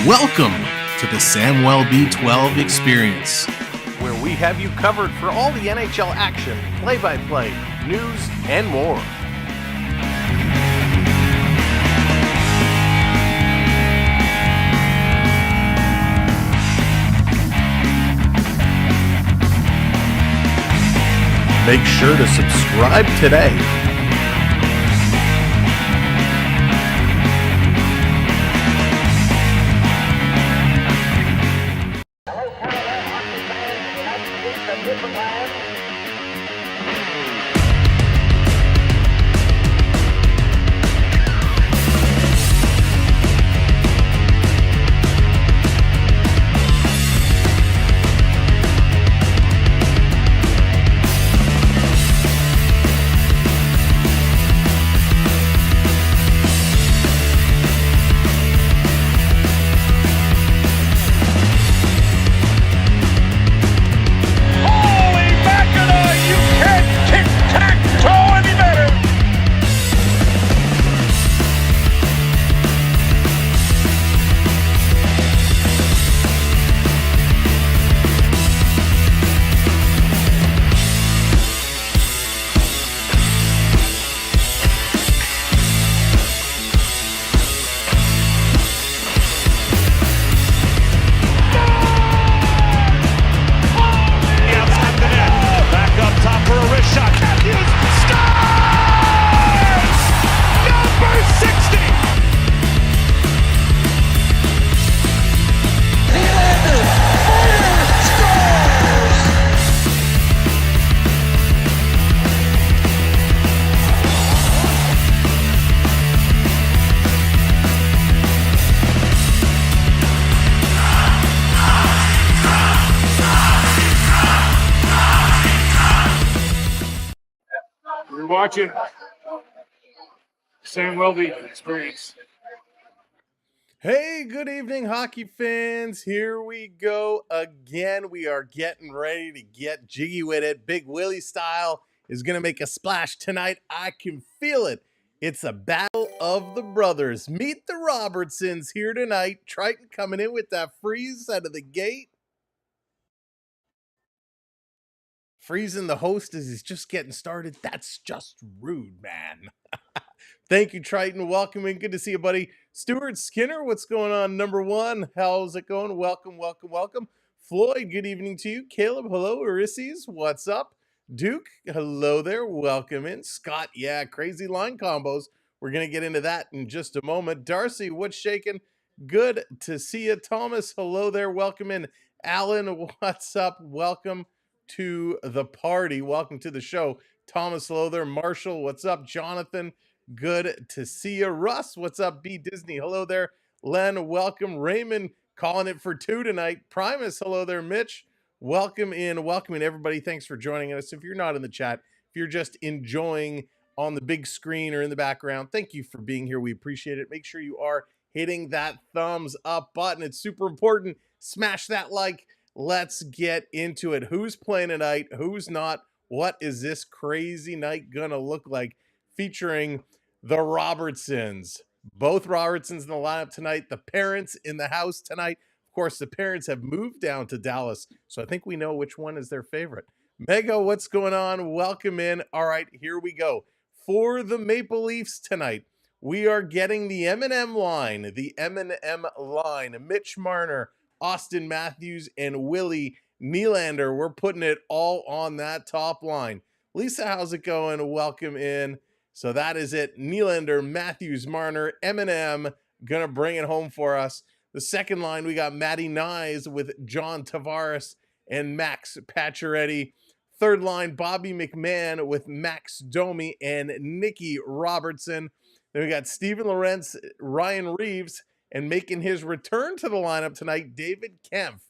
Welcome to the Samwelb B12 experience, where we have you covered for all the NHL action, play-by-play, news, and more. Make sure to subscribe today. Watching Samwelb experience. Hey, good evening, hockey fans. Here we go again. We are getting ready to get jiggy with it. Big Willie style is going to make a splash tonight. I can feel it. It's a battle of the brothers. Meet the Robertsons here tonight. Triton coming in with that freeze out of the gate. Freezing the host as he's just getting started. That's just rude, man. Thank you, Triton. Welcome in. Good to see you, buddy. Stuart Skinner, what's going on? Number one, how's it going? Welcome, welcome, welcome. Floyd, good evening to you. Caleb, hello. Ulysses, what's up? Duke, hello there. Welcome in. Scott, yeah, crazy line combos. We're going to get into that in just a moment. Darcy, what's shaking? Good to see you. Thomas, hello there. Welcome in. Alan, what's up? Welcome to the party. Welcome to the show. Thomas, hello there. Marshall, what's up? Jonathan, good to see you. Russ, what's up? B Disney, hello there. Len, welcome. Raymond, calling it for two tonight. Primus, hello there. Mitch, welcome in everybody. Thanks for joining us. If you're not in the chat, if you're just enjoying on the big screen or in the background, thank you for being here. We appreciate it. Make sure you are hitting that thumbs up button. It's super important. Smash that like. Let's get into it. Who's playing tonight? Who's not? What is this crazy night gonna look like? Featuring the Robertsons. Both Robertsons in the lineup tonight. The parents in the house tonight. Of course, the parents have moved down to Dallas, so I think we know which one is their favorite. Mega, what's going on? Welcome in. All right, here we go. For the Maple Leafs tonight, we are getting the M&M line. The M&M line. Mitch Marner, Austin Matthews, and Willie Nylander. We're putting it all on that top line. Lisa, how's it going? Welcome in. So that is it. Nylander, Matthews, Marner, M&M, gonna bring it home for us. The second line, we got Matty Nyes with John Tavares and Max Pacioretty. Third line, Bobby McMahon with Max Domi and Nicky Robertson. Then we got Steven Lorentz, Ryan Reeves, and making his return to the lineup tonight, David Kempf.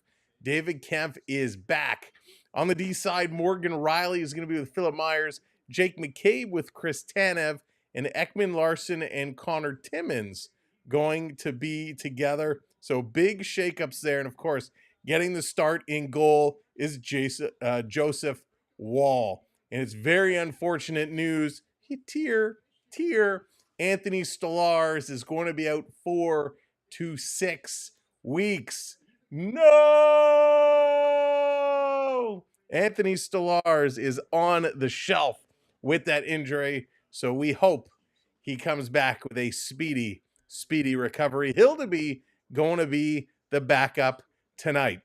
David Kempf is back. On the D side, Morgan Riley is going to be with Philip Myers, Jake McCabe with Chris Tanev, and Ekman Larson and Connor Timmins going to be together. So big shakeups there. And of course, getting the start in goal is Joseph Wall. And it's very unfortunate news. Tear. Anthony Stolarz is going to be out 4 to 6 weeks. No! Anthony Stolarz is on the shelf with that injury, so we hope he comes back with a speedy recovery. He'll be going to be the backup tonight.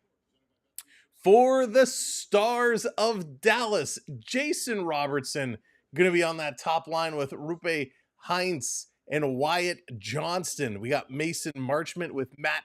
For the Stars of Dallas, Jason Robertson going to be on that top line with Rupe Heinz and Wyatt Johnston. We got Mason Marchment with Matt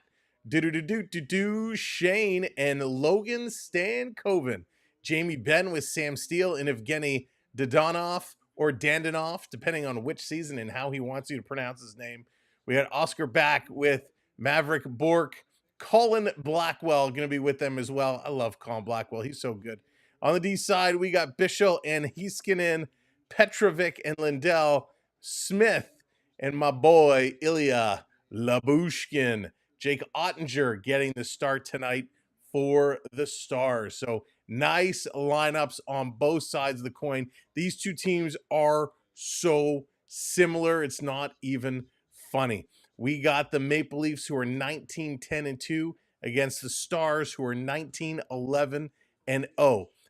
Shane and Logan Stankoven. Jamie Benn with Sam Steele and Evgeny Dodonov or Dandanoff, depending on which season and how he wants you to pronounce his name. We got Oscar Back with Maverick Bork. Colin Blackwell going to be with them as well. I love Colin Blackwell. He's so good. On the D side, we got Bishel and Heiskanen, Petrovic and Lindell, Smith, and my boy Ilya Labushkin. Jake Ottinger getting the start tonight for the Stars. So nice lineups on both sides of the coin. These two teams are so similar. It's not even funny. We got the Maple Leafs, who are 19-10-2 against the Stars, who are 19-11-0.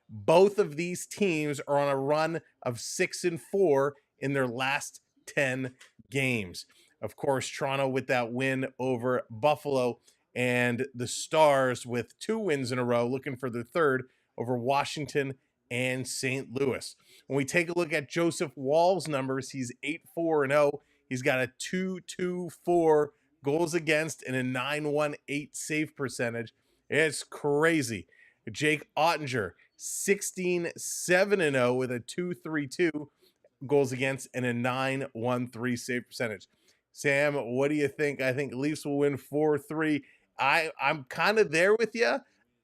Both of these teams are on a run of 6-4 in their last 10 games. Of course, Toronto with that win over Buffalo, and the Stars with 2 wins in a row, looking for their third over Washington and St. Louis. When we take a look at Joseph Woll's numbers, he's 8-4-0. He's got a 2.24 goals against and a 9.18 save percentage. It's crazy. Jake Ottinger, 16-7-0 with a 2.32 goals against and a 9.13 save percentage. Sam, what do you think? I think Leafs will win 4-3. I'm kind of there with you.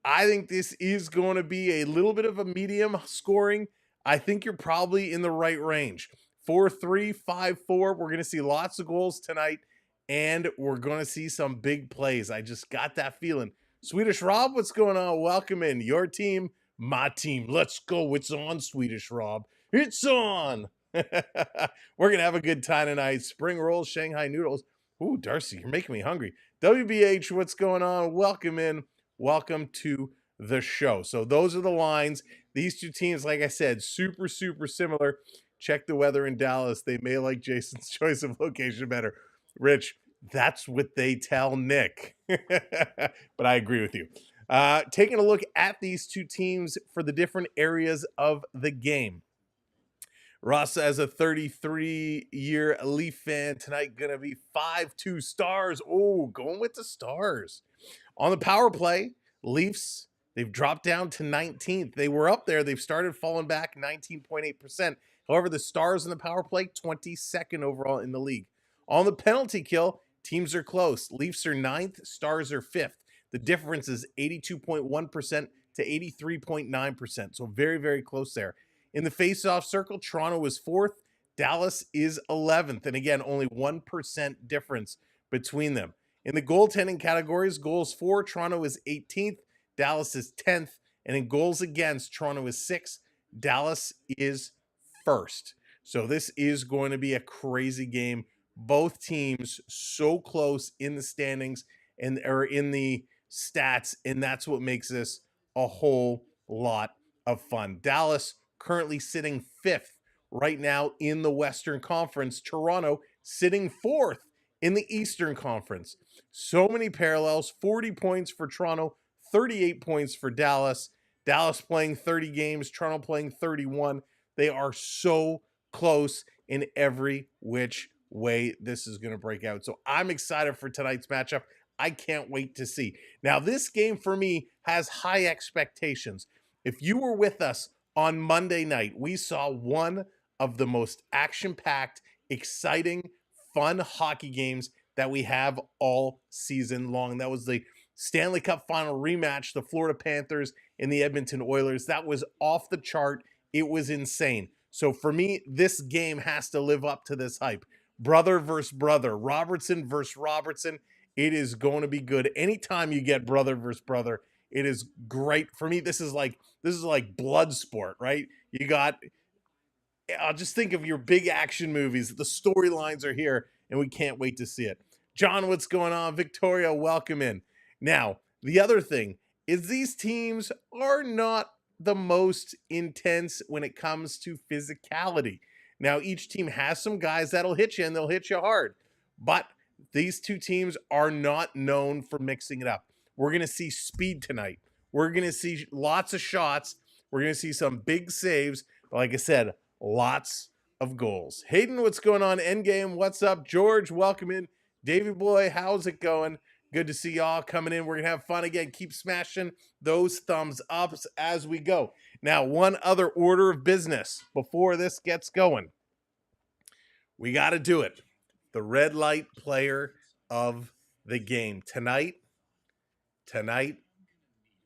I think this is going to be a little bit of a medium scoring. I think you're probably in the right range. 4-3, 5-4. We're going to see lots of goals tonight, and we're going to see some big plays. I just got that feeling. Swedish Rob, what's going on? Welcome in. Your team, my team. Let's go. It's on, Swedish Rob. It's on. We're going to have a good time tonight. Spring rolls, Shanghai noodles. Ooh, Darcy, you're making me hungry. WBH, what's going on? Welcome in. Welcome to the show. So those are the lines. These two teams, like I said, super similar. Check the weather in Dallas. They may like Jason's choice of location better. Rich, that's what they tell Nick. But I agree with you. Taking a look at these two teams for the different areas of the game. Russ, as a 33-year Leaf fan, tonight going to be 5-2 Stars. Oh, going with the Stars. On the power play, Leafs, they've dropped down to 19th. They were up there. They've started falling back 19.8%. However, the Stars in the power play, 22nd overall in the league. On the penalty kill, teams are close. Leafs are 9th, Stars are 5th. The difference is 82.1% to 83.9%. So very close there. In the face-off circle, Toronto is 4th, Dallas is 11th. And again, only 1% difference between them. In the goaltending categories, goals for, Toronto is 18th, Dallas is 10th. And in goals against, Toronto is 6th, Dallas is 1st. So this is going to be a crazy game. Both teams so close in the standings and or in the stats, and that's what makes this a whole lot of fun. Dallas currently sitting 5th right now in the Western Conference. Toronto sitting 4th in the Eastern Conference. So many parallels. 40 points for Toronto, 38 points for Dallas. Dallas playing 30 games, Toronto playing 31. They are so close in every which way this is going to break out. So I'm excited for tonight's matchup. I can't wait to see. Now, this game for me has high expectations. If you were with us on Monday night, we saw one of the most action-packed, exciting, fun hockey games that we have all season long. That was the Stanley Cup final rematch, the Florida Panthers and the Edmonton Oilers. That was off the chart. It was insane. So for me, this game has to live up to this hype. Brother versus brother, Robertson versus Robertson. It is going to be good. Anytime you get brother versus brother, it is great. For me, this is like blood sport, right? You got, I'll just think of your big action movies. The storylines are here, and we can't wait to see it. John, what's going on? Victoria, welcome in. Now, the other thing is these teams are not the most intense when it comes to physicality. Now, each team has some guys that'll hit you and they'll hit you hard. But these two teams are not known for mixing it up. We're going to see speed tonight. We're going to see lots of shots. We're going to see some big saves. But like I said, lots of goals. Hayden, what's going on? Endgame, what's up? George, welcome in. Davey boy, how's it going? Good to see y'all coming in. We're going to have fun again. Keep smashing those thumbs ups as we go. Now, one other order of business before this gets going. We got to do it. The red light player of the game. Tonight,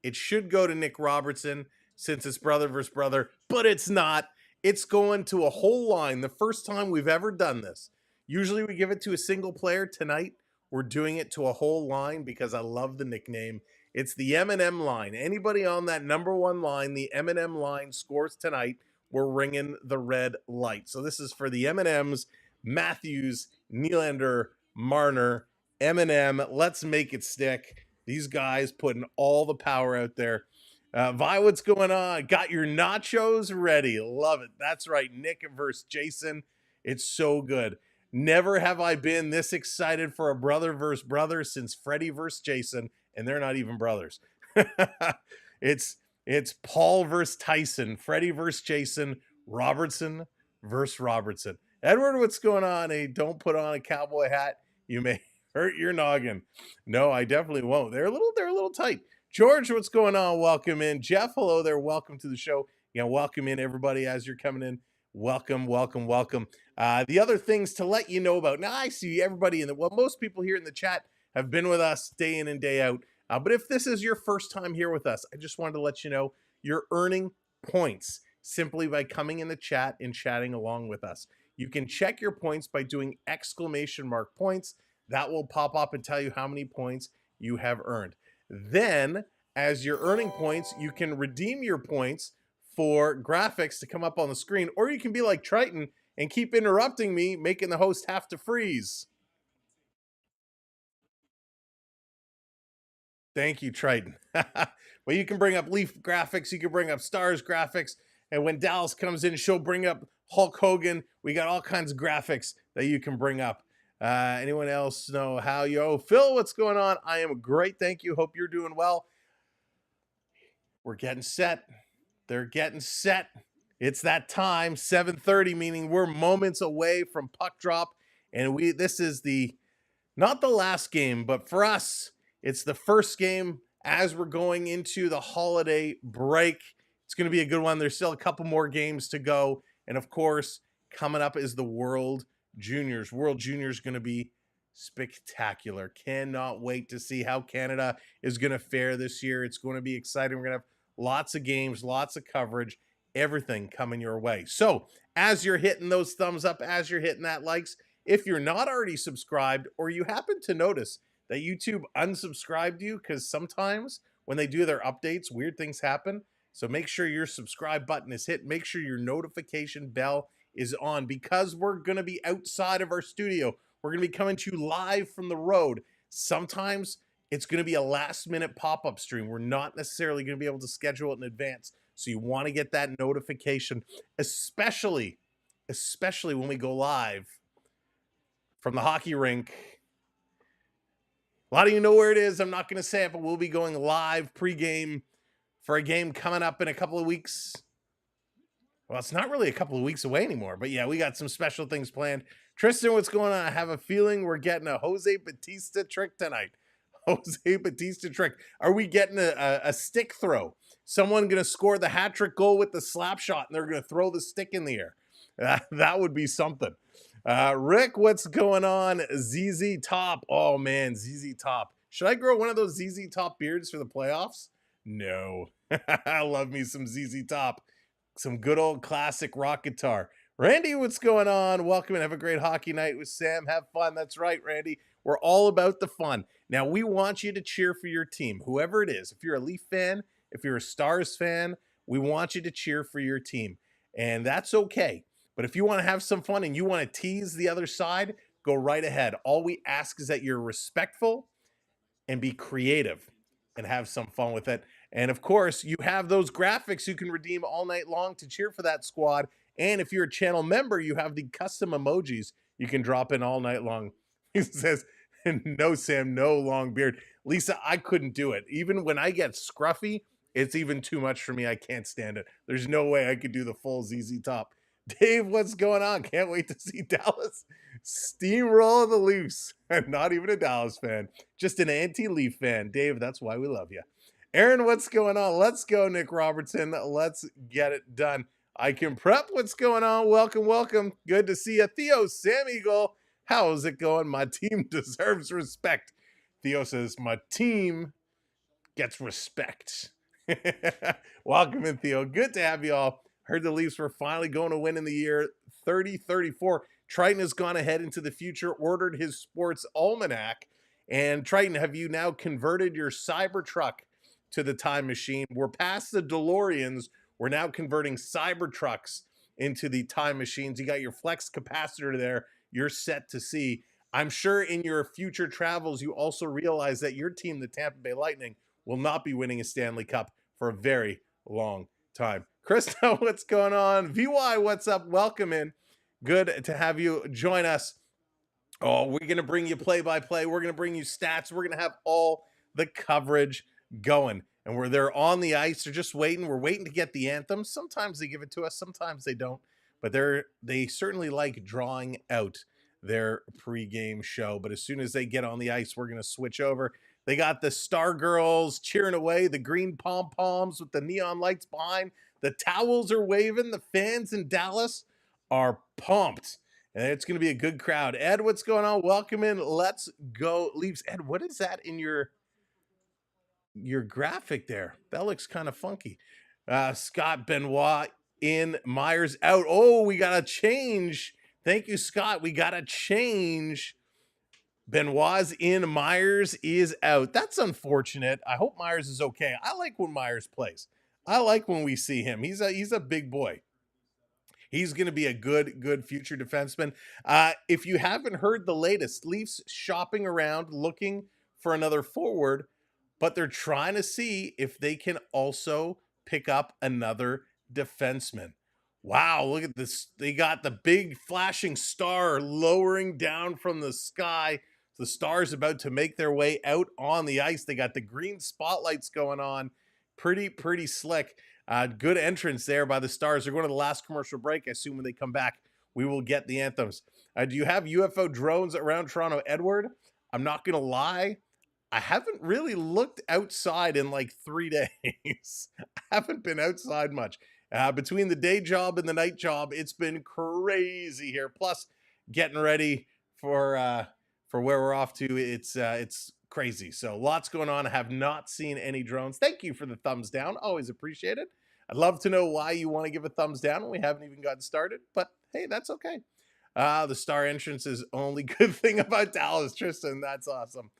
it should go to Nick Robertson since it's brother versus brother, but it's not. It's going to a whole line. The first time we've ever done this. Usually we give it to a single player. Tonight, we're doing it to a whole line because I love the nickname. It's the M&M line. Anybody on that number one line, the M&M line scores tonight, we're ringing the red light. So this is for the M&Ms, Matthews, Nylander, Marner, M&M. Let's make it stick. These guys putting all the power out there. Vi, what's going on? Got your nachos ready. Love it. That's right. Nick versus Jason. It's so good. Never have I been this excited for a brother versus brother since Freddie versus Jason, and they're not even brothers. It's Paul versus Tyson, Freddie versus Jason, Robertson versus Robertson. Edward, what's going on? Hey, don't put on a cowboy hat. You may hurt your noggin. No, I definitely won't. They're a little tight. George, what's going on? Welcome in. Jeff, hello there. Welcome to the show. Welcome in everybody as you're coming in. Welcome. The other things to let you know about. Now, I see everybody most people here in the chat have been with us day in and day out. But if this is your first time here with us, I just wanted to let you know you're earning points simply by coming in the chat and chatting along with us. You can check your points by doing ! points. That will pop up and tell you how many points you have earned. Then, as you're earning points, you can redeem your points for graphics to come up on the screen, or you can be like Triton and keep interrupting me, making the host have to freeze. Thank you, Triton. Well, you can bring up Leaf graphics, you can bring up Stars graphics, and when Dallas comes in, she'll bring up Hulk Hogan. We got all kinds of graphics that you can bring up. Anyone else know how? Phil, what's going on? I am great, thank you. Hope you're doing well. We're getting set. They're getting set. It's that time, 7:30, meaning we're moments away from puck drop. And this is not the last game, but for us, it's the first game as we're going into the holiday break. It's going to be a good one. There's still a couple more games to go. And of course, coming up is the World Juniors. World Juniors going to be spectacular. Cannot wait to see how Canada is going to fare this year. It's going to be exciting. We're going to have lots of games, lots of coverage, everything coming your way. So as you're hitting those thumbs up, as you're hitting that likes, if you're not already subscribed or you happen to notice that YouTube unsubscribed you, because sometimes when they do their updates, weird things happen. So make sure your subscribe button is hit. Make sure your notification bell is on because we're going to be outside of our studio. We're going to be coming to you live from the road. Sometimes it's going to be a last minute pop-up stream. We're not necessarily going to be able to schedule it in advance. So you want to get that notification, especially when we go live from the hockey rink. A lot of you know where it is. I'm not going to say it, but we'll be going live pregame for a game coming up in a couple of weeks. Well, it's not really a couple of weeks away anymore, but yeah, we got some special things planned. Tristan, what's going on? I have a feeling we're getting a Jose Batista trick tonight. Jose Batista trick. Are we getting a stick throw? Someone going to score the hat-trick goal with the slap shot, and they're going to throw the stick in the air. That would be something. Rick, what's going on? ZZ Top. Oh, man, ZZ Top. Should I grow one of those ZZ Top beards for the playoffs? No. I love me some ZZ Top. Some good old classic rock guitar. Randy, what's going on? Welcome and have a great hockey night with Sam. Have fun. That's right, Randy. We're all about the fun. Now, we want you to cheer for your team, whoever it is. If you're a Leaf fan, if you're a Stars fan, we want you to cheer for your team. And that's okay. But if you want to have some fun and you want to tease the other side, go right ahead. All we ask is that you're respectful and be creative and have some fun with it. And of course, you have those graphics you can redeem all night long to cheer for that squad. And if you're a channel member, you have the custom emojis you can drop in all night long. He says, no, Sam, no long beard. Lisa, I couldn't do it. Even when I get scruffy, it's even too much for me. I can't stand it. There's no way I could do the full ZZ Top. Dave, what's going on? Can't wait to see Dallas steamroll the Leafs. I'm not even a Dallas fan, just an anti-Leaf fan. Dave, that's why we love you. Aaron, what's going on? Let's go, Nick Robertson. Let's get it done. I can prep. What's going on? Welcome, welcome. Good to see you. Theo, Sam Eagle, how's it going? My team deserves respect. Theo says, my team gets respect. Welcome in, Theo. Good to have you all. Heard the Leafs were finally going to win in the year 30-34. Triton has gone ahead into the future, ordered his sports almanac. And Triton, have you now converted your Cybertruck to the time machine? We're past the DeLoreans. We're now converting Cybertrucks into the time machines. You got your flex capacitor there. You're set to see. I'm sure in your future travels, you also realize that your team, the Tampa Bay Lightning, will not be winning a Stanley Cup for a very long time. Krista, what's going on? VY, what's up? Welcome in. Good to have you join us. Oh, we're going to bring you play-by-play. We're going to bring you stats. We're going to have all the coverage going. And we're there on the ice. They're just waiting. We're waiting to get the anthems. Sometimes they give it to us. Sometimes they don't. But they certainly like drawing out their pregame show. But as soon as they get on the ice, we're going to switch over. They got the Star Girls cheering away, the green pom-poms with the neon lights behind. The towels are waving. The fans in Dallas are pumped. And it's going to be a good crowd. Ed, what's going on? Welcome in. Let's go Leafs. Ed, what is that in your graphic there? That looks kind of funky. Scott Benoit in, Myers out. Oh, we got to change. Thank you, Scott. We got to change. Benoit's in, Myers is out. That's unfortunate. I hope Myers is okay. I like when Myers plays. I like when we see him. He's a big boy. He's going to be a good future defenseman. If you haven't heard the latest, Leafs shopping around looking for another forward, but they're trying to see if they can also pick up another defenseman. Wow, look at this. They got the big flashing star lowering down from the sky. The star's about to make their way out on the ice. They got the green spotlights going on. Pretty slick. Good entrance there by the Stars. They're going to the last commercial break. I assume when they come back, we will get the anthems. Do you have UFO drones around Toronto, Edward? I'm not going to lie. I haven't really looked outside in like 3 days. I haven't been outside much. Between the day job and the night job, it's been crazy here. Plus, getting ready for where we're off to, it's crazy. So lots going on. I have not seen any drones. Thank you for the thumbs down. Always appreciate it. I'd love to know why you want to give a thumbs down when we haven't even gotten started, but hey, that's okay. The star entrance is only good thing about Dallas, Tristan. That's awesome.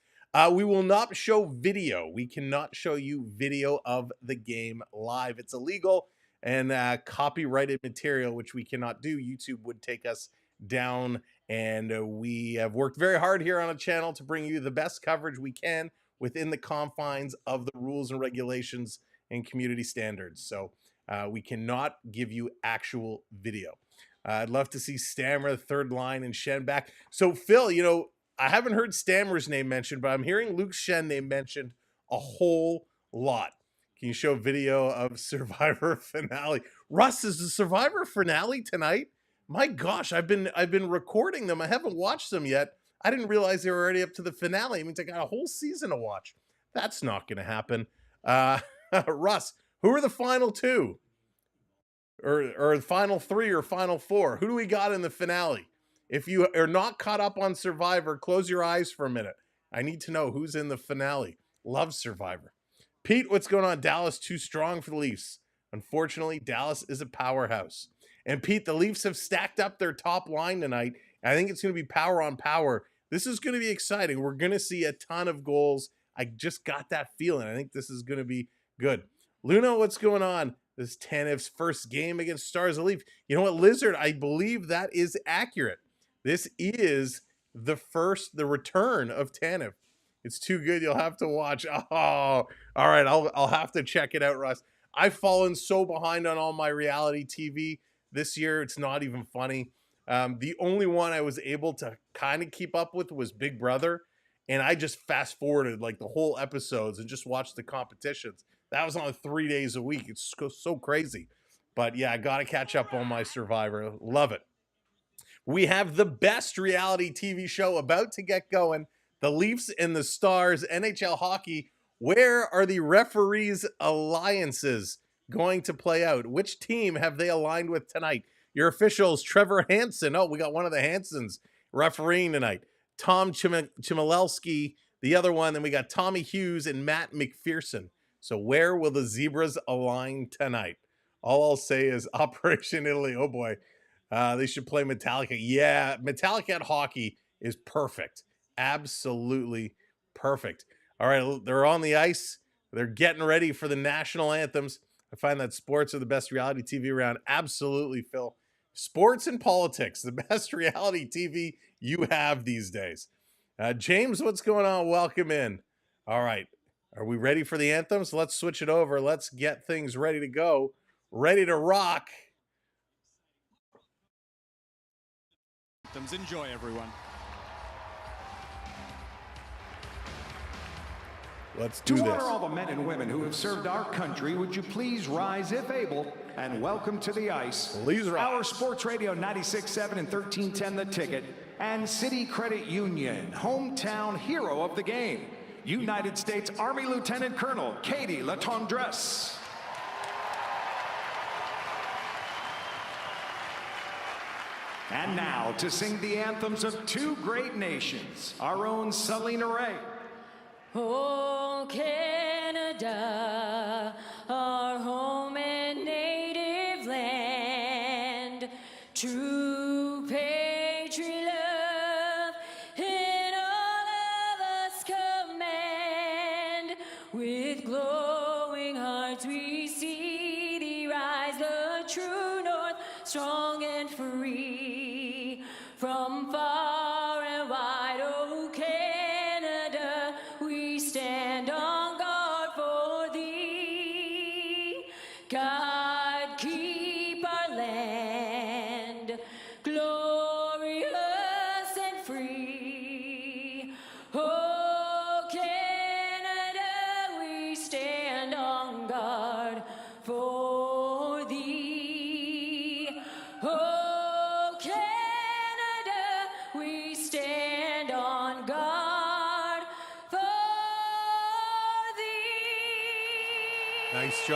We will not show video. We cannot show you video of the game live. It's illegal and copyrighted material, which we cannot do. YouTube would take us down, and we have worked very hard here on a channel to bring you the best coverage we can within the confines of the rules and regulations and community standards. So we cannot give you actual video. I'd love to see Stammer, third line, and Shen back. So Phil, you know, I haven't heard Stammer's name mentioned, but I'm hearing Luke Shen name mentioned a whole lot. Can you show video of Survivor finale? Russ, is the Survivor finale tonight? My gosh, I've been recording them. I haven't watched them yet. I didn't realize they were already up to the finale. It means I got a whole season to watch. That's not going to happen. Russ, who are the final two? Or the final three or final four? Who do we got in the finale? If you are not caught up on Survivor, close your eyes for a minute. I need to know who's in the finale. Love Survivor. Pete, what's going on? Dallas too strong for the Leafs. Unfortunately, Dallas is a powerhouse. And Pete, the Leafs have stacked up their top line tonight. I think it's going to be power on power. This is going to be exciting. We're going to see a ton of goals. I just got that feeling. I think this is going to be good. Luna, what's going on? This is Tanev's first game against Stars of Leaf. You know what, Lizard? I believe that is accurate. This is the return of Tanev. It's too good. You'll have to watch. Oh, all right. I'll have to check it out, Russ. I've fallen so behind on all my reality TV this year. It's not even funny. The only one I was able to kind of keep up with was Big Brother. And I just fast forwarded like the whole episodes and just watched the competitions. That was on 3 days a week. It's so crazy. But yeah, I got to catch up on my Survivor. Love it. We have the best reality TV show about to get going. The Leafs and the Stars, NHL hockey. Where are the referees' alliances going to play out? Which team have they aligned with tonight? Your officials, Trevor Hansen. Oh, we got one of the Hansens refereeing tonight. Tom Chmielewski, the other one. Then we got Tommy Hughes and Matt McPherson. So where will the Zebras align tonight? All I'll say is Operation Italy. Oh, boy. They should play Metallica. Yeah, Metallica at hockey is perfect. Absolutely perfect. All right, they're on the ice. They're getting ready for the national anthems. I find that sports are the best reality TV around. Absolutely, Phil. Sports and politics, the best reality TV you have these days. James, what's going on? Welcome in. All right. Are we ready for the anthems? Let's switch it over. Let's get things ready to go. Ready to rock. Enjoy, everyone. Let's do this. To honor all the men and women who have served our country, would you please rise if able and welcome to the ice Please rise. our Sports Radio 96.7 and 1310 The Ticket and City Credit Union, hometown hero of the game, United States Army Lieutenant Colonel Katie Latondresse. And now to sing the anthems of two great nations, our own Selena Ray. Oh, Canada, our home and native land, true patriot love in all of us command. With glowing hearts we see thee rise, the true north, strong and free, from far and wide, oh Canada, we stand on guard for thee. God, keep our land glorious and free. Oh Canada, we stand on guard for thee. Oh Canada, we stand on guard for thee. Nice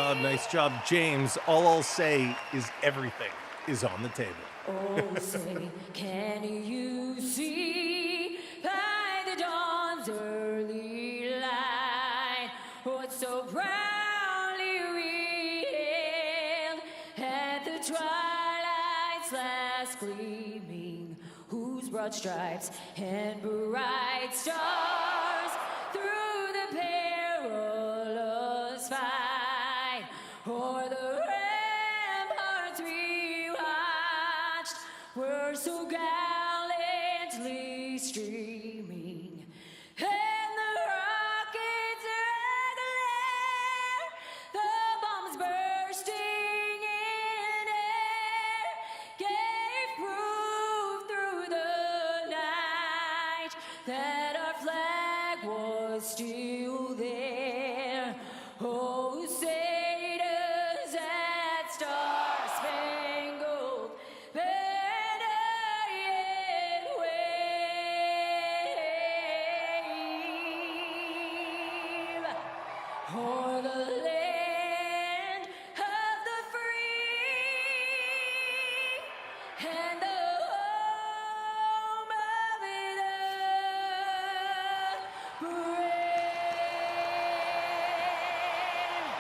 job, James. All I'll say is everything is on the table. Oh, say, can you see by the dawn's early light what so proudly we hailed at the twilight's last gleaming, whose broad stripes and bright stars through the perilous fight o'er the ramparts we watched were so gallantly streaming, and the rockets regular, the bombs bursting in air, gave proof through the night that our flag was still there. Oh, say does that star-spangled banner yet wave o'er the land of the free and the home of the brave.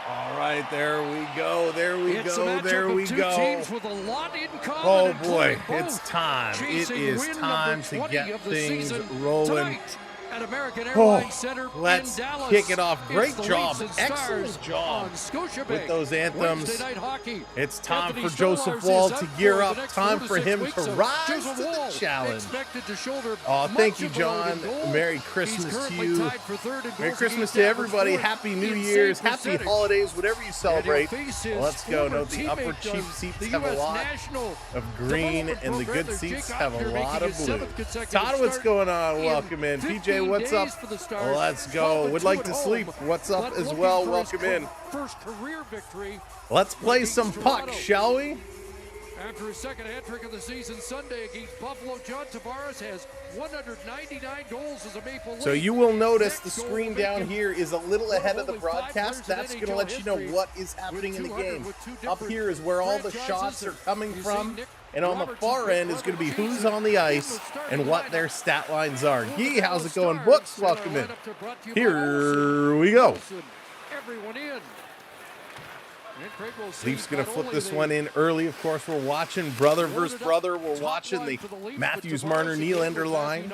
All right, there we go. There we It's a go. matchup There of we two go. teams with a lot in common, Oh boy, including it's both time. It chasing is win time number to 20 get of the things season rolling. tonight. at American Oh, Airlines Center let's in Dallas. kick it off. Great It's the job. Leafs and Stars Excellent job on Scotiabank. with those anthems. Wednesday night hockey. It's time Anthony for Joseph Stolarz Wall is to out gear for up. the next Time 4 to for 6 him weeks, to so rise Joseph to the Wall challenge. expected to shoulder Oh, thank much you, of the load John. in goal. Merry He's Christmas to currently you. tied for third in Merry goals Christmas against to average, everybody. fourth Happy New in Year's. save Happy percentage. holidays, whatever you celebrate. And he'll face his Let's go. former Note the upper teammate, cheap seats the have a US lot National of green, Development and the Program. good There's seats Jake have a Oettinger lot making of his blue. 7th consecutive Todd, what's start going on? in Welcome in. 15 PJ, what's up? days for the Stars. Let's 12 go. and Would 2 like at to home, sleep. What's up but as looking well? for his Welcome in. First career victory. Let's play some puck, shall we? After his second hat trick of the season Sunday against Buffalo, John Tavares has 199 goals as a Maple Leaf. So you will notice Next the goal screen to make down him here is a little ahead of the only 5 broadcast. players in That's going to NHL let you know history what is happening in the with 200 game. with two Up different here is where all the franchises. shots are coming You from. see Nick And on the Robertson, far Nick end is going to be Robertson, who's on the ice and what their stat lines are. Gee, how's it going? Books, welcome in. Here we go. Everyone in. Leafs going to flip this one in early. Of course, we're watching brother versus brother. We're watching the Matthews, Marner, Nylander line.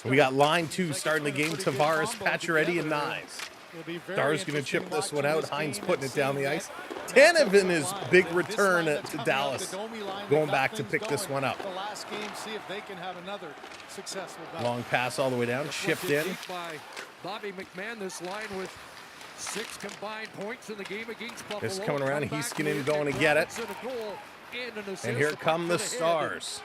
We got line 2 starting the game. Tavares, Pacioretty, and Nyes. Stars going to chip this one out. Hines putting it down the ice. Tanev in his big return to Dallas, going back to pick this one up. Long pass all the way down, chipped in. By Bobby McMahon, this line with 6 combined points in the game against Buffalo. It's coming around. Heiskanen going to get it. And here come the Stars.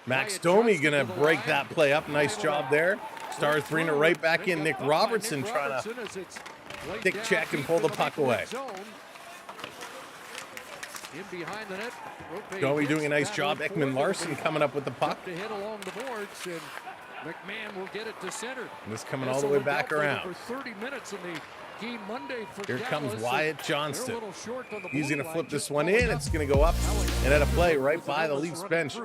Max Domi going to break that play up. Nice job there. Stars bring it right back in. Nick Robertson trying to stick check and pull the puck away. In behind the net. Domi doing a nice job. Ekman Larson coming up with the puck. To hit along the boards, and McMahon will get it to center. And this coming all the way back around. For 30 minutes in the game Monday for Here comes Dallas. Wyatt Johnston. They're a little short on the He's blue going to line, flip this just one following in. up. It's going to go up and at a play right by the Leafs bench.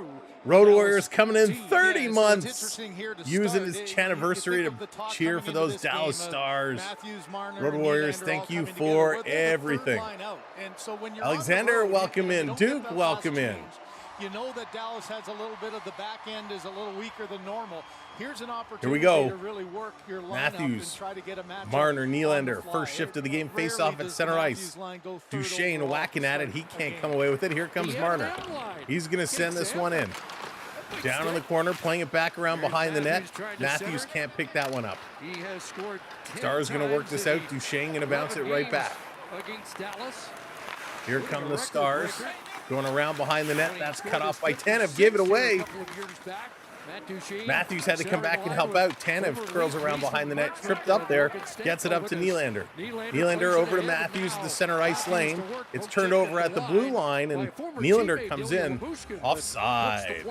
Road Warriors coming in 30 months, using his anniversary to cheer for those Dallas Stars. Road Warriors, thank you for everything. Alexander, welcome in. Duke, welcome in. You know that Dallas has a little bit of the back end is a little weaker than normal. Here's an opportunity Here we go. to really work your lineup Matthews, and try to get a matchup Marner, on the Nylander, fly. first shift of the game, face Rarely off at does center the ice. Matthews line go third Duchesne overall whacking at it. He start. can't Okay. come away with it. Here comes Marner. He's going to send this one in. Down in the corner, playing it back around behind the net. Matthews can't pick that one up. He has scored 10 Stars going to work times this in out. the Duchesne going to bounce it right back. against Dallas. Here come the Stars. Going around behind the net. That's cut off by Tanev. Gave it away. Matthews had to come back and help out. Tanev curls around behind the net. Tripped up there. Gets it up to Nylander. Nylander over to Matthews at the center ice lane. It's turned over at the blue line, and Nylander comes in. Offside.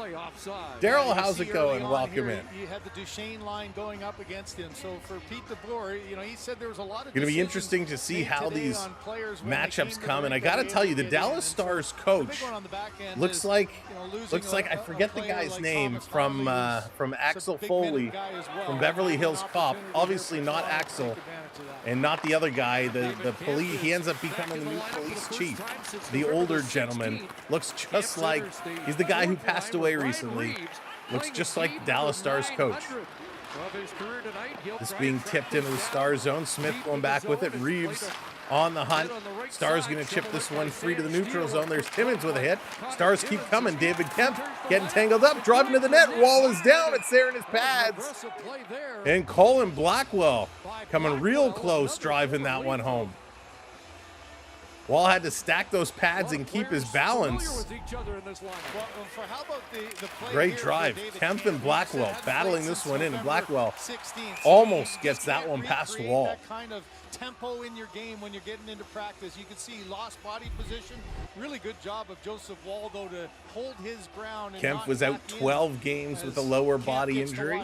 Daryl, how's it going? Welcome in. You had the Duchesne line going up against him. So for Pete DeBoer, you know, he said there was a lot of Going to be decisions interesting to see made how today these on players when they matchups came to the come. And I rink got to that tell you, the they needed Dallas in. So Stars the coach big one on the back end looks is, like you know, losing looks like I a forget the player guy's like name Thomas from Harley, who's Axel a big Foley minute guy as well. from Beverly Hills Cop. Opportunity Obviously here for not Dallas to Axel, take advantage of that. and not the other guy, the police. He ends up becoming the new police chief. The older gentleman looks just like he's the guy who passed away recently. Looks just like the Dallas Stars coach. This being tipped into the Star zone. Smith going back with it. Reeves on the hunt. Stars going to chip this one free to the neutral zone. There's Timmins with a hit. Stars keep coming. David Kemp getting tangled up. Driving to the net. Wall is down. It's there in his pads. And Colin Blackwell coming real close, driving that one home. Wall had to stack those pads and keep his balance. Great drive. Kemp and Blackwell battling this one in. And Blackwell almost gets that one past Wall. That kind of tempo in your game when you're getting into practice. You can see he lost body position. Really good job of Joseph Wall, though, to hold his ground. And Kemp was out 12 games with a lower body injury.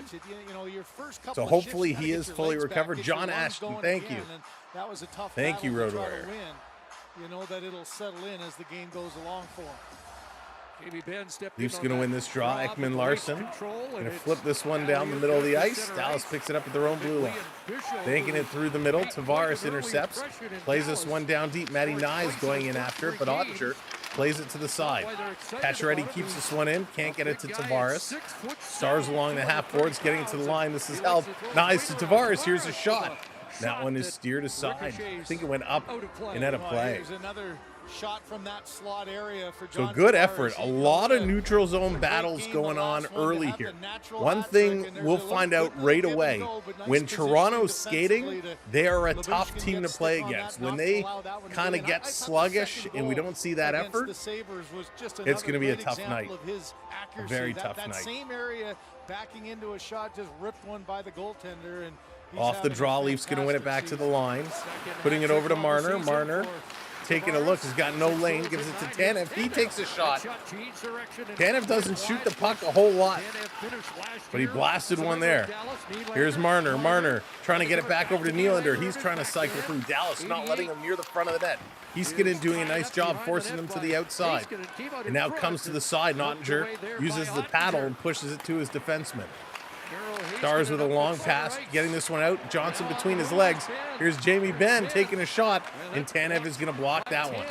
So hopefully he is fully recovered. John Ashton, thank you. That was a tough Thank you, battle to Road try to Warrior. win. You know that it'll settle in as the game goes along for him. Leafs going to win this draw. Ekman Larson going to flip this one down the middle of the ice. Dallas picks it up at their own blue line. Banking it through the middle. Tavares intercepts. Plays this one down deep. Matty Nyes going in after it, but Ottinger plays it to the side. Pacioretty keeps this one in, can't get it to Tavares. Stars along the half boards, getting it to the line. This is help. Nice to Tavares. Here's a shot. That one is steered aside. I think it went up and out of play. Here's another shot from that slot area for So John good Tavares. effort. A lot of neutral zone battles going on early here. One thing we'll find out right away, when Toronto's skating, they are a tough team to play against. When they kind of get sluggish and we don't see that effort, it's going to be a tough night. A very tough night. Same area backing into a shot, just ripped one by the goaltender. And off the draw, Leafs going to win it back to the line. Putting it over to Marner. Marner taking a look, has got no lane, gives it to Tanev. He takes a shot. Tanev doesn't shoot the puck a whole lot, but he blasted one there. Here's Marner. Marner trying to get it back over to Nylander. He's trying to cycle through. Dallas not letting him near the front of the net. He's doing a nice job forcing him to the outside. And now comes to the side. Nottinger uses the paddle and pushes it to his defenseman. Stars with a long pass, getting this one out. Johnson between his legs. Here's Jamie Benn taking a shot, and Tanev is going to block that one.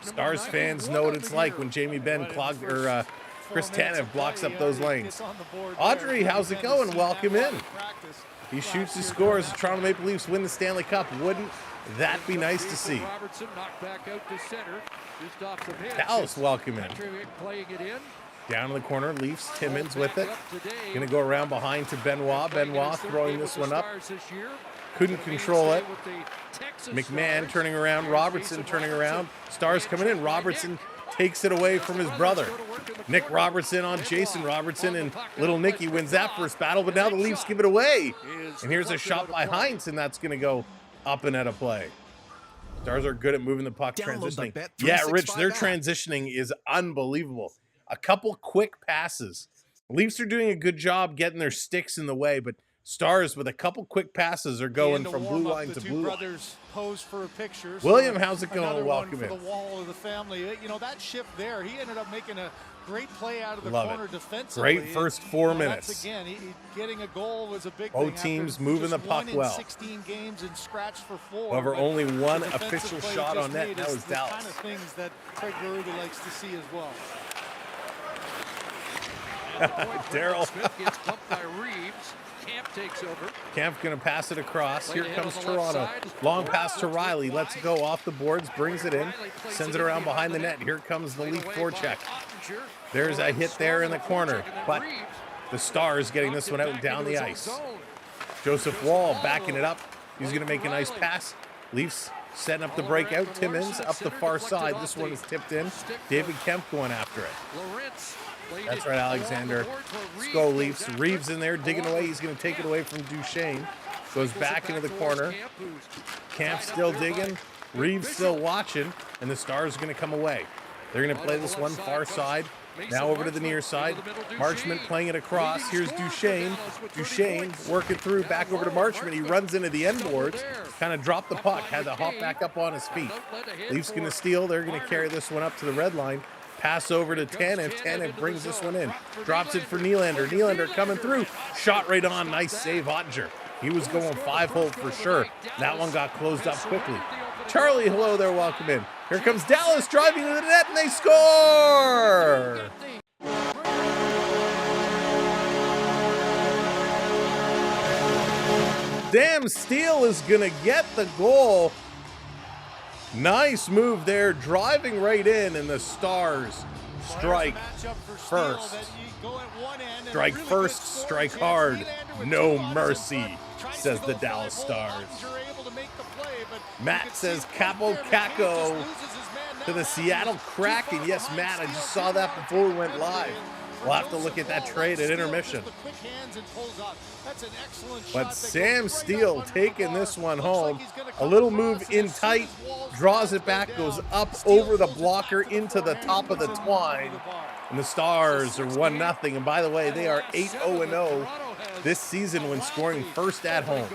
Stars fans know what it's like when Jamie Benn Chris Tanev blocks up those lanes. Audrey, how's it going? Welcome in. He shoots, he scores. The Toronto Maple Leafs win the Stanley Cup. Wouldn't that be nice to see? Dallas, welcome in. Down in the corner, Leafs, Timmins with it. Going to go around behind to Benoit. Benoit throwing this one up. Couldn't control it. McMahon turning around. Robertson turning around. Stars coming in. Robertson takes it away from his brother. Nick Robertson on Jason Robertson, and little Nicky wins that first battle, but now the Leafs give it away. And here's a shot by Heinz, and that's going to go up and out of play. Stars are good at moving the puck, transitioning. Yeah, Rich, their transitioning is unbelievable. A couple quick passes. Leafs are doing a good job getting their sticks in the way, but Stars with a couple quick passes are going from blue line to blue line. Pose for a picture. William, how's it going? Another Welcome one for in. the wall of the family. You know, that shift there, he ended up making a great play out of the corner defensively. Great first 4 minutes. That's, again, getting a goal was a big Both thing. teams moving the puck well. 16 games and scratched for 4. However, only one official shot on net. That was the Dallas. kind of things that Craig Berube likes to see as well. Daryl. Smith gets bumped by Reeves. Camp takes over. Camp going to pass it across. Here comes Toronto. Long pass to Riley. Lets go off the boards. Brings it in. Sends it around behind the net. Here comes the Leaf forecheck. There's a hit there in the corner. But the Stars getting this one out and down the ice. Joseph Wall backing it up. He's going to make a nice pass. Leafs setting up the breakout. Timmins up the far side. This one is tipped in. David Kemp going after it. That's right, Alexander. Let's go, Leafs. Reeves in there digging away. He's going to take it away from Duchesne. Goes back into the corner. Camp still digging. Reeves still watching. And the Stars are going to come away. They're going to play this one far side. Now over to the near side. Marchment playing it across. Here's Duchesne. Duchesne working through back over to Marchment. He runs into the end boards. Kind of dropped the puck. Had to hop back up on his feet. Leafs going to steal. They're going to carry this one up to the red line. Pass over to Tanev. Tanev brings this one in. Drops it for Nylander. Nylander coming through. Shot right on. Nice save, Ottinger. He was going 5-hole for sure. That one got closed up quickly. Charlie, hello there. Welcome in. Here comes Dallas driving to the net, and they score! Damn, Steele is going to get the goal. Nice move there, driving right in, and the Stars strike first. Strike first, strike hard. No mercy, says the Dallas Stars. Matt says Capo Caco to the Seattle Kraken. Yes, Matt, I just saw that before we went live. We'll have to look at that trade at intermission. But Sam Steele taking this one home. A little move in tight, draws it back, goes up over the blocker into the top of the twine. And the Stars are 1-0. And by the way, they are 8-0-0 this season when scoring first at home.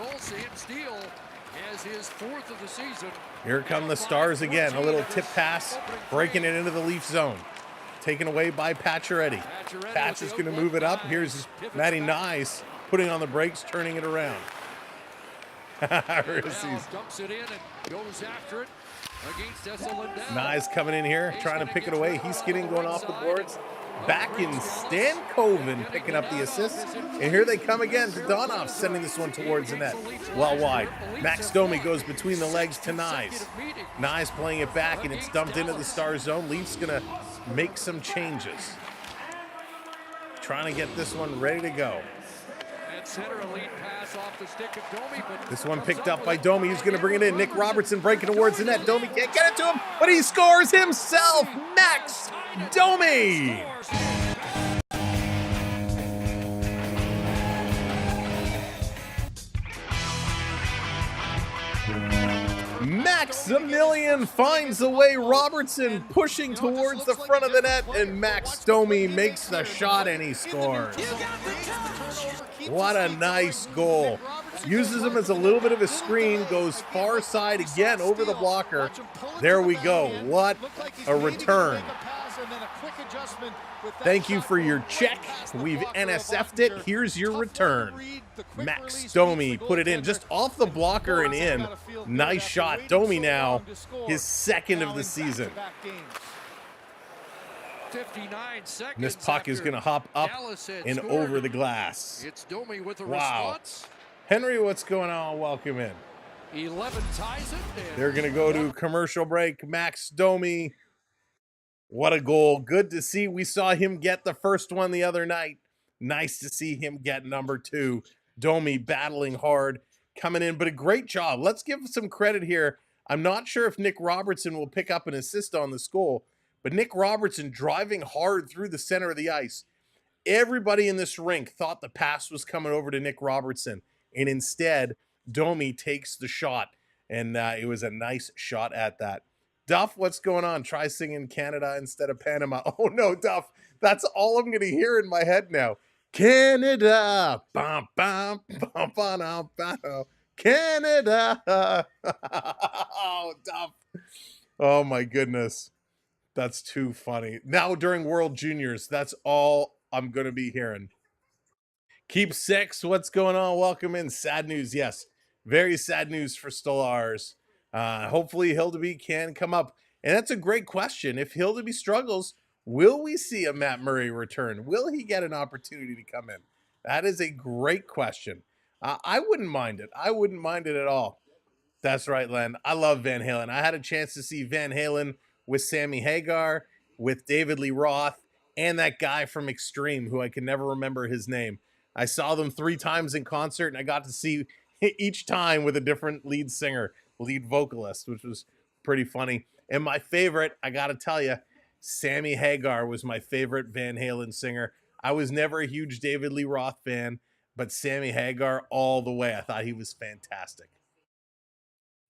Here come the Stars again. A little tip pass, breaking it into the Leaf zone. Taken away by Pacioretty. Patch is going to move it up. Here's Matty Nyes putting on the brakes, turning it around. Dumps it in and goes after it. Nyes coming in here, trying to pick it away. He's getting going off the boards. Back in Stankoven picking up the assist. And here they come again to Donoff, sending this one towards the net. Well wide. Max Domi goes between the legs to Nyes. Nyes playing it back, and it's dumped into the star zone. Leafs going to make some changes. Trying to get this one ready to go. This one picked up by Domi. He's going to bring it in. Nick Robertson breaking towards the net. Domi can't get it to him, but he scores himself. Max Domi. Maximilian finds the way. Robertson pushing towards the front of the net, and Max Domi makes the shot and he scores. What a nice goal. Uses him as a little bit of a screen, goes far side again over the blocker. There we go. What a return. Thank you for your check. We've NSF'd it. Here's your return. Max Domi put it in just off the blocker and in. Nice shot. Domi now, his second of the season. 59 seconds. And this puck is going to hop up and over the glass. It's Domi with the Wow. response. Henry, what's going on? Welcome in. 11 ties it. They're going to go to commercial break. Max Domi. What a goal. Good to see. We saw him get the first one the other night. Nice to see him get number 2. Domi battling hard, coming in, but a great job. Let's give some credit here. I'm not sure if Nick Robertson will pick up an assist on this goal, but Nick Robertson driving hard through the center of the ice. Everybody in this rink thought the pass was coming over to Nick Robertson, and instead, Domi takes the shot, and it was a nice shot at that. Duff, what's going on? Try singing Canada instead of Panama. Oh, no, Duff. That's all I'm going to hear in my head now. Canada. Bum, bum, bum, bum, bum, Canada. Oh, Duff. Oh, my goodness. That's too funny. Now during World Juniors, that's all I'm going to be hearing. Keep 6. What's going on? Welcome in. Sad news. Yes. Very sad news for Stolars. Hopefully Hildeby can come up. And that's a great question. If Hildeby struggles, will we see a Matt Murray return? Will he get an opportunity to come in? That is a great question. I wouldn't mind it. I wouldn't mind it at all. That's right, Len. I love Van Halen. I had a chance to see Van Halen with Sammy Hagar, with David Lee Roth, and that guy from Extreme, who I can never remember his name. I saw them 3 times in concert, and I got to see each time with a different lead singer, lead vocalist, which was pretty funny. And my favorite, I got to tell you, Sammy Hagar was my favorite Van Halen singer. I was never a huge David Lee Roth fan, but Sammy Hagar all the way. I thought he was fantastic.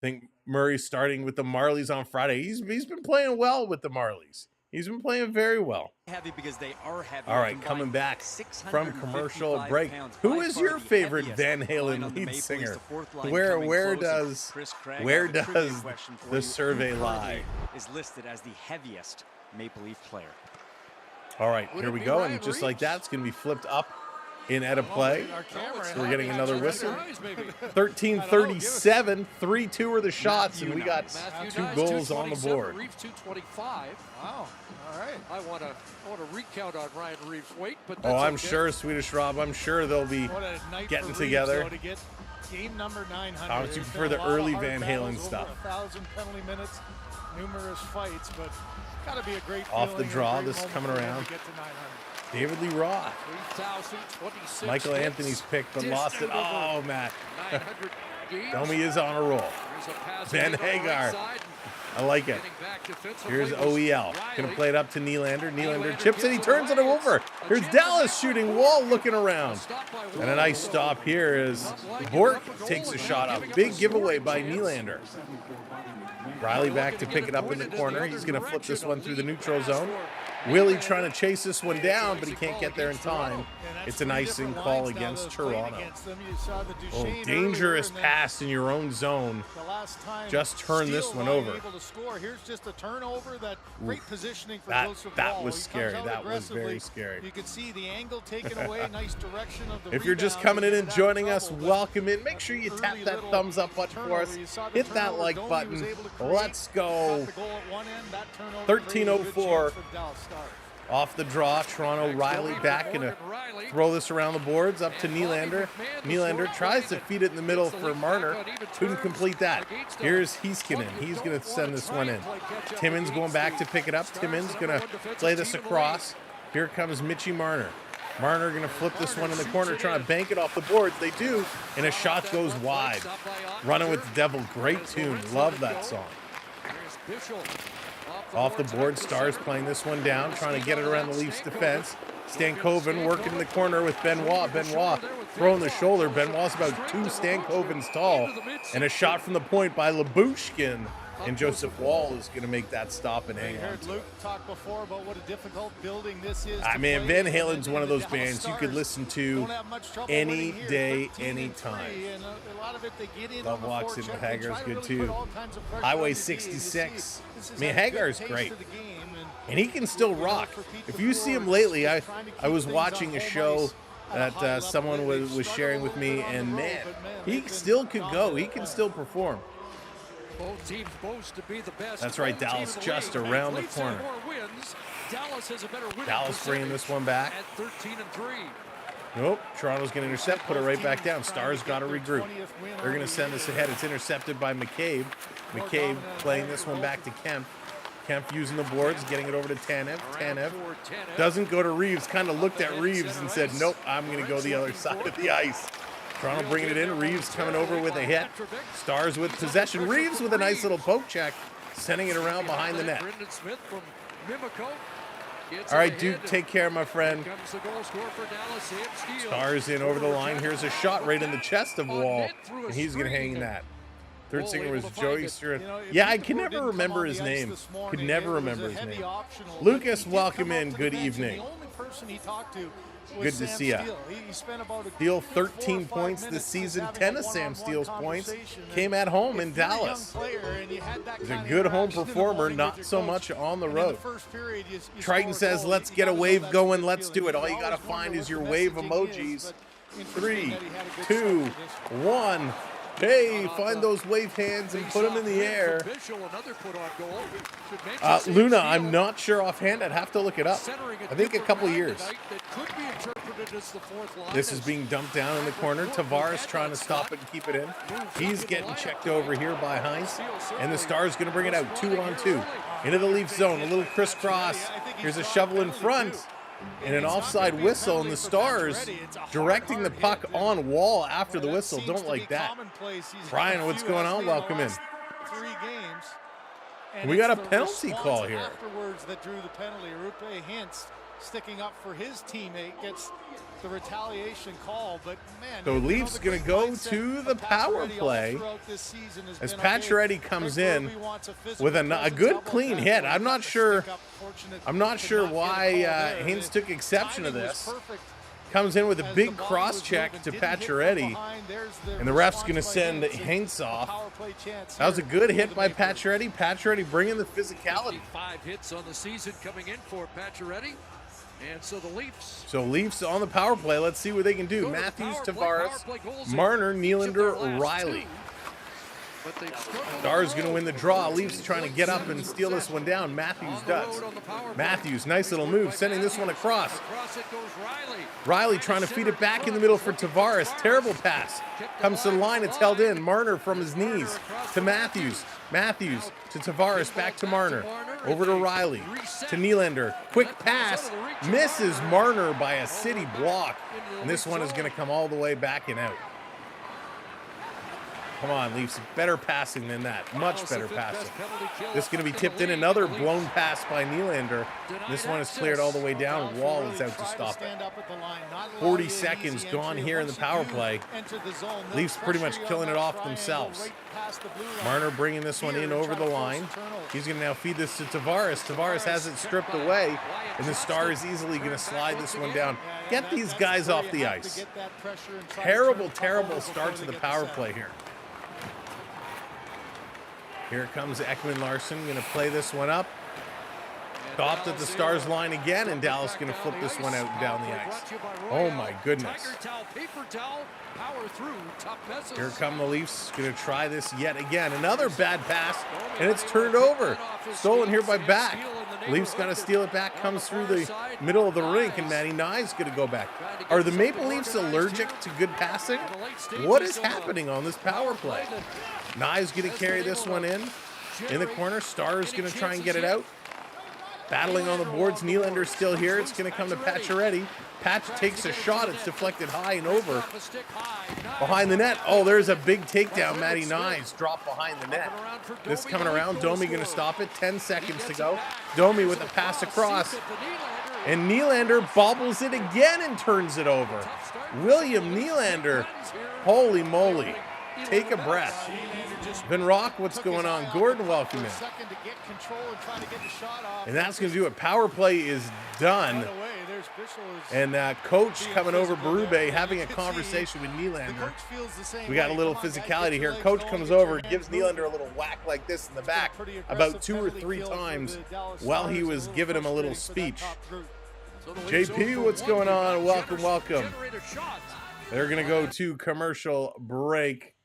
I think Murray's starting with the Marlies on Friday. He's been playing well with the Marlies. He's been playing very well. Heavy because they are heavy. All right, coming back from commercial break. Who is your favorite Van Halen lead singer? Where does the survey lie? Is listed as the heaviest Maple Leaf player. All right, here we go, and just like that, it's going to be flipped up in edit play. So we're getting another whistle. 13:37, 3-2 are the shots, and we got 2 goals on the board. Reeves 225. Wow. All right. I want to recount on Ryan Reeves' weight, but Oh, I'm sure, Swedish Rob, I'm sure they'll be What a night getting for Reeves, together. though, to get game number 900. How much you There's prefer been the a lot of early hard Van battles, Halen over stuff? 1,000 penalty minutes, numerous fights, but got to be a great Off the feeling and a draw, great this moment coming for him around. to get to 900. David Lee Roth. 3,026 Michael hits. Anthony's pick, but lost it. Oh, Matt. 900 games. Domi is on a roll. There's a pass Van on the right Hagar. side. I like it. Getting back defensively Here's was OEL. Going Riley. to play it up to Nylander. Nylander chips it. He turns it over. Here's Dallas shooting. Wall looking around. And a nice stop here as Bork takes a shot up. Big giveaway by Nylander. Riley back to pick it up in the corner. He's going to flip this one through the neutral zone. Willie trying to chase this one down, but he can't get there in time. It's an icing call against Toronto. Oh, dangerous pass in your own zone. Just turn this one over. Here's just a turnover. That great positioning for That Joseph that Wall. was He comes scary. out That was very aggressively. scary. You can see the angle taken away, nice direction of the If you're just rebound. coming in and Out of joining us, trouble, but welcome in. Make sure you tap early that little thumbs up button for us. turnover. You saw the Hit that turnover. like Domi button. was able to Oh, Let's go. Got the goal at one end, that turnover 13:04. created a good chance for Dallas Stars. Off the draw, Toronto. Riley back and throw this around the boards up to Nylander. Nylander tries to feed it in the middle for Marner. Couldn't complete that. Here's Heiskanen. He's going to send this one in. Timmins going back to pick it up. Timmins going to play this across. Here comes Mitchie Marner. Marner going to flip this one in the corner, trying to bank it off the boards. They do, and a shot goes wide. Running with the Devil. Great tune. Love that song. Off the board, Stars playing this one down, trying to get it around the Leafs defense. Stankoven working in the corner with Benoit. Benoit throwing the shoulder. Benoit's about 2 Stankovens tall. And a shot from the point by Labushkin. And Joseph Wall is going to make that stop and hang You on. heard Luke talk before about what a difficult building this is. I mean, Van Halen's one of those bands you could listen to any day, any time. Love Walks in Hagar's good too. Highway 66. I mean, Hagar's great. And he can still rock. If you see him lately, I was watching a show that someone was sharing with me, and man, he still could go. He can still perform. Both teams boast to be the best. That's right, Dallas just around the corner. Dallas bringing this one back. At 13-3. Nope, Toronto's going to intercept, put it right back down. Stars got to regroup. They're going to send this ahead. It's intercepted by McCabe. McCabe playing this one back to Kemp. Kemp using the boards, getting it over to Tanev. Tanev doesn't go to Reeves, kind of looked at Reeves and said, nope, I'm going to go the other side of the ice. Toronto bringing it in. Reeves coming over with a hit. Stars with possession. Reeves with a nice little poke check, sending it around behind the net. All right, Duke, take care, my friend. Stars in over the line. Here's a shot right in the chest of Wall, and he's going to hang that. Third singer was Joey Stern. Yeah, I can never remember his name. Could never remember his name. Lucas, welcome in. Good evening. Good to see ya. Steele 13 points this season. 10 of Sam Steele's points came at home in Dallas. He's a good home performer, not so much on the road. Triton says, let's get a wave going. Let's do it. All you got to find is your wave emojis. 3, 2, 1. Hey, find those wave hands and put them in the air. Luna, I'm not sure offhand. I'd have to look it up. I think a couple years. This is being dumped down in the corner. Tavares trying to stop it and keep it in. He's getting checked over here by Heinz. And the Stars going to bring it out 2-on-2. Into the Leaf zone. A little crisscross. Here's a shovel in front. And an offside whistle, and the Stars directing the puck on Wall after the whistle. Don't like that. Brian, what's going on? Welcome in. We got a penalty call here. Afterwards, that drew the penalty. Rupe Hintz sticking up for his teammate gets the retaliation call, but man. So Leafs going to go to the power play as Pacioretty comes in with a good clean hit. I'm not sure why Hintz took exception to this. Comes in with a big cross check to Pacioretty, and the ref's going to send Hintz off. That was a good hit by Pacioretty. Pacioretty bringing the physicality. 5 hits on the season coming in for Pacioretty. And so the Leafs. So Leafs on the power play. Let's see what they can do. Matthews, Tavares, Marner, Nylander, Riley. Stars going to win the draw. Leafs trying to get up and steal this one down. Matthews does. Matthews, nice little move, sending this one across. Riley trying to feed it back in the middle for Tavares. Terrible pass. Comes to the line, it's held in. Marner from his knees to Matthews. Matthews to Tavares, back to Marner. Over to Riley, to Nylander. Quick pass, misses Marner by a city block. And this one is going to come all the way back and out. Come on, Leafs. Better passing than that. Much better passing. This is going to be tipped in. Another blown pass by Nylander. This one is cleared all the way down. Wall is out to stop it. 40 seconds gone here in the power play. Leafs pretty much killing it off themselves. Marner bringing this one in over the line. He's going to now feed this to Tavares. Tavares has it stripped away, and the Stars easily going to slide this one down. Get these guys off the ice. Terrible, terrible start to the power play here. Here comes Ekman Larson, going to play this one up. Stopped at the Stars line again, and Dallas going to flip this one out and down the ice. Oh my goodness. Here come the Leafs, going to try this yet again. Another bad pass, and it's turned over. Stolen here by Back. Leafs got to steal it back, comes through the middle of the rink, and Matty Nye's going to go back. Are the Maple Leafs allergic to good passing? What is happening on this power play? Nye's going to carry this one in the corner. Stars going to try and get it out. Battling on the boards. Nylander's still here. It's going to come to Pacioretty. Patch takes a shot. It's deflected high and over. Behind the net. Oh, there's a big takedown. Matty Nye's dropped behind the net. This coming around. Domi going to stop it. 10 seconds to go. Domi with a pass across. And Nylander bobbles it again and turns it over. William Nylander. Holy moly. Take a breath. Van Rock, what's going on? Gordon, welcome in. And that's going to do it. Power play is done. And coach coming over, Berube, having a conversation with Nylander. We got a little physicality here. Coach comes over, gives Nylander a little whack like this in the back about 2 or 3 times while he was giving him a little speech. JP, what's going on? Welcome, welcome. They're going to go to commercial break.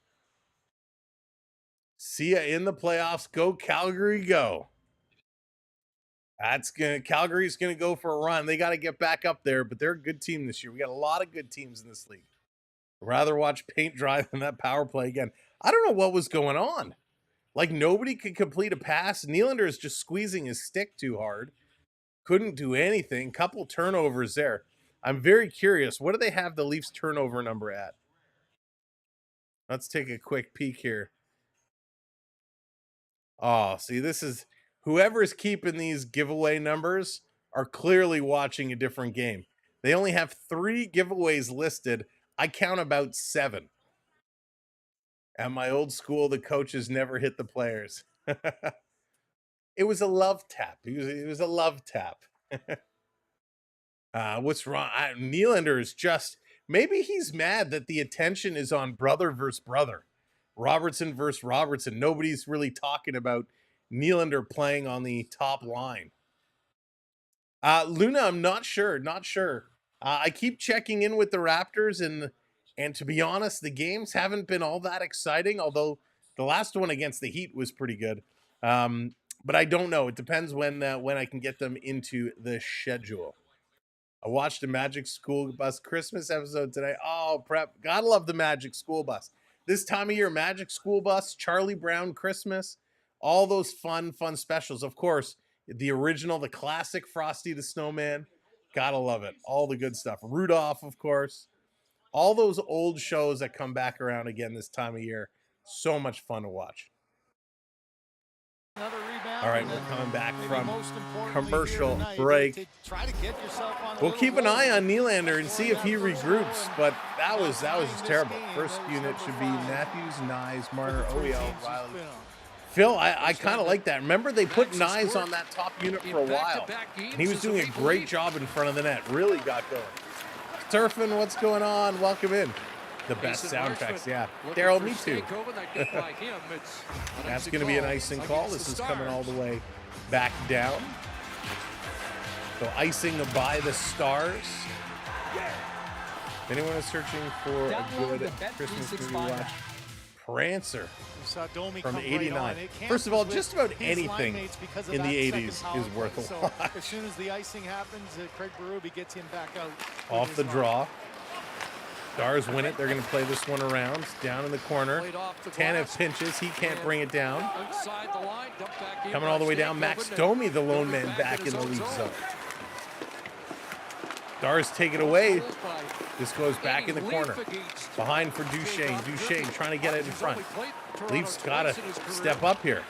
See ya in the playoffs. Go Calgary, go. Calgary's gonna go for a run. They got to get back up there, but they're a good team this year. We got a lot of good teams in this league. I'd rather watch paint dry than that power play again. I don't know what was going on. Like nobody could complete a pass. Nylander is just squeezing his stick too hard. Couldn't do anything. Couple turnovers there. I'm very curious. What do they have the Leafs turnover number at? Let's take a quick peek here. Oh, see, this is whoever's keeping these giveaway numbers are clearly watching a different game. They only have 3 giveaways listed. I count about 7. At my old school, the coaches never hit the players. It was a love tap. It was a love tap. What's wrong? Nylander is just, maybe he's mad that the attention is on brother versus brother. Robertson versus Robertson. Nobody's really talking about Nylander playing on the top line. Luna, I'm not sure. I keep checking in with the Raptors, and to be honest, the games haven't been all that exciting, although the last one against the Heat was pretty good. But I don't know. It depends when I can get them into the schedule. I watched a Magic School Bus Christmas episode today. Oh, prep. Gotta love the Magic School Bus. This time of year, Magic School Bus, Charlie Brown Christmas, all those fun specials. Of course, the original, the classic Frosty the Snowman. Gotta love it. All the good stuff. Rudolph, of course. All those old shows that come back around again this time of year. So much fun to watch. All right, we're coming back from commercial break. We'll keep an eye on Nylander and see if he regroups, but that was just terrible. First unit should be Matthews, Nyes, Marner, OEL, Riley. Phil, I kind of like that. Remember, they put Nyes on that top unit for a while, and he was doing a great job in front of the net. Really got going. Surfing, what's going on? Welcome in. The best soundtracks, yeah. Daryl, me too. That's going to be an icing call. This is coming all the way back down. So icing by the Stars. If anyone is searching for a good Christmas movie to watch, Prancer from '89. First of all, just about anything in the '80s is worth a watch. As soon as the icing happens, Craig Berube gets him back out. Off the draw. Stars win it. They're going to play this one around. Down in the corner. Tanev pinches. He can't bring it down. Coming all the way down. Max Domi, the lone man, back in the lead zone. Stars take it away. This goes back in the corner. Behind for Duchesne. Duchesne trying to get it in front. Leafs got to step up here.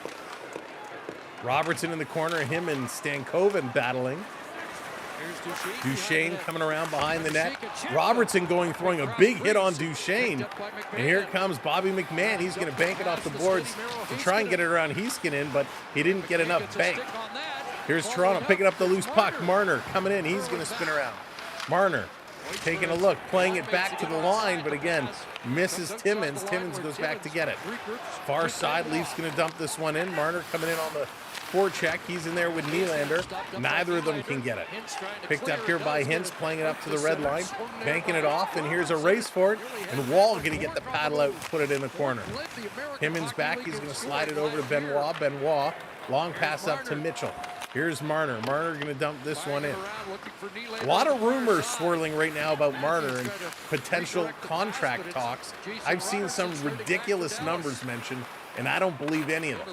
Robertson in the corner. Him and Stankoven battling. Duchesne coming around behind the net. Robertson throwing a big hit on Duchesne. And here comes Bobby McMahon. He's going to bank it off the boards to try and get it around Heiskanen, but he didn't get enough bank. Here's Toronto picking up the loose puck. Marner coming in. He's going to spin around. Marner taking a look, playing it back to the line, but again, misses Timmins. Timmins goes back to get it. Far side, Leafs going to dump this one in. Marner coming in on the forecheck. He's in there with Nylander. Neither of them can get it. Picked up here by Hintz, playing it up to the red line, banking it off, and here's a race for it. And Wall going to get the paddle out and put it in the corner. Timmins back. He's going to slide it over to Benoit. Benoit, long pass up to Mitchell. Here's Marner. Marner going to dump this one in. A lot of rumors swirling right now about Marner and potential contract talks. I've seen some ridiculous numbers mentioned, and I don't believe any of them.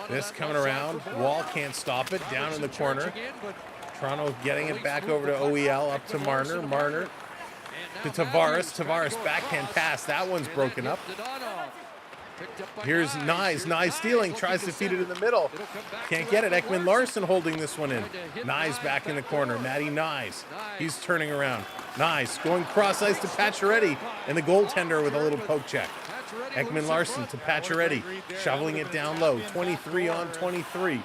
This coming around. Wall can't stop it. Down in the corner. Toronto getting it back over to OEL, up to Marner. Marner to Tavares. Tavares backhand pass. That one's broken up. Here's Nyes. Nyes stealing. Tries to feed it in the middle. Can't get it. Ekman Larson holding this one in. Nyes back in the corner. Matty Nyes. He's turning around. Nyes going cross ice to Pacioretty. And the goaltender with a little poke check. Ekman Larson to Pacioretty. Shoveling it down low. 23 on 23.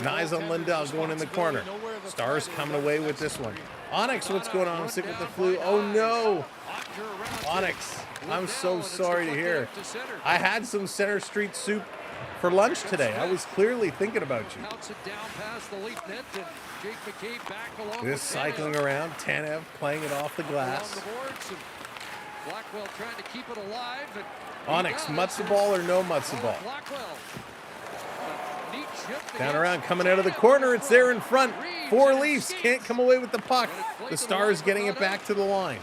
Nyes on Lindell going in the corner. Stars coming away with this one. Onyx, what's going on? I'm sick with the flu. Oh no. Onyx, I'm so sorry to hear. I had some Center Street soup for lunch today. I was clearly thinking about you. This cycling around. Tanev playing it off the glass. Onyx, mutts the ball or no mutts the ball? Down around, coming out of the corner. It's there in front. 4 Leafs can't come away with the puck. The Stars getting it back to the line.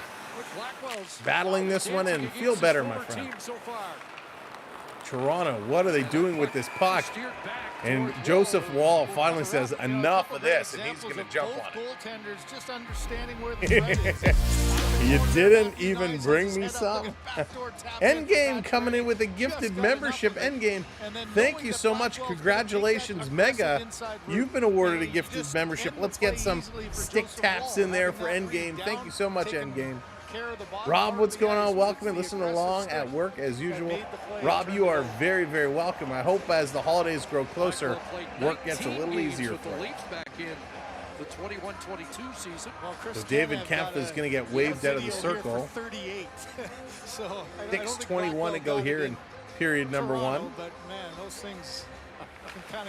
Battling this one in. Feel better, my friend. Toronto, what are they doing with this puck? And Joseph Wall finally says, enough of this, and he's going to jump on it. You didn't even bring me some? Endgame coming in with a gifted membership. Endgame, thank you so much. Congratulations, Mega. You've been awarded a gifted membership. Let's get some stick taps in there for Endgame. Thank you so much, Endgame. Rob, what's going on? Welcome and listen along at work as usual. Rob, you are very, very welcome. I hope as the holidays grow closer, work gets a little easier for you. The 21-22 season. So David Kempf is going to get waved out of the circle. 6:21 to go here in period number 1.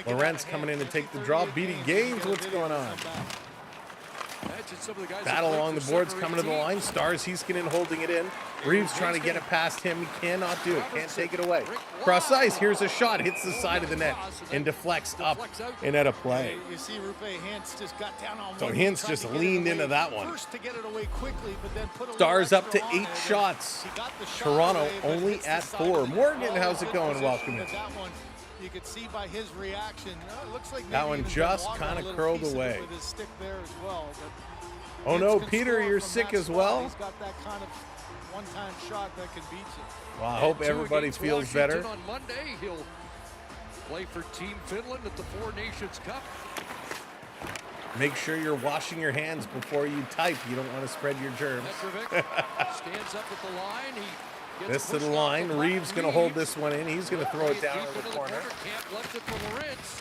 Lorentz coming in to take the draw. BD Gaines, what's going on? Battle along the boards, coming to the line. Stars, he's getting in, holding it in. Reeves trying to get it past him. He cannot do it. Can't take it away. Cross ice. Here's a shot. Hits the side of the net and deflects up and out of play. So Hintz just leaned into that one. Stars up to 8 shots. Toronto only at 4. Morgan, how's it going? Welcome in. You could see by his reaction. It looks like that one just kind of curled away. With his stick there as well, oh no, Peter, you're sick as well. He's got that kind of one-time shot that can beat you. Well, I hope everybody feels better. On Monday, he'll play for Team Finland at the Four Nations Cup. Make sure you're washing your hands before you type. You don't want to spread your germs. Stands up at the line. This to the line. Reeves going to hold this one in. He's going to throw it down in the corner.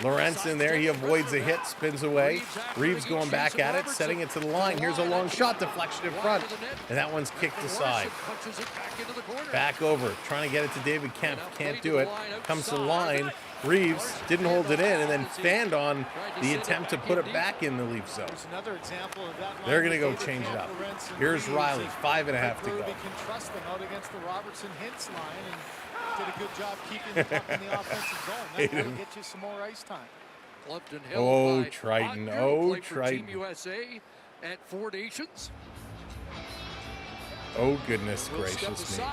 Lorentz in there. He avoids a hit, spins away. Reeves going back at it, setting it to the line. Here's a long shot, deflection in front, and that one's kicked aside. Back over, trying to get it to David Kempf. Can't do it. Comes to the line. Reeves didn't hold it in and then fanned on the attempt to put it back in the Leaf zone. They're going to go change it up. Here's Riley, 5.5 to go. Can trust them out against the Robertson Hintz line and did a good job keeping the puck in the offensive zone. That'll get you some more ice time. Oh, Triton. Oh, Triton. USA at Four Nations. Oh, goodness gracious me.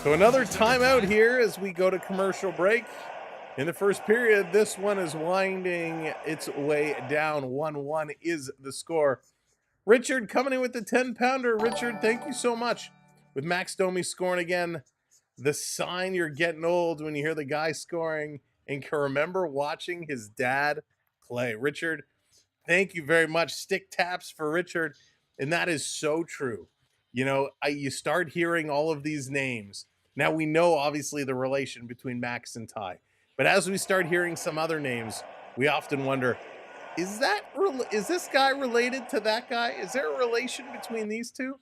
So another timeout here as we go to commercial break. In the first period, this one is winding its way down. 1-1 is the score. Richard coming in with the 10-pounder. Richard, thank you so much. With Max Domi scoring again, the sign you're getting old when you hear the guy scoring and can remember watching his dad play. Richard, thank you very much. Stick taps for Richard. And that is so true. You know, you start hearing all of these names. Now we know, obviously, the relation between Max and Ty. But as we start hearing some other names, we often wonder, is this guy related to that guy? Is there a relation between these two?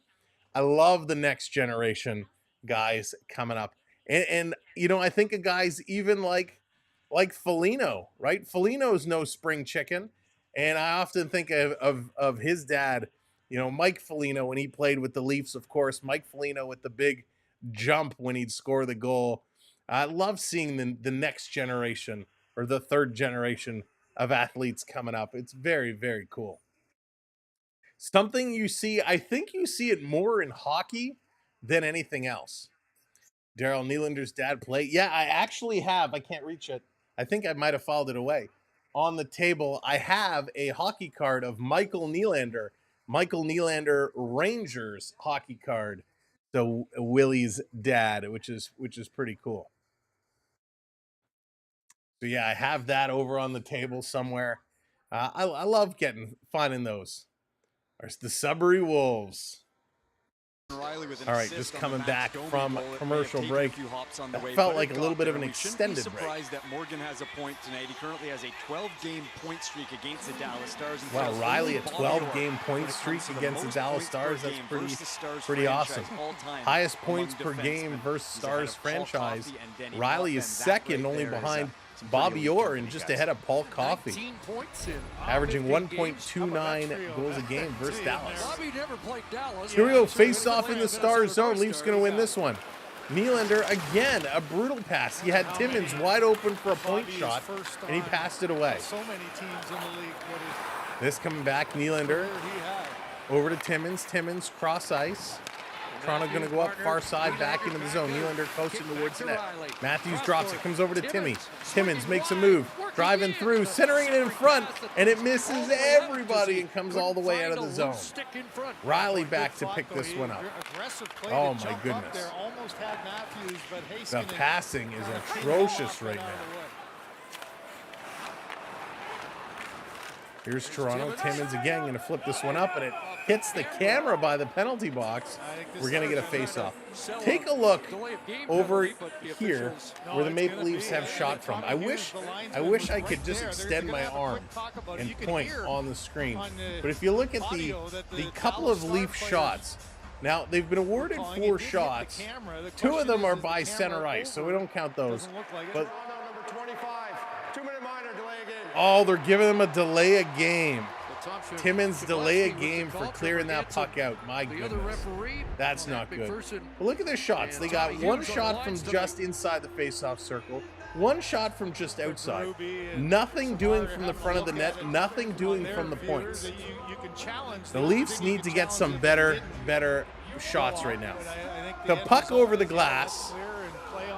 I love the next generation guys coming up. And you know, I think of guys even like like Foligno, right? Foligno's no spring chicken. And I often think of his dad, you know, Mike Foligno, when he played with the Leafs, of course. Mike Foligno with the big jump when he'd score the goal. I love seeing the next generation, or the third generation of athletes coming up. It's very, very cool. Something you see, I think you see it more in hockey than anything else. Daryl Nylander's dad play. Yeah, I actually have. I can't reach it. I think I might have filed it away. On the table, I have a hockey card of Michael Nylander. Michael Nylander Rangers hockey card. So Willie's dad, which is pretty cool. So yeah, I have that over on the table somewhere. I love finding those. There's the Sudbury Wolves. All right, just coming back from commercial break. That felt like a little bit of an extended break. Surprised that Morgan has a point tonight. He currently has a 12-game point streak against the Dallas Stars. Wow, Riley, a 12-game point streak against the Dallas Stars. That's pretty awesome. Highest points per game versus Stars franchise. Riley is second, only behind Bobby Orr and just ahead of Paul Coffey, averaging 1.29 goals a game versus Dallas. Here we go, face off in the Stars zone. Leafs going to win this one. Nylander again, a brutal pass. He had Timmins wide open for a point shot, and he passed it away. This coming back, Nylander over to Timmins. Timmins cross ice. Toronto going to go up far side, back into the zone. Nylander coasting towards the net. Matthews drops it, comes over to Timmy. Timmins makes a move, driving through, centering it in front, and it misses everybody and comes all the way out of the zone. Riley back to pick this one up. Oh my goodness. The passing is atrocious right now. Here's Toronto. Timmins again going to flip this one up, and it hits the camera by the penalty box. We're going to get a face-off. Take a look over here where the Maple Leafs have shot from. I wish I could just extend my arm and point on the screen. But if you look at the couple of Leaf shots, now they've been awarded 4 shots. 2 of them are by center ice, so we don't count those. But oh, they're giving them a delay a game. Timmins delay a game for clearing that puck out. My goodness. That's not good. But look at their shots. They got 1 shot from just inside the face-off circle, 1 shot from just outside. Nothing doing from the front of the net, nothing doing from the points. The Leafs need to get some better shots right now. The puck over the glass.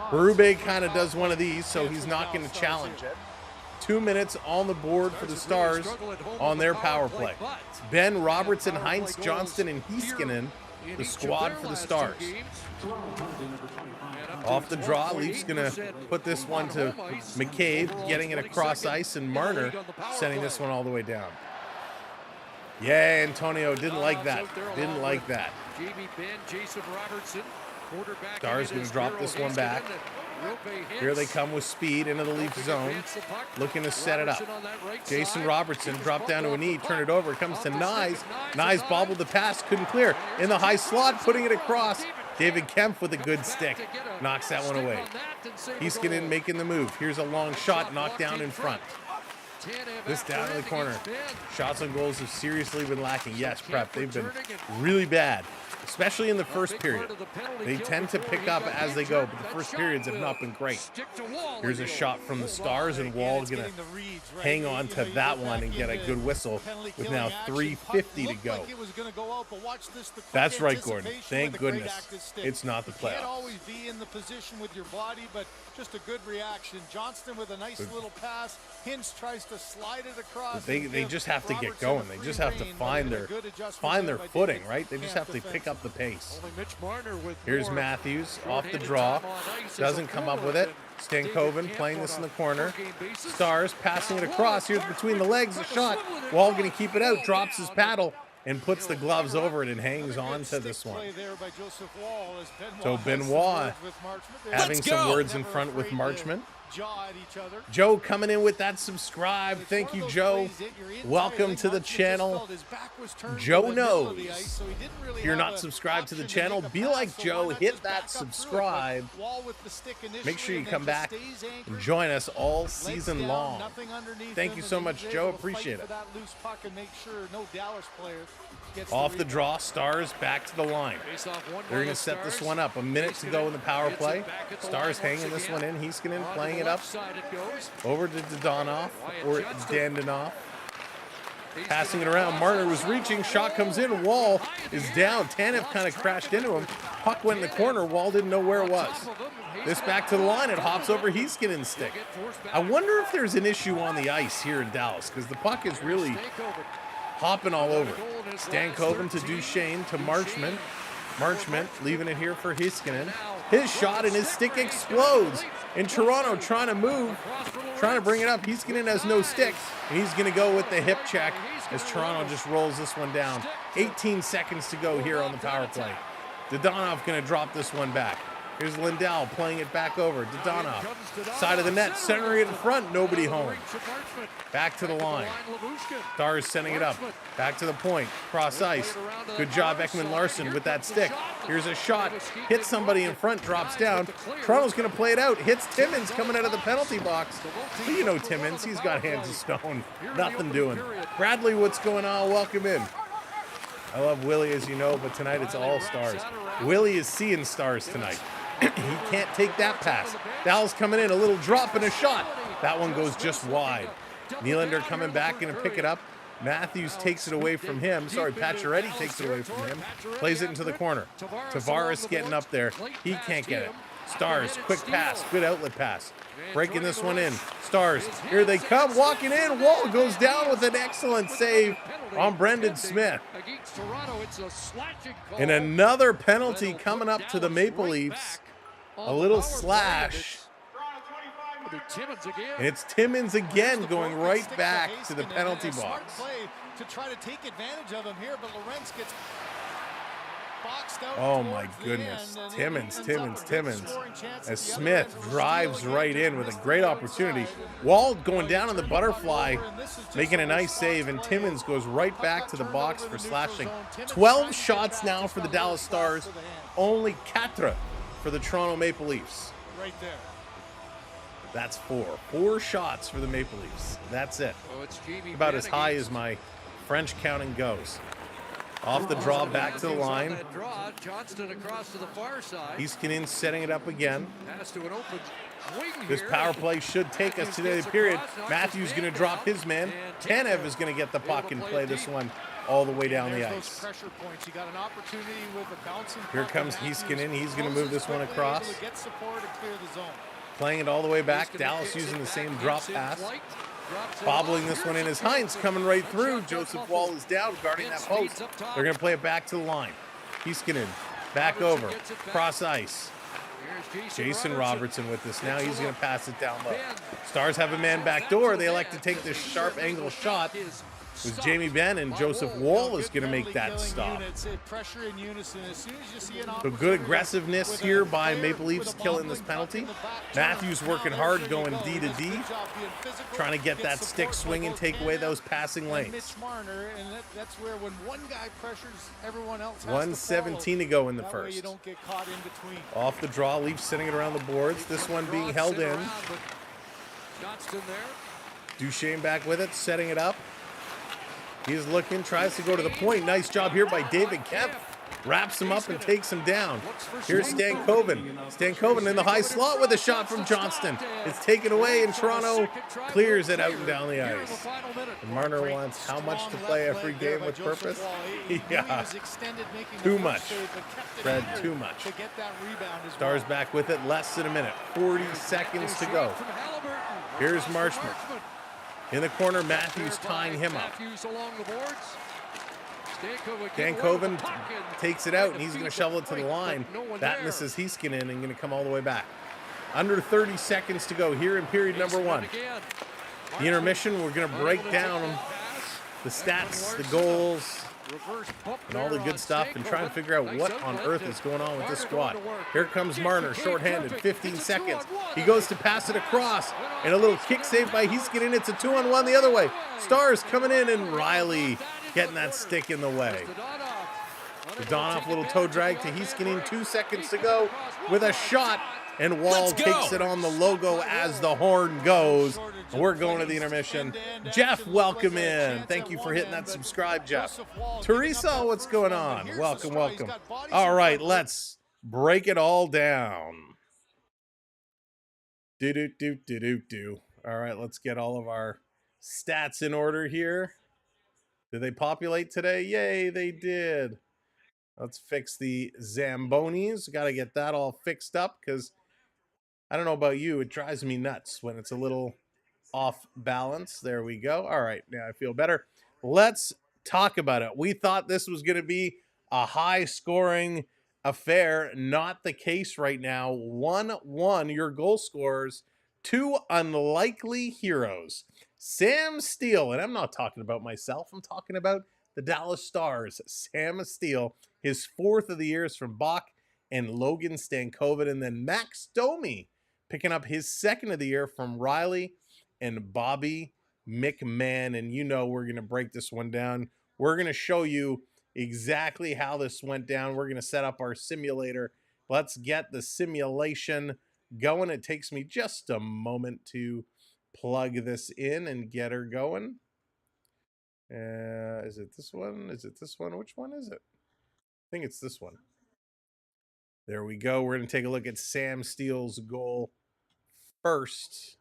Berube kind of does one of these, so he's not going to challenge it. 2 minutes on the board for the Stars on their power play. Ben, Robertson, Heinz, Johnston, and Heiskanen, the squad for the Stars. Off the draw, Leafs going to put this one to McCabe, getting it across ice, and Marner sending this one all the way down. Yeah, Antonio didn't like that. Didn't like that. Stars going to drop this one back. Here they come with speed into the Leaf zone, looking to set it up. Jason Robertson dropped down to a knee, turn it over. It comes to Nyes. Nyes bobbled the pass, couldn't clear. In the high slot, putting it across. David Kemp with a good stick. Knocks that one away. Heiskanen making the move. Here's a long shot, knocked down in front. This down in the corner. Shots on goals have seriously been lacking. Yes, Prep, they've been really bad, especially in the first period. They tend to pick up as they go, but the first periods have not been great. Here's a shot from the Stars, and Wall's going to hang on to that one and get a good whistle with now 3:50 to go. That's right, Gordon. Thank goodness it's not the playoffs. Can't always be in the position with your body, but just a good reaction. Johnston with a nice little pass. Hintz tries to slide it across. They just have to get going. They just have to find their footing, right? They just have to pick up the pace. Here's Matthews off the draw. Doesn't come up with it. Stankoven playing this in the corner. Stars passing it across. Here's between the legs, a shot. Wall going to keep it out. Drops his paddle and puts the gloves over it and hangs on to this one. So Benoit having some words in front with Marchment. jaw at each other. Joe coming in with that subscribe. It's Thank one of you, those Joe. plays that you're inside, Welcome like to the Munson just channel. felt his back was turned Joe to the middle of the knows. ice, so he didn't really If you're have not a subscribed to the option channel, make a be pass, like so Joe, why not hit just that back up through it, but subscribe. Wall with the stick initially, Make sure you and then come just back stays anchored. and join us all Legs season down, long. nothing underneath Thank him, you and so he much, was Joe. able to fight Appreciate for it. that loose puck and make sure no Dallas player gets Off the the rebound. draw, Stars back to the line. They're going to set this one up. A minute to go in the power play. Stars hanging this one in. Heiskanen playing it up over to Dodonov or Dandanoff. Passing it around. Marner was reaching. Shot comes in. Wall is down. Tanev kind of crashed into him. Puck went in the corner. Wall didn't know where it was. This back to the line. It hops over Heiskanen's stick. I wonder if there's an issue on the ice here in Dallas because the puck is really hopping all over. Stankoven to Duchesne to Marchment. Marchment leaving it here for Heiskanen. His shot and his stick explodes. In Toronto trying to move, trying to bring it up. Heiskanen has no stick, and he's going to go with the hip check as Toronto just rolls this one down. 18 seconds to go here on the power play. Dodonov going to drop this one back. Here's Lindell playing it back over. Dodonov, side of the net, centering it in front, nobody home. Back to the line. Stars sending it up. Back to the point. Cross ice. Good job, Ekman Larson with that stick. Here's a shot. Hits somebody in front, drops down. Toronto's going to play it out. Hits Timmins coming out of the penalty box. But you know Timmins, he's got hands of stone. Nothing doing. Bradley, what's going on? Welcome in. I love Willie, as you know, but tonight it's all Stars. Willie is seeing Stars tonight. He can't take that pass. Dallas coming in, a little drop and a shot. That one goes just wide. Nylander coming back and pick it up. Matthews takes it away from him. Sorry, Pacioretty takes it away from him. Plays it into the corner. Tavares getting up there. He can't get it. Stars, quick pass, good outlet pass. Breaking this one in. Stars, here they come, walking in. Wall goes down with an excellent save on Brendan Smith. And another penalty coming up to the Maple Leafs. A little slash. And it's Timmins again going right back to the penalty box. To try to take advantage of him here, but Lorentz gets boxed out. Oh my goodness. Timmins. As Smith drives right in with a great opportunity. Wall going down on the butterfly, making a nice save, and Timmins goes right back to the box for slashing. 12 shots now for the Dallas Stars, only 4 for the Toronto Maple Leafs. Right there. That's 4. 4 shots for the Maple Leafs. That's it. About as high as my French counting goes. Off the draw, back to the line. Heiskanen setting it up again. This power play should take us to the period. Matthews going to drop his man. Tanev is going to get the puck and play this one all the way down the ice. Here comes Heiskanen. He's going to move this one across. Playing it all the way back. Dallas using the same drop pass. Bobbling this one in as Hines coming right through. Joseph Wall is down, guarding that post. They're going to play it back to the line. Heiskanen back over. Cross ice. Jason Robertson with this. Now he's going to pass it down low. Stars have a man back door. They elect to take this sharp angle shot. With Jamie Benn, and Joseph Wall is going to make that stop. So good aggressiveness here by Maple Leafs killing this penalty. Matthews working hard going D to D, trying to get that stick swing and take away those passing lanes. 1:17 to go in the first. Off the draw, Leafs sending it around the boards. This one being held in. Duchesne back with it, setting it up. He's looking, tries to go to the point. Nice job here by David Kemp. Wraps him up and takes him down. Here's Stankoven. Stankoven in the high slot with a shot from Johnston. It's taken away, and Toronto clears it out and down the ice. And Marner wants how much to play every game with purpose? Yeah, too much. Fred, too much. Stars back with it, less than a minute. 40 seconds to go. Here's Marchment. In the corner, Matthews tying him up. Stankoven takes it out, and he's going to shovel it to the line. That misses Heiskanen and going to come all the way back. Under 30 seconds to go here in period number 1. The intermission, we're going to break down the stats, the goals, Reverse bump and all the there good on stuff and try and figure out Nice what outlet on earth to is going on with this Marner squad. going to work. Here comes Marner, Kick, shorthanded, perfect. 15 It's a seconds. 2-on-1. He goes to pass it across, and a little kick save by Heiskanen. It's a 2-on-1 the other way. Stars coming in, and Riley getting that stick in the way. Donoff, little toe drag to Heiskanen, 2 seconds to go with a shot, and Wall takes it on the logo as the horn goes. And we're going to the intermission. Jeff, welcome in. Thank you for hitting that subscribe, Jeff. Teresa, what's going on? Welcome, welcome. All right, let's break it all down. Do. All right, let's get all of our stats in order here. Did they populate today? Yay, they did. Let's fix the Zambonis. Got to get that all fixed up because I don't know about you. It drives me nuts when it's a little off balance. There we go. All right, now I feel better. Let's talk about it. We thought this was going to be a high-scoring affair. Not the case right now. 1-1, your goal scorers. Two unlikely heroes. Sam Steele, and I'm not talking about myself. I'm talking about the Dallas Stars. Sam Steele, his fourth of the year is from Bach and Logan Stankoven. And then Max Domi picking up his second of the year from Riley and Bobby McMahon. And you know we're going to break this one down. We're going to show you exactly how this went down. We're going to set up our simulator. Let's get the simulation going. It takes me just a moment to plug this in and get her going. Is it this one? Is it this one? Which one is it? I think it's this one. There we go. We're going to take a look at Sam Steele's goal first.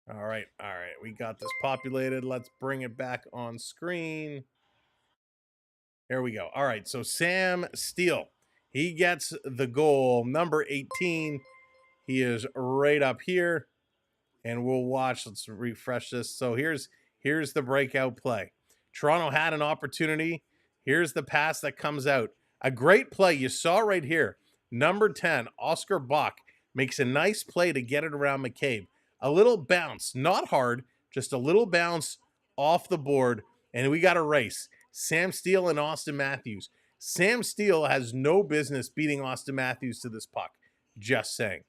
All right. We got this populated. Let's bring it back on screen. There we go. All right, so Sam Steele, he gets the goal. Number 18, he is right up here. And we'll watch. Let's refresh this. So here's the breakout play. Toronto had an opportunity. Here's the pass that comes out. A great play. You saw right here. Number 10, Oscar Bach, makes a nice play to get it around McCabe. A little bounce. Not hard. Just a little bounce off the board. And we got a race. Sam Steele and Austin Matthews. Sam Steele has no business beating Austin Matthews to this puck. Just saying.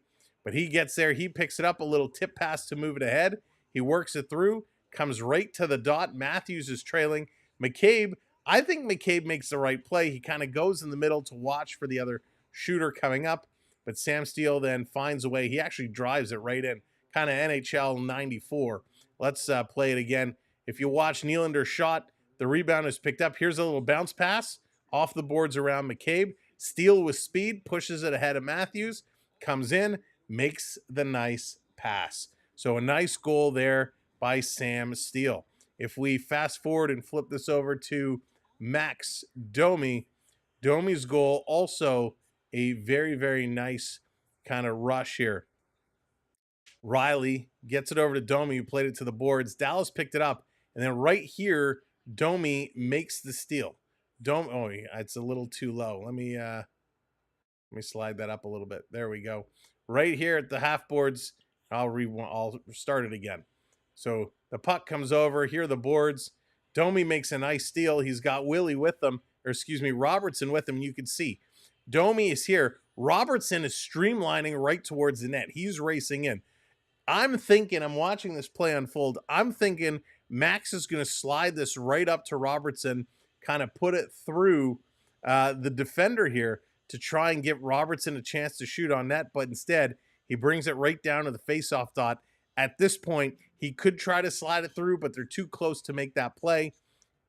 But he gets there. He picks it up. A little tip pass to move it ahead. He works it through. Comes right to the dot. Matthews is trailing. McCabe, I think McCabe makes the right play. He kind of goes in the middle to watch for the other shooter coming up. But Sam Steele then finds a way. He actually drives it right in. Kind of NHL 94. Let's play it again. If you watch Nylander's shot, the rebound is picked up. Here's a little bounce pass off the boards around McCabe. Steele with speed pushes it ahead of Matthews. Comes in, makes the nice pass. So a nice goal there by Sam Steele. If we fast forward and flip this over to Max Domi, Domi's goal also a very, very nice kind of rush here. Riley gets it over to Domi, who played it to the boards. Dallas picked it up. And then right here, Domi makes the steal. It's a little too low. Let me slide that up a little bit. There we go. Right here at the half boards, I'll start it again. So the puck comes over. Here are the boards. Domi makes a nice steal. He's got Willie with him, Robertson with him. You can see Domi is here. Robertson is streamlining right towards the net. He's racing in. I'm watching this play unfold. I'm thinking Max is going to slide this right up to Robertson, kind of put it through the defender here to try and give Robertson a chance to shoot on net, but instead he brings it right down to the faceoff dot. At this point, he could try to slide it through, but they're too close to make that play.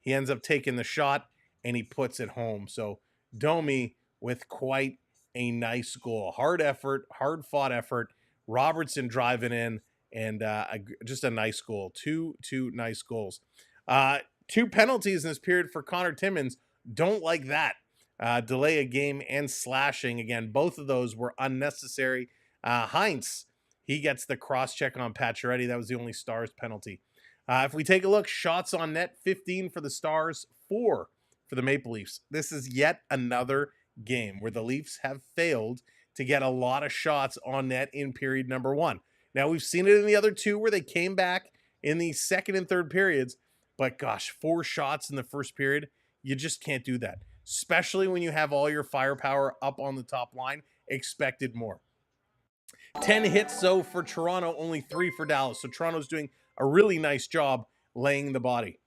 He ends up taking the shot, and he puts it home. So Domi with quite a nice goal. Hard effort, hard-fought effort. Robertson driving in, and just a nice goal. Two nice goals. 2 penalties in this period for Connor Timmins. Don't like that. Delay a game and slashing. Again, both of those were unnecessary. Heinz, he gets the cross-check on Pacioretty. That was the only Stars penalty. If we take a look, shots on net, 15 for the Stars, 4 for the Maple Leafs. This is yet another game where the Leafs have failed to get a lot of shots on net in period number 1. Now, we've seen it in the other 2 where they came back in the second and third periods, But gosh, 4 shots in the first period, you just can't do that. Especially when you have all your firepower up on the top line. Expected more. 10 hits, though, for Toronto, only 3 for Dallas. So Toronto's doing a really nice job laying the body.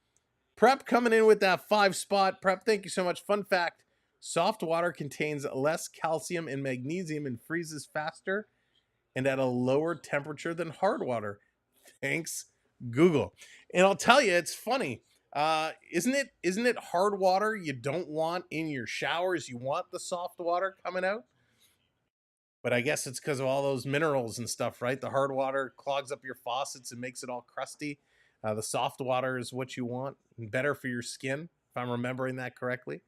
Prep coming in with that 5 spot. Prep, thank you so much. Fun fact, soft water contains less calcium and magnesium and freezes faster and at a lower temperature than hard water. Thanks, Google. And I'll tell you, it's funny. Isn't it hard water you don't want in your showers? You want the soft water coming out? But I guess it's because of all those minerals and stuff, right? The hard water clogs up your faucets and makes it all crusty. The soft water is what you want and better for your skin, if I'm remembering that correctly.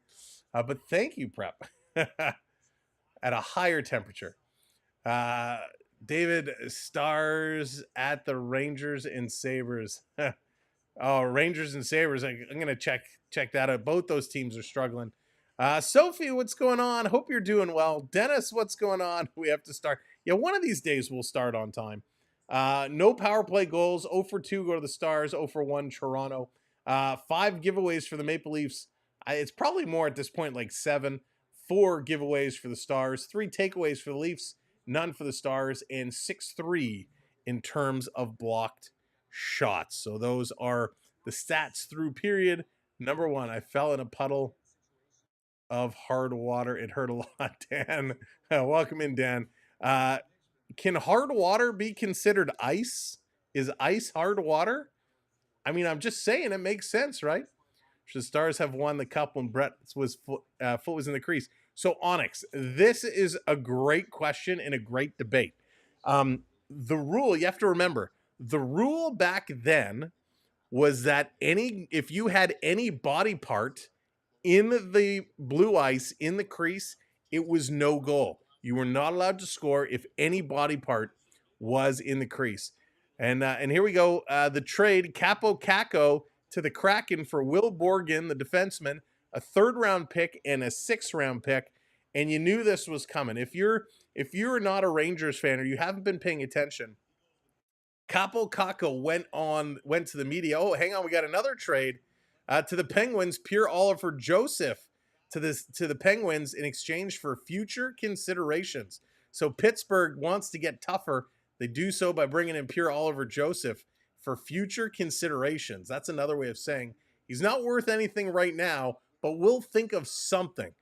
But thank you, Prep. At a higher temperature. David, stars at the Rangers and Sabres. Oh, Rangers and Sabres. I'm going to check that out. Both those teams are struggling. Sophie, what's going on? Hope you're doing well. Dennis, what's going on? We have to start. Yeah, one of these days we'll start on time. No power play goals. 0 for 2 go to the Stars. 0 for 1 Toronto. 5 giveaways for the Maple Leafs. It's probably more at this point, like 7. 4 giveaways for the Stars. 3 takeaways for the Leafs. None for the Stars. And 6-3 in terms of blocked shots. So those are the stats through period. Number 1, I fell in a puddle of hard water. It hurt a lot. Dan, welcome in, Dan. Can hard water be considered ice? Is ice hard water? I mean, I'm just saying it makes sense, right? The Stars have won the cup when Brett's foot was in the crease. So Onyx, this is a great question and a great debate. The rule, you have to remember, the rule back then was that if you had any body part in the blue ice, in the crease, it was no goal. You were not allowed to score if any body part was in the crease. And here we go. The trade, Capo Caco to the Kraken for Will Borgen, the defenseman, a 3rd-round pick and a 6th-round pick. And you knew this was coming. If you're not a Rangers fan or you haven't been paying attention, Capo Caco went to the media. Oh, hang on, we got another trade. To the Penguins, Pierre Oliver Joseph to the Penguins in exchange for future considerations. So Pittsburgh wants to get tougher. They do so by bringing in Pierre Oliver Joseph for future considerations. That's another way of saying he's not worth anything right now, but we'll think of something.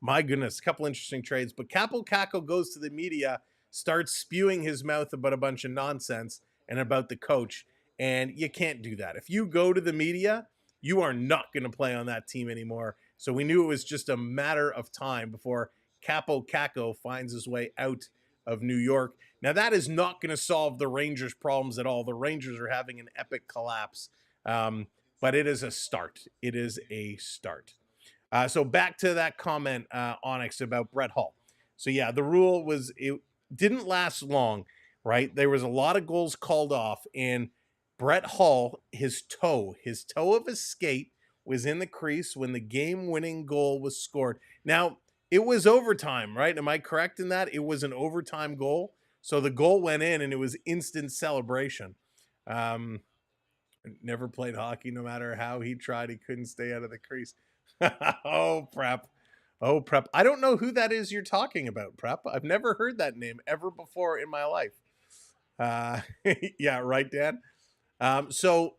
My goodness, a couple interesting trades. But Capo Caco goes to the media, starts spewing his mouth about a bunch of nonsense and about the coach. And you can't do that. If you go to the media, you are not going to play on that team anymore. So we knew it was just a matter of time before Capo Caco finds his way out of New York. Now, that is not going to solve the Rangers' problems at all. The Rangers are having an epic collapse. But it is a start. It is a start. So back to that comment, Onyx, about Brett Hull. So, yeah, the rule was it didn't last long, right? There was a lot of goals called off, and Brett Hull, his toe of his skate was in the crease when the game-winning goal was scored. Now, it was overtime, right? Am I correct in that? It was an overtime goal. So the goal went in, and it was instant celebration. Never played hockey. No matter how he tried, he couldn't stay out of the crease. Oh, Prep. I don't know who that is you're talking about, Prep. I've never heard that name ever before in my life. Yeah, right, Dan? So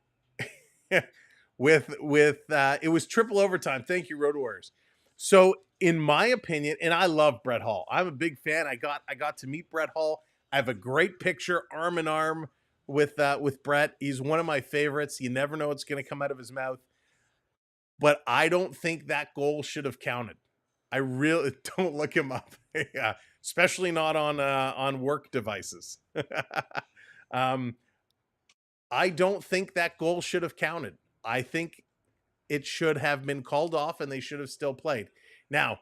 with it was triple overtime. Thank you, Road Warriors. So in my opinion, and I love Brett Hull. I'm a big fan. I got to meet Brett Hull. I have a great picture arm in arm with Brett. He's one of my favorites. You never know what's going to come out of his mouth. But I don't think that goal should have counted. I really don't look him up. Yeah, especially not on work devices. I don't think that goal should have counted. I think it should have been called off and they should have still played. Now,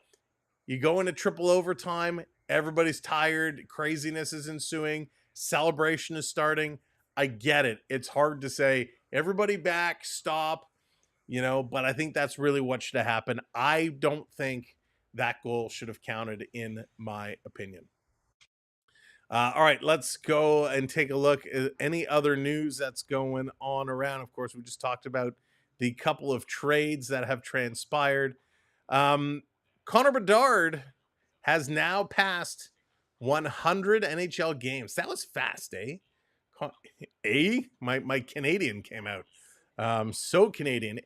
you go into triple overtime, everybody's tired, craziness is ensuing, celebration is starting. I get it. It's hard to say, everybody back, stop, but I think that's really what should have happened. I don't think that goal should have counted, in my opinion. All right, let's go and take a look at any other news that's going on around. Of course, we just talked about the couple of trades that have transpired. Connor Bedard has now passed 100 NHL games. That was fast, eh? My Canadian came out. So Canadian.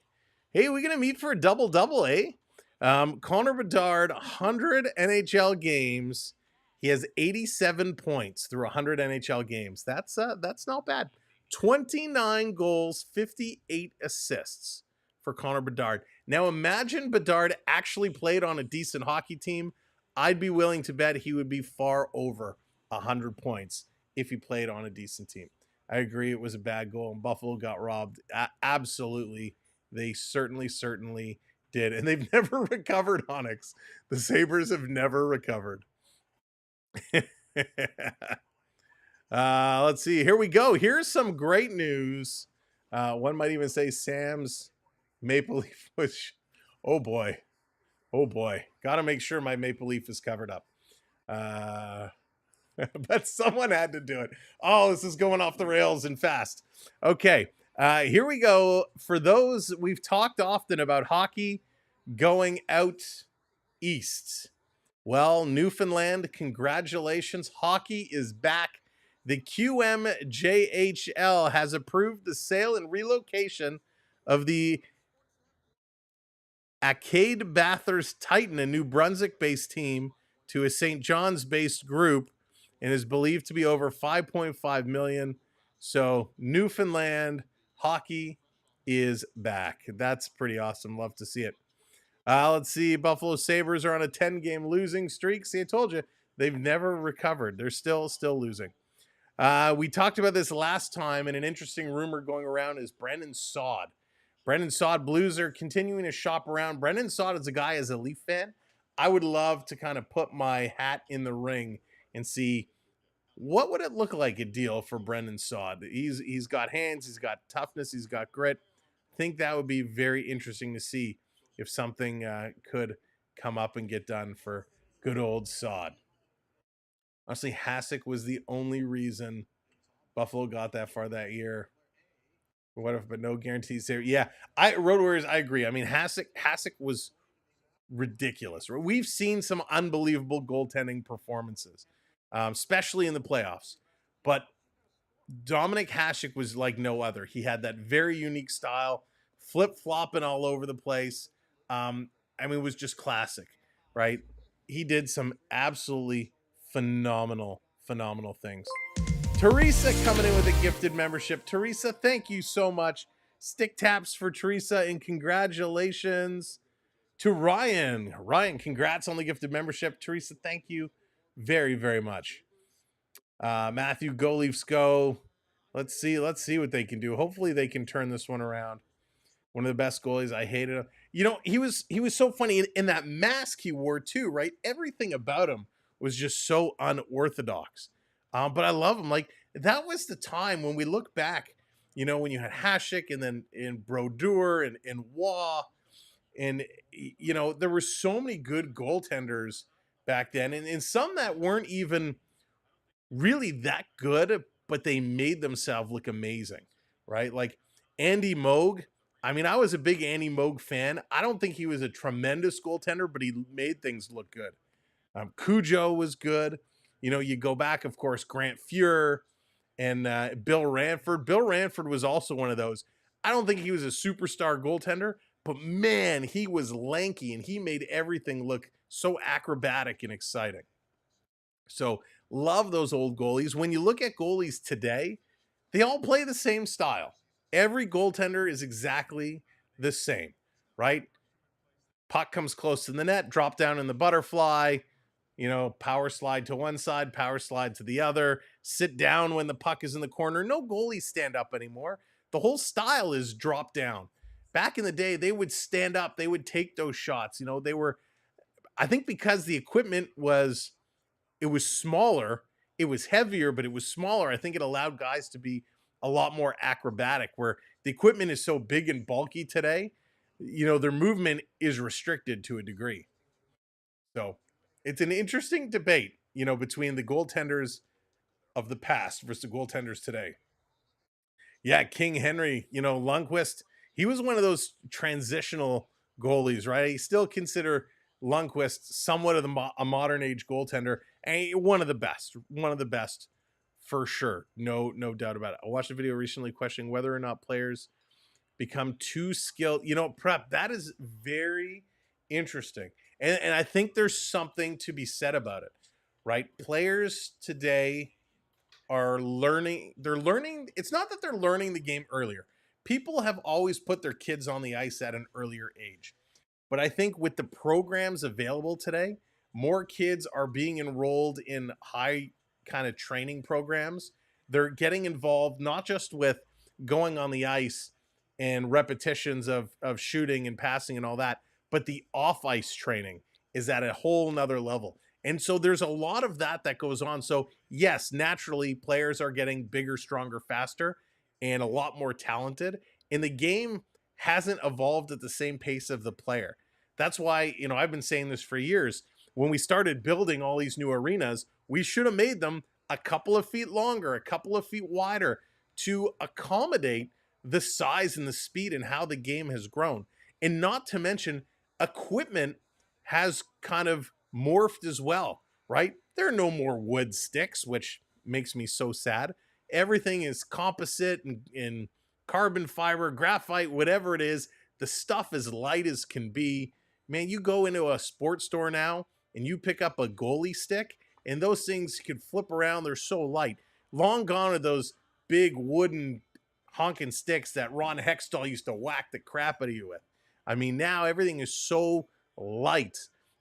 Hey, we're going to meet for a double-double, eh? Connor Bedard, 100 NHL games. He has 87 points through 100 NHL games. That's not bad. 29 goals, 58 assists for Connor Bedard. Now imagine Bedard actually played on a decent hockey team. I'd be willing to bet he would be far over 100 points if he played on a decent team. I agree it was a bad goal and Buffalo got robbed. Absolutely. They certainly did. And they've never recovered, Onyx. The Sabres have never recovered. Let's see. Here we go. Here's some great news. One might even say Sam's Maple Leaf was. Oh boy. Gotta make sure my Maple Leaf is covered up. But someone had to do it. Oh, this is going off the rails and fast. Okay. Here we go. For those, we've talked often about hockey going out east. Well, Newfoundland, congratulations. Hockey is back. The QMJHL has approved the sale and relocation of the Acade Bathurst Titan, a New Brunswick-based team, to a St. John's-based group, and is believed to be over $5.5 million. So Newfoundland hockey is back. That's pretty awesome. Love to see it. Let's see. Buffalo Sabres are on a 10-game losing streak. See, I told you, they've never recovered. They're still losing. We talked about this last time, and an interesting rumor going around is Brendan Saad. Brendan Saad, Blues are continuing to shop around. Brendan Saad is a guy, as a Leaf fan, I would love to kind of put my hat in the ring and see what would it look like a deal for Brendan Saad. He's got hands, he's got toughness, he's got grit. I think that would be very interesting to see if something could come up and get done for good old Saad. Honestly, Hasek was the only reason Buffalo got that far that year. But no guarantees there. Yeah, Road Warriors, I agree. I mean, Hasek was ridiculous. We've seen some unbelievable goaltending performances, especially in the playoffs. But Dominic Hasek was like no other. He had that very unique style, flip-flopping all over the place. I mean, it was just classic, right? He did some absolutely phenomenal things. Teresa coming in with a gifted membership. Teresa, thank you so much. Stick taps for Teresa, and congratulations to Ryan. Ryan, congrats on the gifted membership. Teresa, thank you very, very much. Matthew, go Leafs go. Let's see what they can do. Hopefully they can turn this one around. One of the best goalies. I hated him. You know, he was so funny in that mask he wore too, right? Everything about him was just so unorthodox. But I love him. Like, that was the time when we look back, you know, when you had Hasek and then in Brodeur and Waugh, and, you know, there were so many good goaltenders back then, and some that weren't even really that good, but they made themselves look amazing, right? Like Andy Moog. I mean, I was a big Andy Moog fan. I don't think he was a tremendous goaltender, but he made things look good. Cujo was good. You know, you go back, of course, Grant Fuhr and Bill Ranford. Bill Ranford was also one of those. I don't think he was a superstar goaltender, but man, he was lanky and he made everything look so acrobatic and exciting. So love those old goalies. When you look at goalies today, they all play the same style. Every goaltender is exactly the same, right? Puck comes close to the net, drop down in the butterfly, you know, power slide to one side, power slide to the other, sit down when the puck is in the corner. No goalies stand up anymore. The whole style is drop down. Back in the day, they would stand up. They would take those shots. You know, they were, I think because the equipment was, it was smaller, it was heavier, but it was smaller. I think it allowed guys to be a lot more acrobatic, where the equipment is so big and bulky today, you know, their movement is restricted to a degree. So it's an interesting debate, you know, between the goaltenders of the past versus the goaltenders today. Yeah, King Henry, Lundqvist, he was one of those transitional goalies, right? I still consider Lundqvist somewhat of a modern age goaltender, and one of the best for sure. No doubt about it. I watched a video recently questioning whether or not players become too skilled. Prep, that is very interesting. And I think there's something to be said about it, right? Players today are learning. They're learning. It's not that they're learning the game earlier. People have always put their kids on the ice at an earlier age. But I think with the programs available today, more kids are being enrolled in high kind of training programs. They're getting involved not just with going on the ice and repetitions of shooting and passing and all that, but the off-ice training is at a whole nother level. And so there's a lot of that goes on. So yes, naturally, players are getting bigger, stronger, faster, and a lot more talented. And the game hasn't evolved at the same pace of the player. That's why, I've been saying this for years. When we started building all these new arenas, we should have made them a couple of feet longer, a couple of feet wider to accommodate the size and the speed and how the game has grown. And not to mention, equipment has kind of morphed as well, right? There are no more wood sticks, which makes me so sad. Everything is composite and carbon fiber, graphite, whatever it is. The stuff is light as can be. Man, you go into a sports store now and you pick up a goalie stick, and those things could flip around. They're so light. Long gone are those big wooden honking sticks that Ron Hextall used to whack the crap out of you with. I mean, now everything is so light.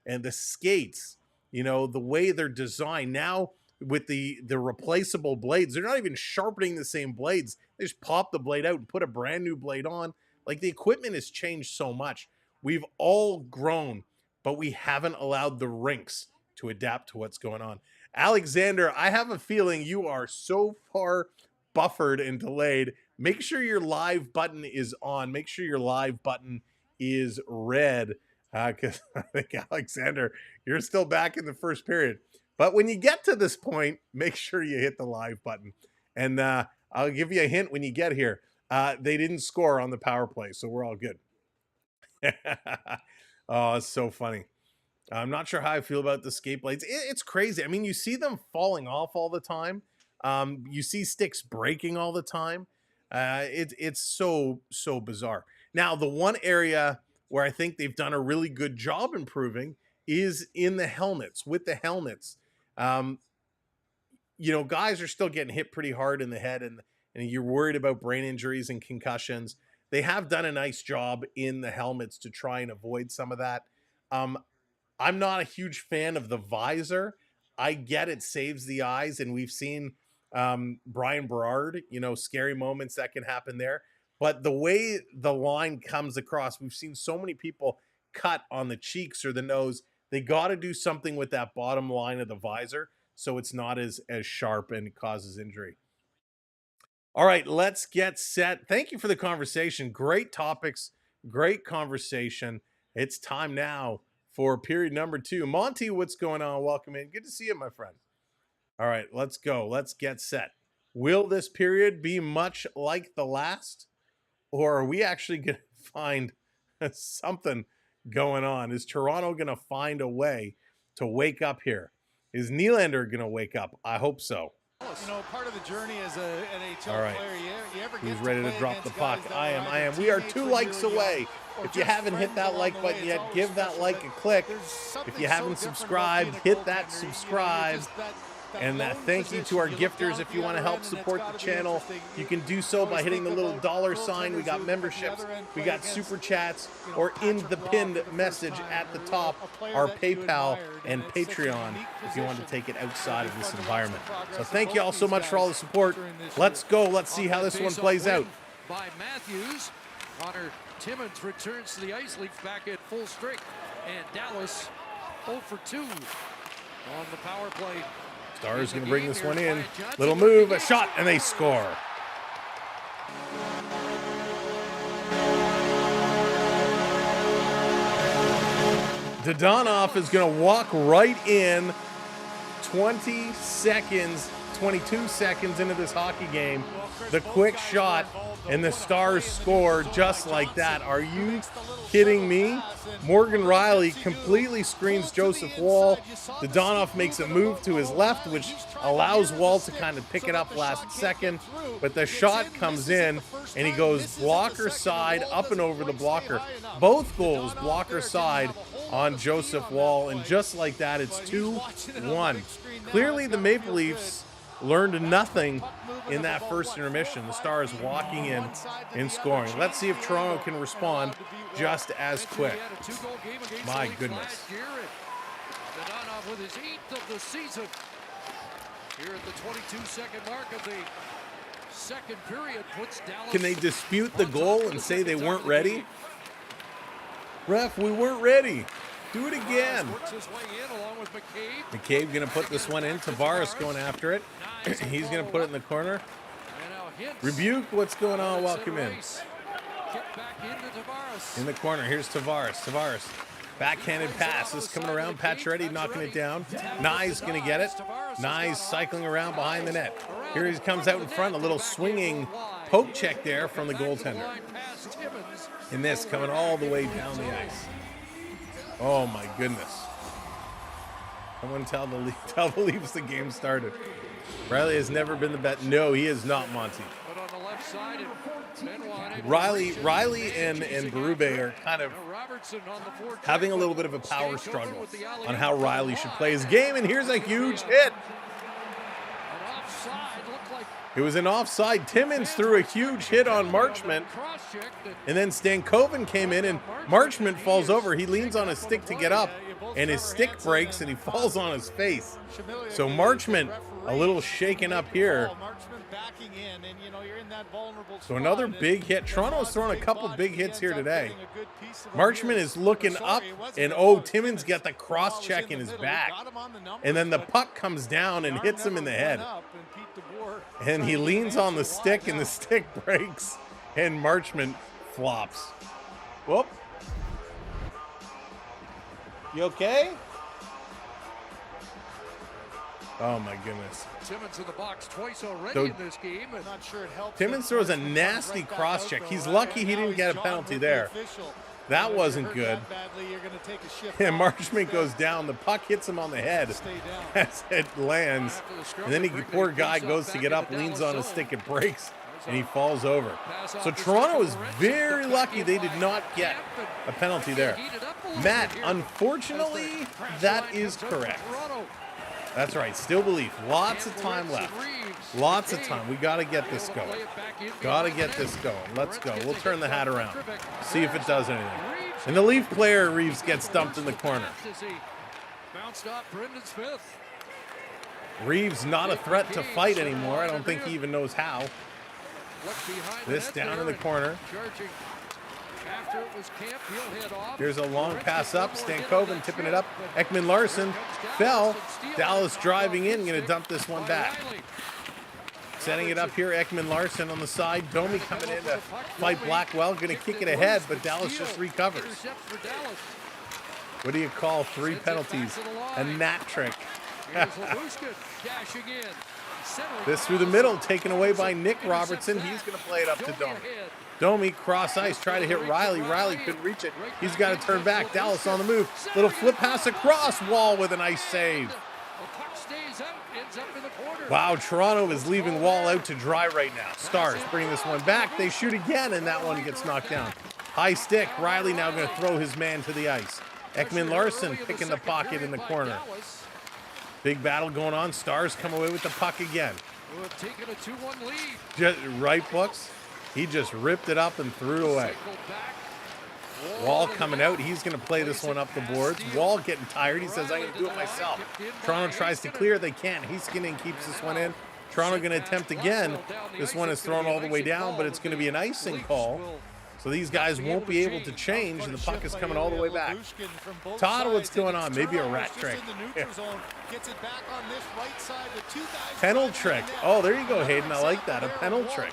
And the skates, the way they're designed now with the replaceable blades, they're not even sharpening the same blades. They just pop the blade out and put a brand new blade on. Like, the equipment has changed so much. We've all grown, but we haven't allowed the rinks to adapt to what's going on. Alexander, I have a feeling you are so far buffered and delayed. Make sure your live button is on. Make sure your live button is red. Because I think, Alexander, you're still back in the first period. But when you get to this point, make sure you hit the live button. And I'll give you a hint when you get here. They didn't score on the power play, so we're all good. Oh, it's so funny. I'm not sure how I feel about the skate blades. It's crazy. I mean, you see them falling off all the time. You see sticks breaking all the time. It's so bizarre. Now, the one area where I think they've done a really good job improving is in the helmets. With the helmets, guys are still getting hit pretty hard in the head, and you're worried about brain injuries and concussions. They have done a nice job in the helmets to try and avoid some of that. I'm not a huge fan of the visor. I get it saves the eyes, and we've seen Brian Berard, scary moments that can happen there. But the way the line comes across, we've seen so many people cut on the cheeks or the nose. They got to do something with that bottom line of the visor so it's not as sharp and causes injury. All right, let's get set. Thank you for the conversation. Great topics, great conversation. It's time now for period number 2. Monty, what's going on? Welcome in. Good to see you, my friend. All right, let's go. Let's get set. Will this period be much like the last? Or are we actually going to find something going on? Is Toronto going to find a way to wake up here? Is Nylander going to wake up? I hope so. Part of the journey as an NHL All right. player, you ever Who's get ready to drop the puck? I am. We are 2 likes away. If you haven't hit that like button yet, give that like a click. If you haven't subscribed, hit that subscribe. And thank you to our gifters. If you want to help support the channel, you can do so by hitting the little $sign. We got memberships, we got super chats, or in the pinned message at the top, our PayPal and Patreon if you want to take it outside of this environment. So thank you all so much for all the support. Let's go. Let's see how this one plays out. By Matthews, Connor Timmins returns to the ice, leads back at full strength, and Dallas 0 for 2 on the power play. Stars going to bring this one in. Little move, a shot, and they score. Dadonov is going to walk right in. 20 seconds, 22 seconds into this hockey game. The quick shot, and the Stars score just like that. Are you kidding me? Morgan Riley completely screens Joseph Wall. Dodonov makes a move to his left, which allows Wall to kind of pick it up last second. But the shot comes in, and he goes blocker side, up and over the blocker. Both goals blocker side on Joseph Wall, and just like that, it's 2-1. Clearly, the Maple Leafs learned nothing in that first intermission. The Stars walking in and scoring. Let's see if Toronto can respond just as quick. My goodness. Dodonov with his 8th of the season. Here at the 22-second mark of the second period puts Dallas. Can they dispute the goal and say they weren't ready? Ref, we weren't ready. Do it again. Works his way in along with McCabe. McCabe going to put this one in. Tavares going after it. He's going to put it in the corner. And now Hintz. Rebuke, what's going on? Welcome in. Get back into Tavares. In the corner, here's Tavares. Tavares, backhanded pass. This coming around. Pacioretty knocking it down. Nye's going to get it. Nye's cycling around behind the net. Here he comes out in front. A little swinging poke check there from the goaltender. And this coming all the way down the ice. Oh my goodness. Someone tell the Leafs the game started. Riley has never been the best. No, he is not, Monty. But on the left side, Riley and Berube are kind of having a little bit of a power struggle on how Riley should play his game, and here's a huge hit. It was an offside. Timmins threw a huge hit on Marchment, and then Stankoven came in, and Marchment falls over. He leans on his stick to get up, and his stick breaks, and he falls on his face. So Marchment a little shaken up here. So another big hit. Toronto's thrown a couple big hits here today. Marchment is looking up, and Timmins got the cross check in his back. And then the puck comes down and hits him in the head. And he leans on the stick, and the stick breaks, and Marchment flops. Whoop. You okay? Oh my goodness. Timmins in the box twice already in this game. Not sure it helps. Timmins throws a nasty cross check. He's lucky he didn't get a penalty there. That wasn't good. And Marchment goes down. The puck hits him on the head as it lands. And then poor guy goes to get up, leans on his stick, it breaks, and he falls over. So Toronto is very lucky they did not get a penalty there. Matt, unfortunately, that is correct. That's right. Still belief. Lots of time left. Lots of time. We got to get this going. Got to get this going. Let's go. We'll turn the hat around. See if it does anything. And the Leaf player, Reeves, gets dumped in the corner. Reeves not a threat to fight anymore. I don't think he even knows how. This down in the corner. Here's a long pass up. Stankoven tipping it up. Ekman Larson fell. Dallas driving in. Going to dump this one back. Setting it up here. Ekman Larson on the side. Domi coming in to fight Blackwell. Going to kick it ahead, but Dallas just recovers. What do you call 3 penalties? A nat trick. This through the middle, taken away by Nick Robertson. He's going to play it up to Domi. Domi, cross ice, try to hit Riley. Riley couldn't reach it. He's got to turn back. Dallas on the move. Little flip pass across. Wall with a nice save. Wow, Toronto is leaving Wall out to dry right now. Stars bring this one back. They shoot again, and that one gets knocked down. High stick. Riley now going to throw his man to the ice. Ekman Larson picking the pocket in the corner. Big battle going on. Stars come away with the puck again. Taking a 2-1 lead. Just right, Books. He just ripped it up and threw it away. Wall coming out. He's going to play this one up the boards. Wall getting tired. He says, I'm going to do it myself. Toronto tries to clear. They can't. He skinning keeps this one in. Toronto going to attempt again. This one is thrown all the way down, but it's going to be an icing call. So these guys won't be able to change, and the puck is coming all the way back. Todd, what's going on? Maybe a rat trick. Penalty trick. Oh, there you go, Hayden. I like that. A penalty trick.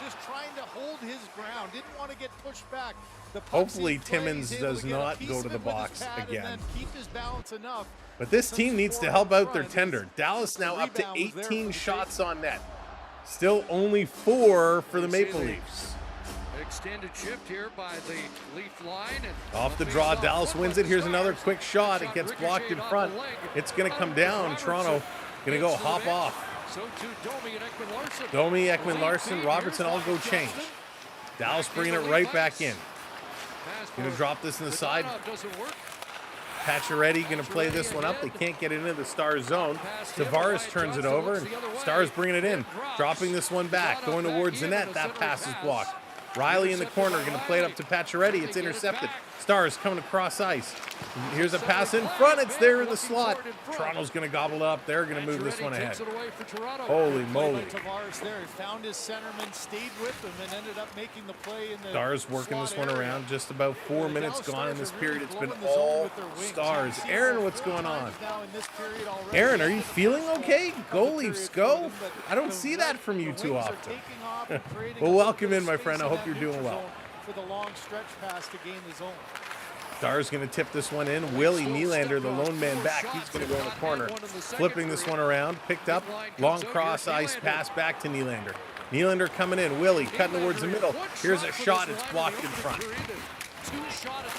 hold his ground, didn't want to get pushed back. The puck Hopefully seemed playing. Timmins He's able does to get a not piece go of to it the with his box pad and again. then keep his balance enough. But this team needs to help out their tender. Dallas The now up to rebound was there for 18 the shots on net. Still only 4 for the Maple Leafs. Extended shift here by the Leaf line. And Off the draw, Dallas wins it. Here's another quick shot. It gets blocked in front. It's going to come down. Toronto going to go hop off. So to Domi and Ekman Larson. Domi, Ekman Larson, Robertson all go change. Dallas bringing it right back in. Going to drop this in the side. Doesn't work. Pacioretty going to play this one up. They can't get it into the Stars zone. Tavares turns it over, and Stars bringing it in. Dropping this one back, going towards the net. That pass is blocked. Riley in the corner, going to play it up to Pacioretty. It's intercepted. Stars coming across ice. Here's a pass in front. It's there in the slot. Toronto's going to gobble it up. They're going to move this one ahead. Holy moly. Tavares there. He found his centerman, stayed with him, and ended up making the play in the Stars working this one area. around. Just about 4 minutes gone in this period. It's been Blowing the zone all with their wings. Stars. You've seen Aaron, it what's 4 going on? times now in this period already. Aaron, are you feeling okay? Go Leafs, go. I don't see that from you too often. Well, welcome in, my friend. I hope you're doing well. For the long stretch pass to gain the zone. Stars going to tip this one in. Willie Nylander, the lone man back. He's going to go in the corner. Flipping this one around. Picked up. Long cross ice pass back to Nylander. Nylander coming in. Willie cutting towards the middle. Here's a shot. It's blocked in front.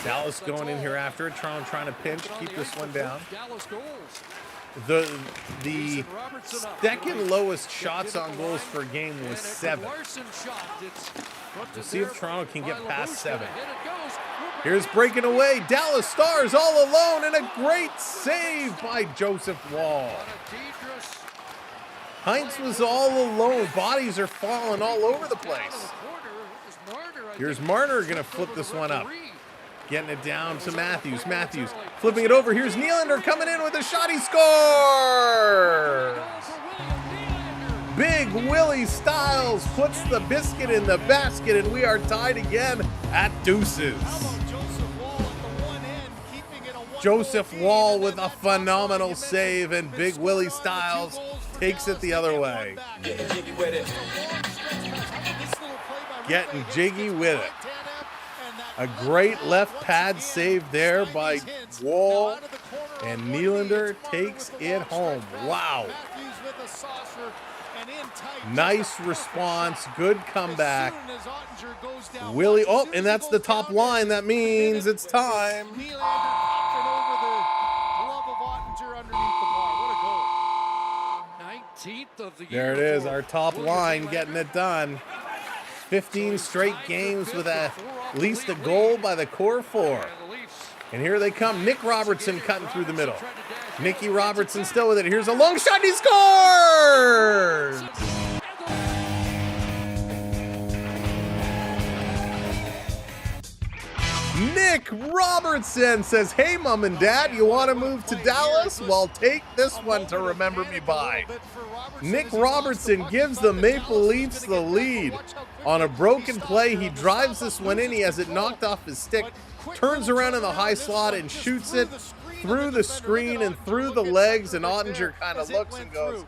Dallas going in here after it. Toronto trying to pinch. Keep this one down. The second lowest shots on goals per game was 7. We'll see if Toronto can get past 7. Here's breaking away. Dallas Stars all alone, and a great save by Joseph Wall. Heinz was all alone. Bodies are falling all over the place. Here's Marner going to flip this one up. Getting it down to Matthews. Matthews flipping it over. Here's Nylander coming in with a shot. He scores! Big Willie Styles puts the biscuit in the basket, and we are tied again at deuces. Joseph Wall with a phenomenal save, and Big Willie Styles takes it the other way. Getting jiggy with it. A great left pad save there by Wall, and Nylander takes it home. Wow. Nice response. Good comeback. Willie, oh, and that's the top line. That means it's time. 19th of the year. There it is, our top line getting it done. 15 straight games with at least a goal by the core 4. And here they come. Nick Robertson cutting through the middle. Nicky Robertson still with it. Here's a long shot. He scores! Nick Robertson says, hey, Mom and Dad, you want to move to Dallas? Well, take this one to remember me by. Nick Robertson gives the Maple Leafs the lead. On a broken play, he drives this one in. He has it knocked off his stick, turns around in the high slot and shoots it through the screen and through the legs, and Ottinger kind of looks and goes,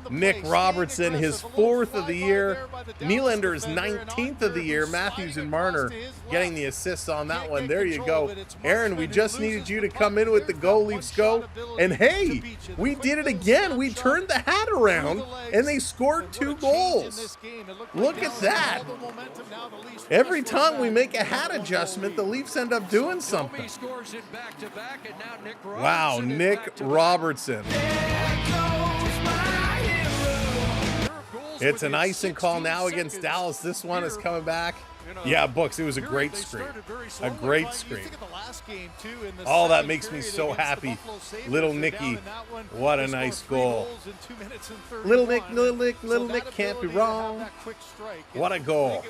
Nick Robertson, his 4th of the year. Nylander's 19th of the year. Matthews and Marner getting the assists on that one. There you go. Aaron, we just needed you to come in with the Go Leafs Go. And hey, we did it again. We turned the hat around, and they scored 2 goals. Look at that. Every time we make a hat adjustment, the Leafs end up doing something. Wow, Nick Robertson. It's an icing call now against Dallas. This one is coming back. Yeah, Books, it was a great screen. A great screen. Oh, that makes me so happy. Little Nicky, what a nice goal. Little Nick can't be wrong. What a goal.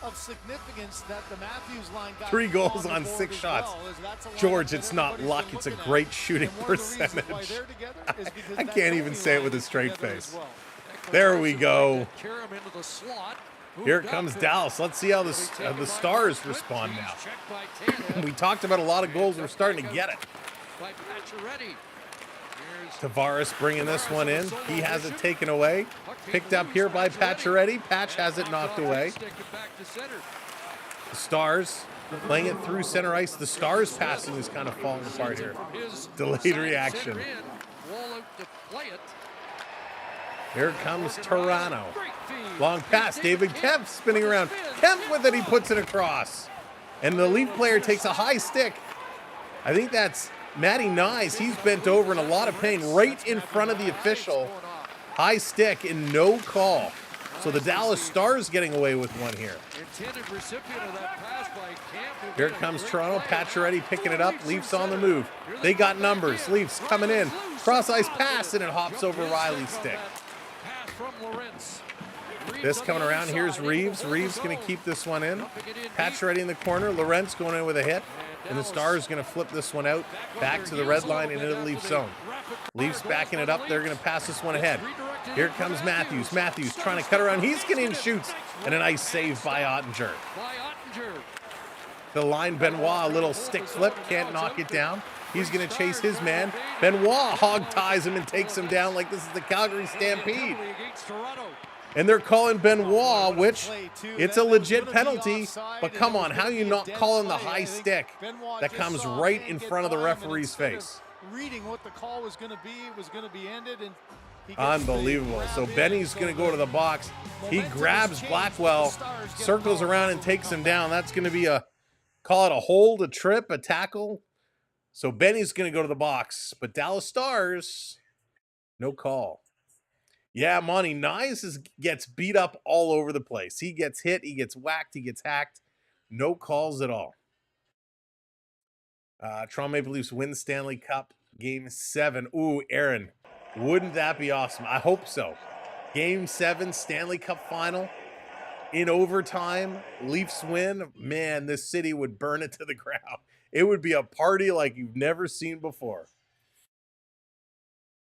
Of significance that the Matthews line got 3 goals on 6 shots. George, it's not luck, it's a great shooting percentage. I can't even say it with a straight face. There we go. Here comes Dallas. Let's see how the Stars respond now. We talked about a lot of goals. We're starting to get it. Tavares bringing this one in. He has it taken away. Picked up here by Pacioretty. Patch has it knocked away. The Stars playing it through center ice. The Stars passing is kind of falling apart here. Delayed reaction. Here comes Toronto. Long pass. David Kemp spinning around. Kemp with it. He puts it across. And the Leaf player takes a high stick. I think that's Matty Nyes. He's bent over in a lot of pain right in front of the official. High stick and no call. So the Dallas Stars getting away with one here. Here comes Toronto. Pacioretty picking it up. Leafs on the move. They got numbers. Leafs coming in. Cross ice pass and it hops over Riley's stick. This coming around. Here's Reeves. Reeves going to keep this one in. Pacioretty in the corner. Lorentz going in with a hit. And the Stars going to flip this one out back to the red line and into the Leaf zone. Leafs backing it up. They're going to pass this one ahead. Here comes Matthews. Matthews trying to cut around. He's getting in, shoots. And a nice save by Ottinger. The line, Benoit, a little stick flip. Can't knock it down. He's going to chase his man. Benoit hog ties him and takes him down like this is the Calgary Stampede. And they're calling Benoit, which it's a legit penalty. But come on, how are you not calling the high stick that comes right in front of the referee's face? Reading what the call was going to be, it was going to be ended, and unbelievable. So Benny's going to go to the box. He grabs Blackwell, circles around and takes him down. That's going to be a, call it a hold, a trip, a tackle. So Benny's going to go to the box. But Dallas Stars, no call. Yeah, Monty, Nyes gets beat up all over the place. He gets hit, he gets whacked, he gets hacked. No calls at all. Toronto Maple Leafs win Stanley Cup Game 7. Ooh, Aaron, wouldn't that be awesome? I hope so. Game 7, Stanley Cup final. In overtime, Leafs win. Man, this city would burn it to the ground. It would be a party like you've never seen before.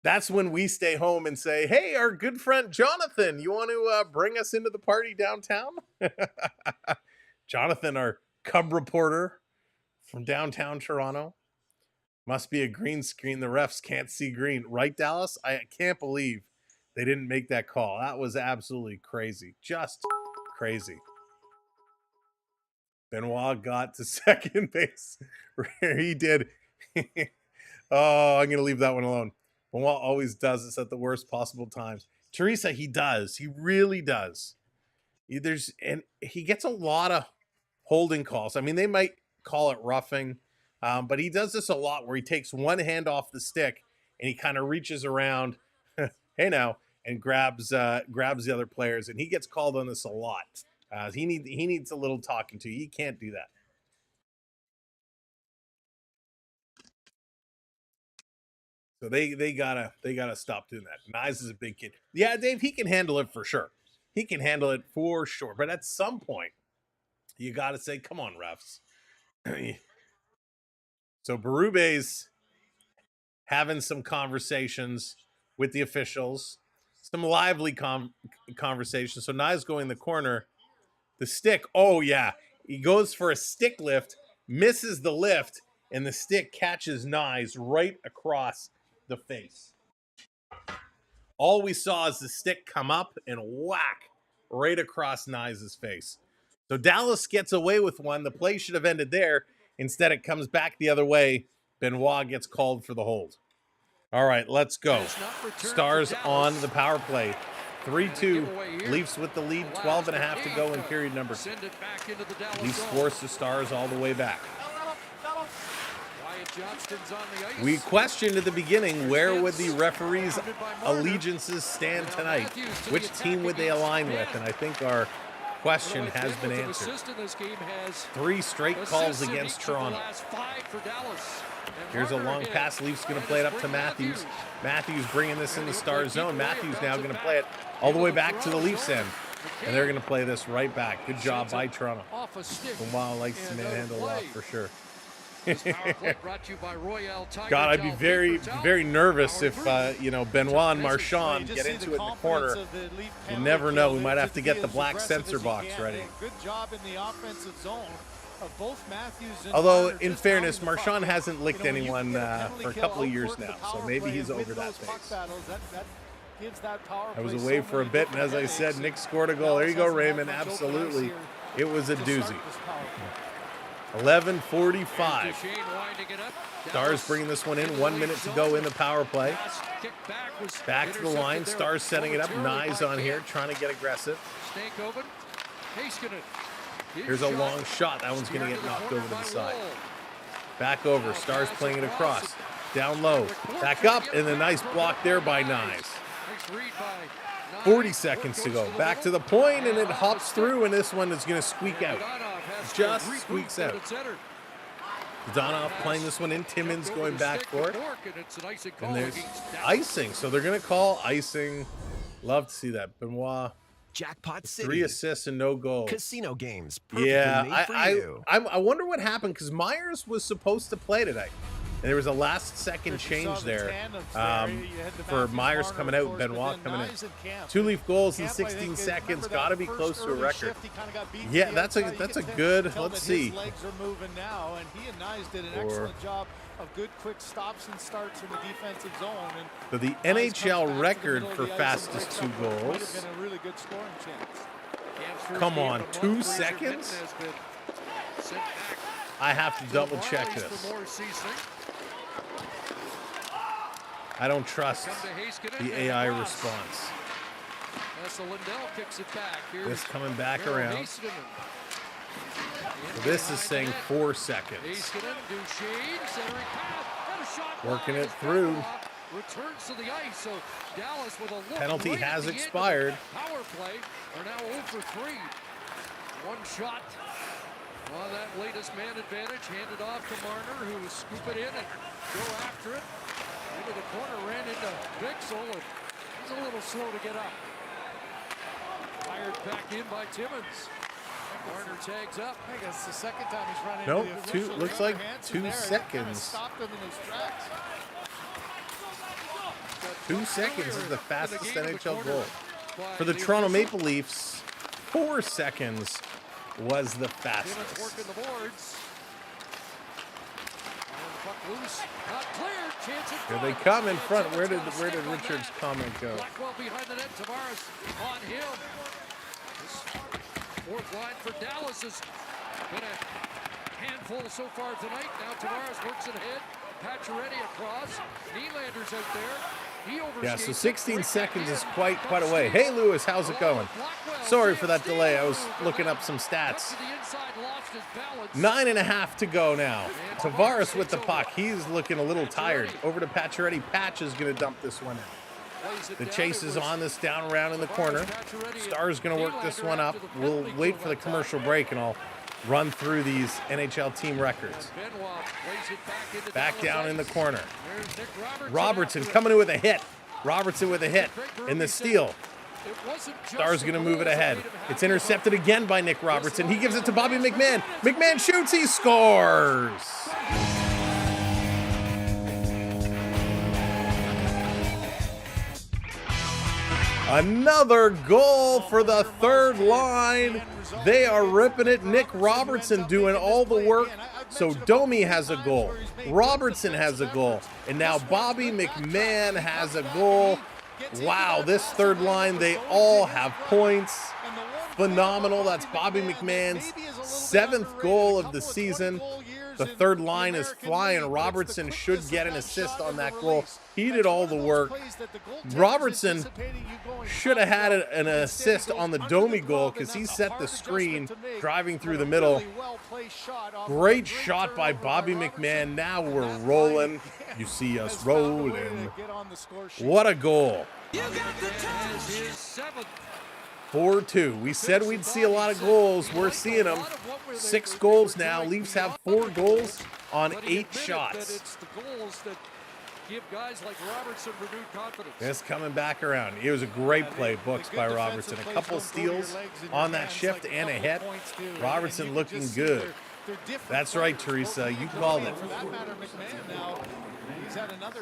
That's when we stay home and say, hey, our good friend Jonathan, you want to bring us into the party downtown? Jonathan, our Cub reporter from downtown Toronto. Must be a green screen. The refs can't see green. Right, Dallas? I can't believe they didn't make that call. That was absolutely crazy. Just crazy. Benoit got to second base. He did. Oh, I'm going to leave that one alone. Benoit always does this at the worst possible times. Teresa, he does. He really does. And he gets a lot of holding calls. I mean, they might call it roughing, but he does this a lot where he takes one hand off the stick and he kind of reaches around, hey now, and grabs the other players. And he gets called on this a lot. He needs a little talking to. He can't do that. So they gotta stop doing that. Nyes is a big kid. Yeah, Dave, he can handle it for sure. He can handle it for sure. But at some point, you gotta say, come on, refs. So Berube's having some conversations with the officials, some lively conversations. So Nyes going in the corner. The stick, oh yeah, he goes for a stick lift, misses the lift, and the stick catches Nyes right across the face. All we saw is the stick come up and whack right across Nyes' face. So Dallas gets away with one. The play should have ended there. Instead, it comes back the other way. Benoit gets called for the hold. All right, let's go. Stars on the power play. 3-2. Leafs with the lead. 12 and a half to go in period number 2. Leafs force the Stars all the way back. We questioned at the beginning, where would the referees' allegiances stand tonight? Which team would they align with? And I think our question has been answered. 3 straight calls against Toronto. Here's a long pass. Leafs going to play it up to Matthews. Matthews bringing this in the Star zone. Matthews now going to play it all the way back to the Leafs end. And they're going to play this right back. Good job by Toronto. Benoit likes to manhandle off for sure. God, I'd be very, very nervous if, Benoit and Marchand get into it in the corner. You never know. We might have to get the black sensor box ready. Good job in the offensive zone. of both Matthews and Although, Marner in just fairness, hounding the puck. Marchand hasn't licked When you anyone can get a penalty for a kill, couple of years outwork the now, so power maybe play, he's and over win that those puck phase. battles, that gives that power I was play away so for a many bit, and different as I said, headaches, Nick and scored a goal. There you go, Dallas hasn't Raymond. had much open ice Absolutely. here It was a to start doozy. this power play. 11:45. Duchesne winding it up. Stars Dallas bringing this one in. into the 1 late minute to zone. go in the power play. Pass kick back was Back to the intercepted line. there Stars setting it up. momentarily Nyes by on here, Kent. trying to get aggressive. Stankoven. Heiskanen. His Here's a shot. long shot. That one's going to Steered get the knocked corner over to by the side. Wall. Back over. Stars playing it across. Down low. Back up. And a nice block there by Nyes. Nice read by Nyes. 40 seconds to go. Back to the point, and it hops through, and this one is going to squeak out. Donov has to Just reboot, squeaks but out. it's entered. Donov playing this one in. Timmins Jumped over going the back stick for it. Bork, and it's an icing call And there's against Dallas. icing. So they're going to call icing. Love to see that. Benoit, Jackpot City. 3 assists and no goals. Casino games. Perfectly Yeah, made for you. I wonder what happened because Myers was supposed to play today. And there was a last-second If you saw change the there tandems there, you had the for Matthews, Myers Marner, coming of out, course, Benoit but then coming in. Nyes and Camp. 2 leaf goals in Camp, I 16 think, seconds. remember that Got to be first close to a early record. shift, he kinda got beat to Yeah, the that's outside. a You that's a could good. tell Let's that see. his legs are moving now, and he and Nyes did an Or- excellent job of good quick stops and starts in the defensive zone. And So the Nyes comes back NHL to the record middle of for the ice and fastest breaks 2 up what might goals. have been a really good scoring chance. Camp's first Come game on, of the 2 month, Fraser seconds? Minton has been sent back I have to to double the check Marlies this. for more ceasing. I don't trust Come to Heiskanen the and AI across. response. That's Lindell kicks it back. Here's This coming back Harold around. Heiskanen. So this is Behind saying the net. 4 seconds. Heiskanen, Duchesne, centering pass, and a shot Working wide it as through. Benoit returns to the ice. So Dallas with a look. Penalty right at has the end of the expired. Power play are now 0 for 3. One shot on that latest man advantage, handed off to Marner, who was scoop it in and go after it. Into the corner, ran into Bixel, and he's a little slow to get up. Fired back in by Timmins. Marner tags up. I think that's the second time he's run into Nope, the two- official. looks Remember like Hansen 2 there, he kinda seconds. stopped him in his tracks. 2 seconds is the fastest In the game of the NHL corner goal. by For the Toronto official. Maple Leafs, 4 seconds was the Timmins fastest. working the boards. And puck loose, not cleared. Chance in Here front. they come in And front. Timmins Where got a did stick on Richards' that. comment go? Blackwell behind the net. Tavares on him. This fourth line for Dallas has been a handful so far tonight. Now Tavares works it ahead. Pacioretty across. Nylander's out there. He Yeah, so overskates it. 16 Right back seconds in. is quite a way. Hey, Lewis, how's it going? Sorry for that delay. I was looking up some stats. 9.5 to go now. Tavares with the puck. He's looking a little tired. Over to Pacioretty. Patch is going to dump this one in. The chase is on this down around in the corner. Star's going to work this one up. We'll wait for the commercial break, and I'll run through these NHL team records. Back down in the corner. Robertson coming in with a hit. Robertson with a hit in the steal. Star's going to move it ahead. It's intercepted again by Nick Robertson. He gives it to Bobby McMahon. McMahon shoots. He scores. Another goal for the third line. They are ripping it. Nick Robertson doing all the work. So Domi has a goal. Robertson has a goal. And now Bobby McMahon has a goal. Wow, this third line, they all have points. Phenomenal. That's Bobby McMahon's 7th goal of the season. The third line is flying. Robertson should get an assist on that goal. He did all the work. Robertson should have had an assist on the Domi goal because he set the screen driving through the middle. Great shot by Bobby McMahon. Now we're rolling. You see us rolling. What a goal. 4-2. We said we'd see a lot of goals. We're seeing them. 6 goals now. Leafs have 4 goals on 8 shots. It's the goals that give guys like Robertson renewed confidence. It's coming back around. It was a great play, books by Robertson. A couple steals on that shift and a hit. Robertson looking good. That's right, Teresa. You called it.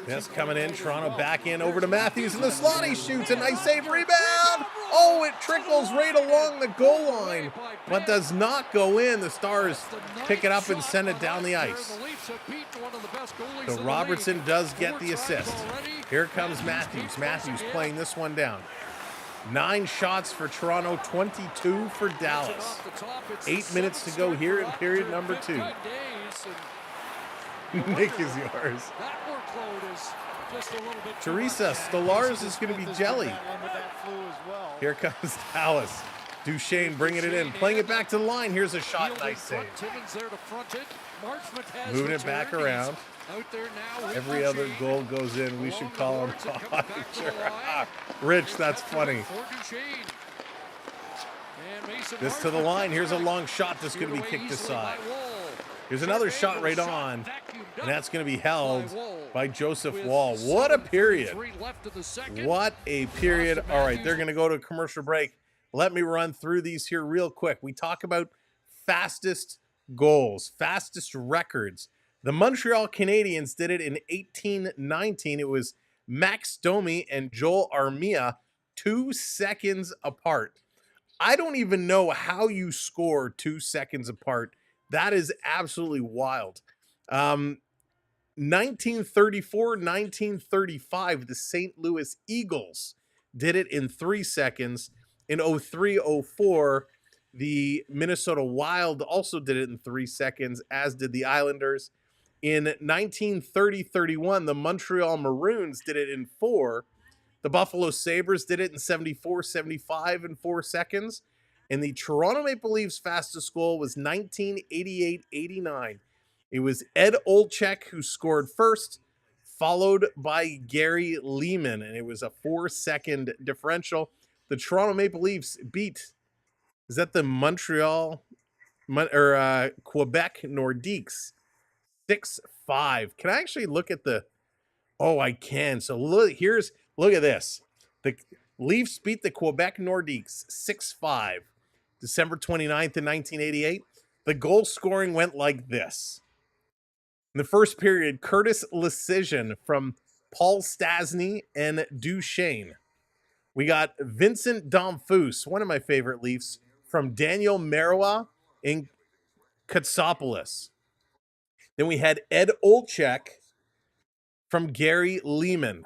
That's coming in. Toronto back in over to Matthews in the slot. He shoots a nice save rebound. Oh, it trickles right along the goal line, but does not go in. The Stars pick it up and send it down the ice. So Robertson does get the assist. Here comes Matthews. Matthews playing this one down. 9 shots for Toronto, 22 for Dallas. 8 minutes to go here in period number 2. Nick is yours. Teresa Stolarz is going to be jelly. Here comes Dallas. Duchesne bringing it in, playing it back to the line. Here's a shot, nice save. Moving it back around. Every other goal goes in. We should call him Rich, that's funny. This to the line. Here's a long shot that's going to be kicked aside. Here's another shot right on, and that's going to be held by Joseph Wall. What a period. What a period. All right, they're going to go to a commercial break. Let me run through these here real quick. We talk about fastest goals, fastest records. The Montreal Canadiens did it in 1819. It was Max Domi and Joel Armia, 2 seconds apart. I don't even know how you score 2 seconds apart. That is absolutely wild. 1934, 1935, the St. Louis Eagles did it in 3 seconds. In 03-04, the Minnesota Wild also did it in 3 seconds, as did the Islanders. In 1930-31, the Montreal Maroons did it in 4. The Buffalo Sabres did it in 74-75 in 4 seconds. And the Toronto Maple Leafs fastest goal was 1988-89. It was Ed Olczyk who scored first, followed by Gary Leeman, and it was a 4-second differential. The Toronto Maple Leafs beat, is that the Quebec Nordiques, 6-5. Can I actually look at the, oh, I can. So look at this. The Leafs beat the Quebec Nordiques 6-5. December 29th in 1988. The goal scoring went like this. In the first period, Curtis Lecision from Paul Stastny and Duchesne. We got Vincent Domfus, one of my favorite Leafs, from Daniel Marois and Katsopoulos. Then we had Ed Olczyk from Gary Leeman.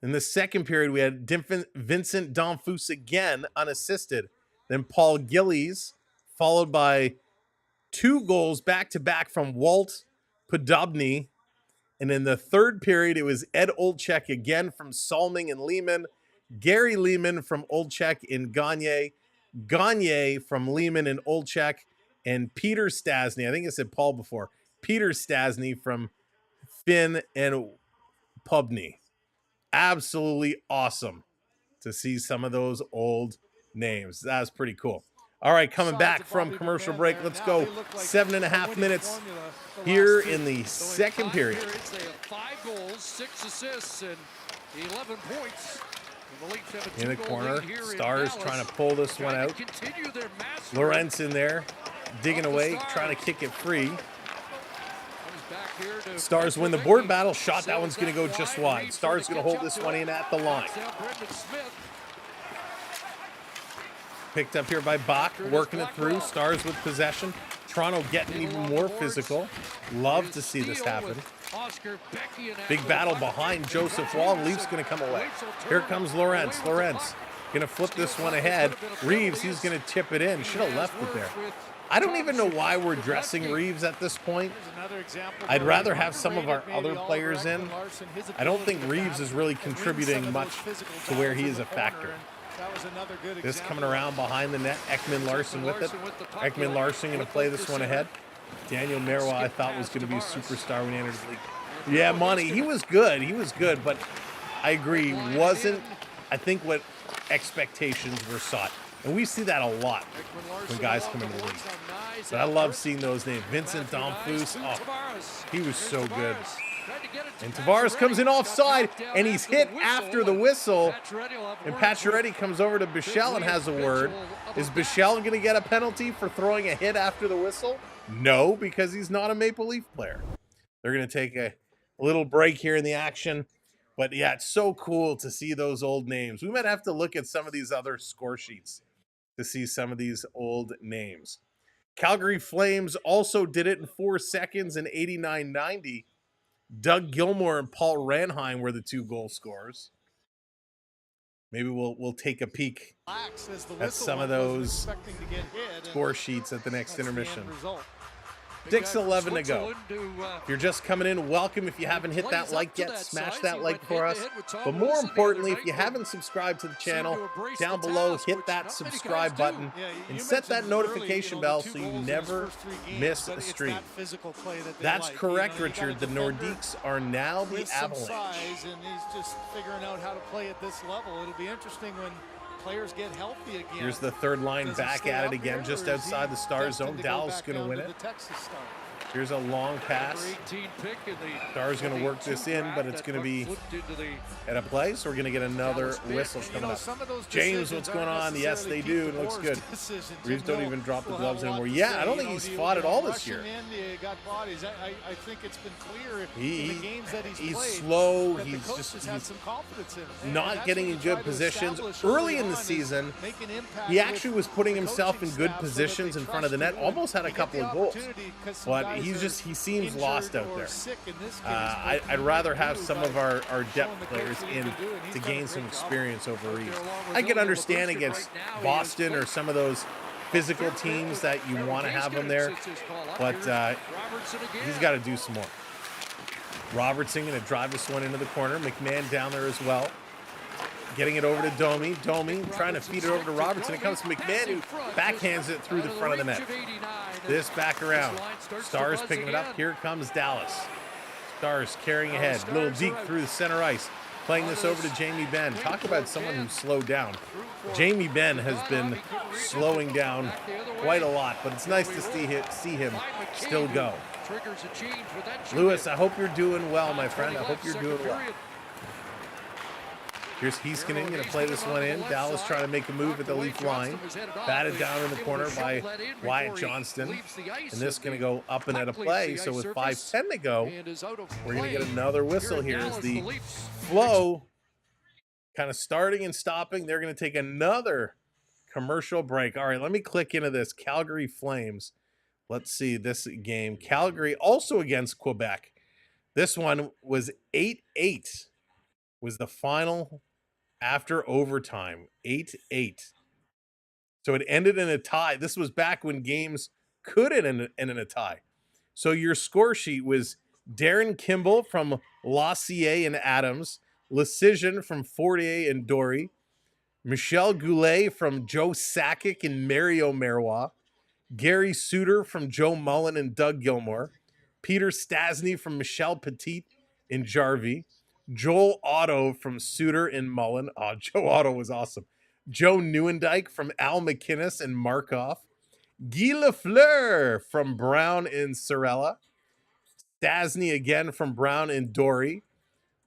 In the second period, we had Vincent Domfus again, unassisted. Then Paul Gillies, followed by 2 goals back-to-back from Walt Podobny. And in the third period, it was Ed Olczyk again from Salming and Lehman, Gary Leeman from Olczyk and Gagne, Gagne from Lehman and Olczyk, and Peter Stastny. I think I said Paul before. Peter Stastny from Finn and Pubney. Absolutely awesome to see some of those old names. That was pretty cool. All right, coming back from commercial break. Let's go 7.5 minutes here in the second period. 5 goals, 6 assists, and 11 points. In the corner, Stars trying to pull this one out. Lorentz in there, digging away, trying to kick it free. Stars win the board battle. Shot, that one's going to go just wide. Stars going to hold this one in at the line. Picked up here by Bach, working it through. Stars with possession. Toronto getting even more physical. Love to see this happen. Big battle behind Joseph Wall. Leafs going to come away. Here comes Lorentz. Lorentz going to flip this one ahead. Reeves, he's going to tip it in. Should have left it there. I don't even know why we're dressing Reeves at this point. I'd rather have some of our other players in. I don't think Reeves is really contributing much to where he is a factor. This coming around behind the net. Ekman Larson with it. Ekman Larson going to play this one ahead. Daniel Marois, I thought, was going to be a superstar when he entered the league. Yeah, Monty, he was good. He was good, but I agree, wasn't, I think, what expectations were sought. And we see that a lot when guys come into the league. But I love seeing those names. Vincent Domfus, oh, he was so good. And Tavares comes in offside, and he's hit after the whistle. And Pacioretty comes over to Bichelle and has a word. Is Bichelle going to get a penalty for throwing a hit after the whistle? No, because he's not a Maple Leaf player. They're going to take a little break here in the action. But yeah, it's so cool to see those old names. We might have to look at some of these other score sheets to see some of these old names. Calgary Flames also did it in 4 seconds in 89-90. Doug Gilmour and Paul Ranheim were the 2 goal scorers. Maybe we'll take a peek at some of those score sheets at the next intermission. 6:11 to go. If you're just coming in, welcome. If you haven't hit that like yet, smash that like for us. But more importantly, if you haven't subscribed to the channel, down below, hit that subscribe button and set that notification bell so you never miss a stream. That's correct, Richard. The Nordiques are now the Avalanche. And he's just figuring out how to play at this level. It'll be interesting when players get healthy again. Here's the third line back at it again, just outside the Star zone. Dallas going to win it. Here's a long pass. Star's going to work this in, but it's going to be at a play, so we're going to get another whistle coming up. James, what's going on? Yes, they do. It looks good. Reeves don't even drop the gloves anymore. Yeah, I don't think he's fought at all this year. I think it's been clear He- in the games that he's played. slow. that the He's coaches just had some confidence in him. not That's getting what in you try good to positions. establish Early in on the is season, make an impact he actually with was putting the himself in coaching good staff so that positions they in front of the trust net. him. Almost had a You get couple the of goals. opportunity 'cause some But guys he are seems injured lost out or there. sick in this case, I'd but rather you have do some by of our showing depth the players coach what he in can do, and he's to done a gain some great job. experience over Reeves. I can understand against Boston or some of those physical teams that you want to have him there, but he's got to do some more. Robertson going to drive this one into the corner. McMahon down there as well. Getting it over to Domi. Domi trying to feed it over to Robertson. It comes to McMahon, who backhands it through the front of the net. This back around. Stars picking it up. Here comes Dallas. Stars carrying ahead. Little deep through the center ice. Playing this over to Jamie Benn. Talk about someone who slowed down. Jamie Benn has been slowing down quite a lot, but it's nice to see him still go. Lewis, I hope you're doing well, my friend. I hope you're doing well. Here's Heiskanen going to play this one in. Dallas trying to make a move at the Leaf line. Batted down in the corner by Wyatt Johnston. And this going to go up and at a play. So with 5:10 to go, we're going to get another whistle here as the flow kind of starting and stopping. They're going to take another commercial break. All right, let me click into this. Calgary Flames. Let's see this game. Calgary also against Quebec. This one was 8-8. Was the final after overtime. 8-8. So it ended in a tie. This was back when games could end in a tie. So your score sheet was Darren Kimball from Lassier and Adams, Lecision from Fortier and Dory, Michel Goulet from Joe Sakic and Mario Marois, Gary Suter from Joe Mullen and Doug Gilmour, Peter Stasny from Michel Petit and Jarvie, Joel Otto from Suter and Mullen. Oh, Joe Otto was awesome. Joe Neuendijk from Al McInnes and Markov, Guy Lafleur from Brown and Sorella, Stasny again from Brown and Dory.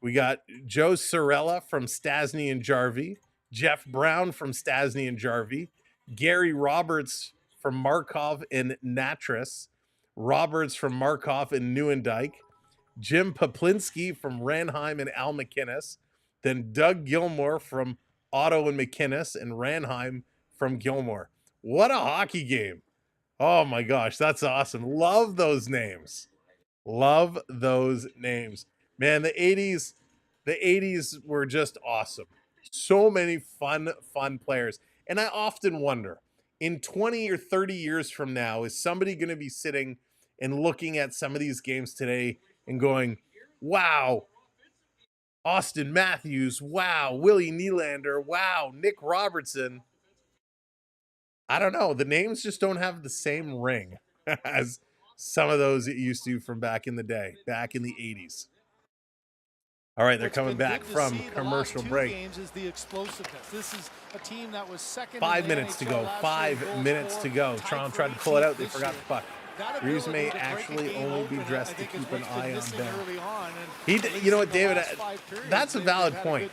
We got Joe Sorella from Stasny and Jarvie, Jeff Brown from Stasny and Jarvie, Gary Roberts from Markov and Natras, Roberts from Markov and Neuendijk, Jim Poplinski from Ranheim and Al McInnes, then Doug Gilmour from Otto and McInnes, and Ranheim from Gilmour. What a hockey game. Oh my gosh, that's awesome. Love those names. Love those names. Man, the 80s were just awesome. So many fun players. And I often wonder, in 20 or 30 years from now, is somebody going to be sitting and looking at some of these games today and going, wow, Austin Matthews, wow, Willie Nylander, wow, Nick Robertson. I don't know. The names just don't have the same ring as some of those it used to from back in the day, back in the 80s. All right, they're coming back from commercial break. This is a team that was second. 5 minutes to go. 5 minutes to go. Toronto tried to pull it out. They forgot the puck. Reeves may actually only be dressed to keep an eye on Ben. You know what, David? That's a valid point.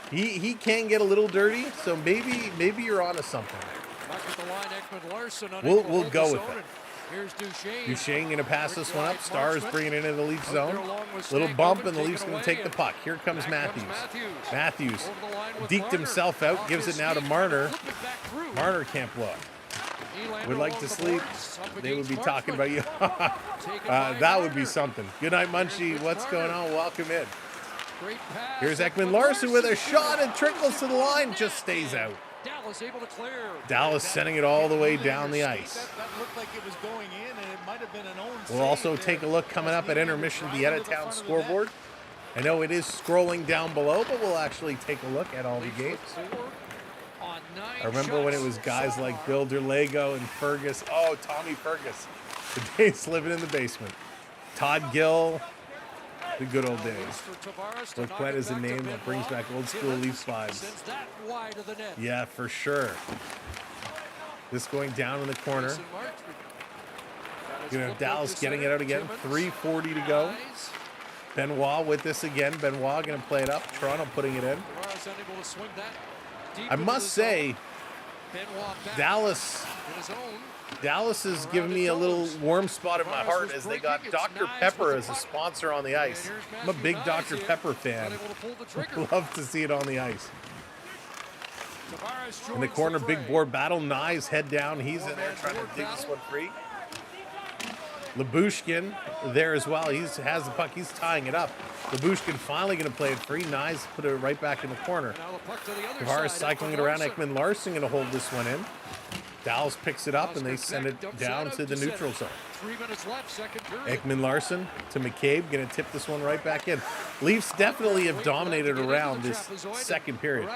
He can get a little dirty, so maybe you're onto something. We'll go with it. Here's Duchesne. Duchesne going to pass this one up. Stars bringing it into the Leafs zone. Little bump, and the Leafs going to take the puck. Here comes Matthews. Matthews deked himself out, gives it now to Marner. Marner can't block. Would like to sleep. They would be talking about you. That would be something. Good night, Munchie. What's going on? Welcome in. Here's Ekman Larson with a shot and trickles to the line. Just stays out. Dallas able to clear. Dallas sending it all the way down the ice. That looked like it was going in, and it might have been an own We'll also take a look coming up at intermission, the Editown scoreboard. I know it is scrolling down below, but we'll actually take a look at all the games. I remember when it was guys like Bill Derlego and Fergus. Oh, Tommy Fergus. The days living in the basement. Todd Gill. The good old days. Loquette is a name that brings back old school Leafs vibes. Yeah, for sure. This going down in the corner. You know, Dallas getting it out again. 3:40 to go. Benoit with this again. Benoit going to play it up. Toronto putting it in. I must say, Dallas is giving me a little warm spot in my heart as they got Dr. Pepper as a sponsor on the ice. I'm a big Dr. Pepper fan. Love to see it on the ice. In the corner, big board battle. Nye's head down. He's in there trying to dig this one free. Lyubushkin there as well. He has the puck. He's tying it up. Lyubushkin finally going to play it free. Nyes put it right back in the corner. Tavares cycling it around. Ekman Larson going to hold this one in. Dallas picks it up, and they send it down to the neutral zone. 3 minutes left, second period. Ekman Larson to McCabe, going to tip this one right back in. Leafs definitely have dominated around this second period.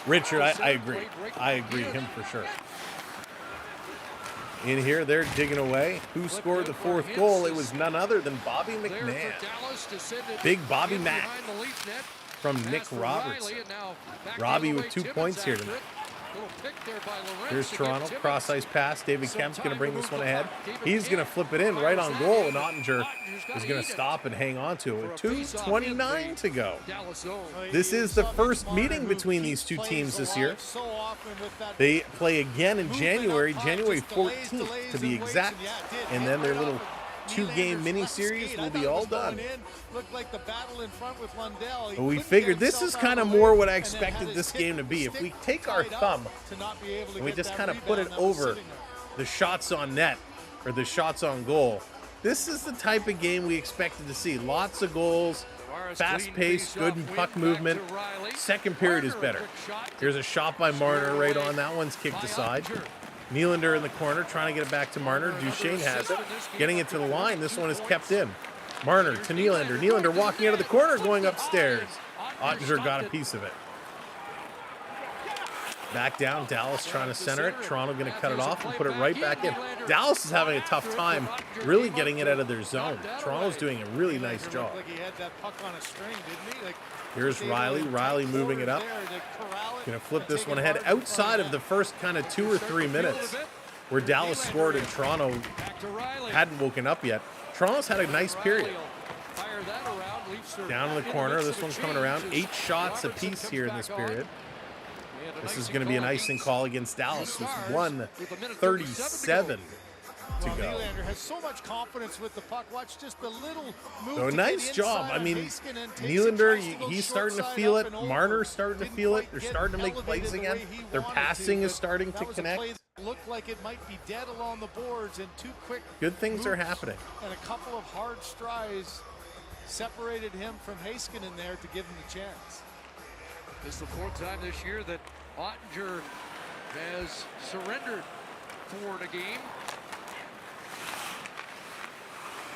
Richard, I agree. I agree, him for sure. In here, they're digging away. Who scored the fourth goal? It was none other than Bobby McMahon. Big Bobby Mack from Nick Robertson. Robbie with 2 points here tonight. Here's Toronto, cross-ice pass. David Kemp's going to bring this one ahead. He's going to flip it in right on goal, and Ottinger is going to stop and hang on to it. 2:29 to go. This is the first meeting between these two teams this year. They play again in January 14th to be exact, and then their little two-game mini-series will be all done. But we figured this is kind of more what I expected this game to be. If we take our thumb and we just kind of put it over the shots on net or the shots on goal, this is the type of game we expected to see. Lots of goals, fast-paced, good in puck movement. Second period is better. Here's a shot by Marner right on. That one's kicked aside. Nylander in the corner, trying to get it back to Marner. Duchesne has it. Getting it to the line. This one is kept in. Marner to Nylander. Nylander walking out of the corner, going upstairs. Ottinger got a piece of it. Back down. Dallas trying to center it. Toronto going to cut it off and put it right back in. Dallas is having a tough time really getting it out of their zone. Toronto's doing a really nice job. Here's Riley. Riley moving it up. Going to flip this one ahead outside of the first kind of 2 or 3 minutes where Dallas scored and Toronto hadn't woken up yet. Toronto's had a nice period. Down in the corner. This one's coming around. 8 shots apiece here in this period. This is going to be an icing call against Dallas with 1:37 to go. Nylander has so much confidence with the puck. Watch just the little move. So nice job. I mean, Nylander, he's starting to feel it. Marner's starting to feel it. They're starting to make plays again. Their passing is starting to connect. Looked like it might be dead along the boards, and 2 quick good things are happening. And a couple of hard strides separated him from Heiskanen there to give him the chance. This is the 4th time this year that Ottinger has surrendered 4 in a game.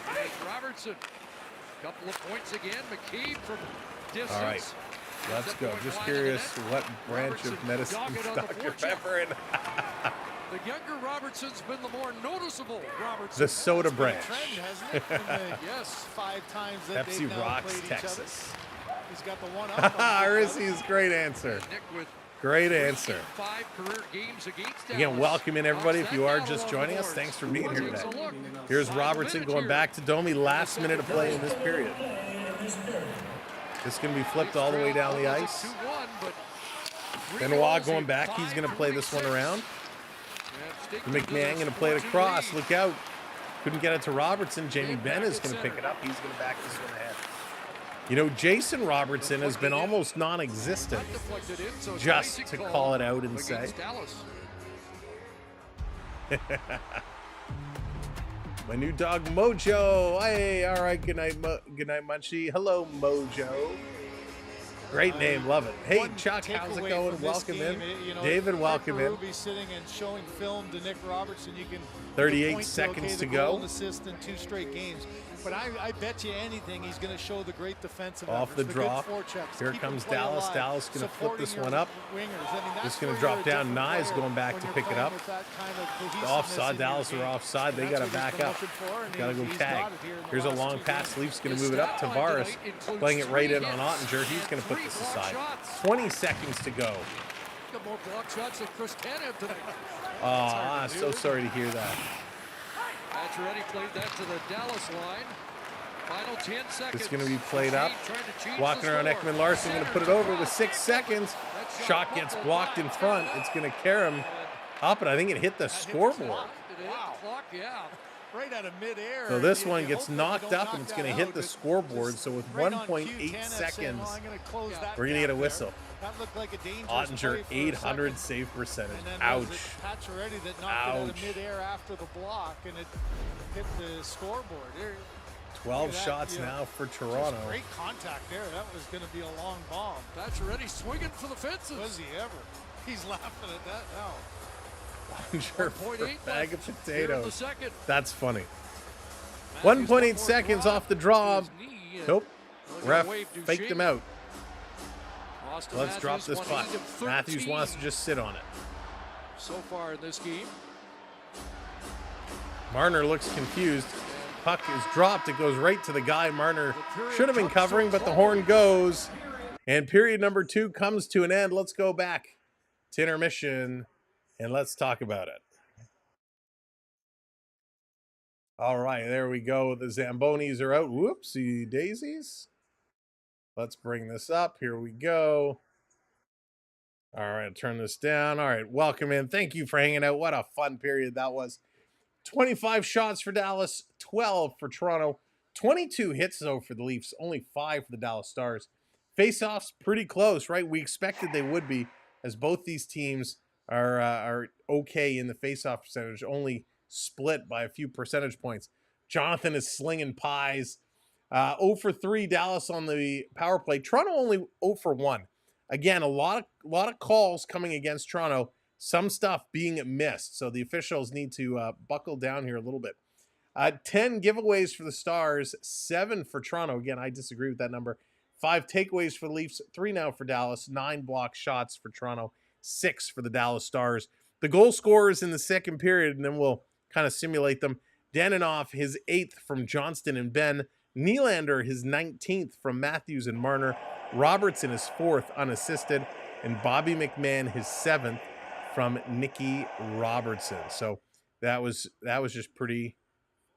And Robertson, couple of points again. McCabe from distance. All right, let's go. Just curious what branch of medicine Dr. Pepper in. The younger Robertson's been the more noticeable Robertson. The soda branch. Yes, 5 times that Pepsi Rocks, Texas. He's got the one up. Rissy's great answer. Great answer. 5 career games against Again, welcome in everybody. If you are just joining us, thanks for being here today. Here's Robertson going back to Domi. Last minute of play in this period. This is going to be flipped all the way down the ice. Benoit going back. He's going to play this one around. McMahon going to play it across. Look out. Couldn't get it to Robertson. Jamie Benn is going to pick it up. He's going to back this one ahead. You know, Jason Robertson has been almost non-existent, just to call it out and say. My new dog, Mojo. Hey, all right, good night, Munchie. Hello, Mojo. Great name, love it. Hey, Chuck, how's it going? Welcome in. David, welcome in. Ruby sitting and showing film to Nick Robertson. You can 38 seconds to go. Goal, assist in 2 straight games. But I bet you anything he's going to show the great defensive off the draw. Here comes Dallas. Dallas going to flip this one up. Just going to drop down. Nye's going back to pick it up. Offside. Dallas are offside. They got to back up. Got to go tag. Here's a long pass. Leafs going to move it up. Tavares playing it right in on Ottinger. He's going to put this aside. 20 seconds to go. More block shots than Chris Tanev tonight. Oh, so sorry to hear that. Pacioretty played that to the Dallas line. Final 10 seconds. It's going to be played up. Walking around Ekman Larson going to put it over with 6 seconds. Shot gets blocked in front. It's going to carry him up, and I think it hit the scoreboard. Wow. Yeah. Right out of midair. So this one gets knocked up, and it's going to hit the scoreboard. So with 1.8 seconds, we're going to get a whistle. That looked like a dangerous Ottinger, 800 save percentage. Ouch. Pacioretty that knocked it out of midair after the block, and it hit the scoreboard. 12 shots now for Toronto. Great contact there. That was going to be a long bomb. Pacioretty swinging for the fences. Was he ever? He's laughing at that now. Ottinger for a bag of potatoes. That's funny. 1.8 seconds off the draw. Nope. Ref faked him out. Let's drop this puck. Matthews wants to just sit on it. So far in this game. Marner looks confused. Puck is dropped. It goes right to the guy Marner should have been covering, but the horn goes. And period number 2 comes to an end. Let's go back to intermission, and let's talk about it. All right, there we go. The Zambonis are out. Whoopsie daisies. Let's bring this up. Here we go. All right, turn this down. All right, welcome in. Thank you for hanging out. What a fun period that was. 25 shots for Dallas, 12 for Toronto. 22 hits, though, for the Leafs. Only 5 for the Dallas Stars. Face-offs, pretty close, right? We expected they would be, as both these teams are okay in the face-off percentage, only split by a few percentage points. Jonathan is slinging pies. 0 for 3 Dallas on the power play. Toronto only 0 for 1. Again, a lot of calls coming against Toronto. Some stuff being missed. So the officials need to buckle down here a little bit. 10 giveaways for the Stars, 7 for Toronto. Again, I disagree with that number. 5 takeaways for the Leafs, 3 now for Dallas. 9 block shots for Toronto, 6 for the Dallas Stars. The goal scorers in the second period, and then we'll kind of simulate them. Daninoff, his 8th from Johnston and Benn. Nylander, his 19th from Matthews and Marner. Robertson, his 4th unassisted. And Bobby McMahon, his 7th from Nicky Robertson. So that was just pretty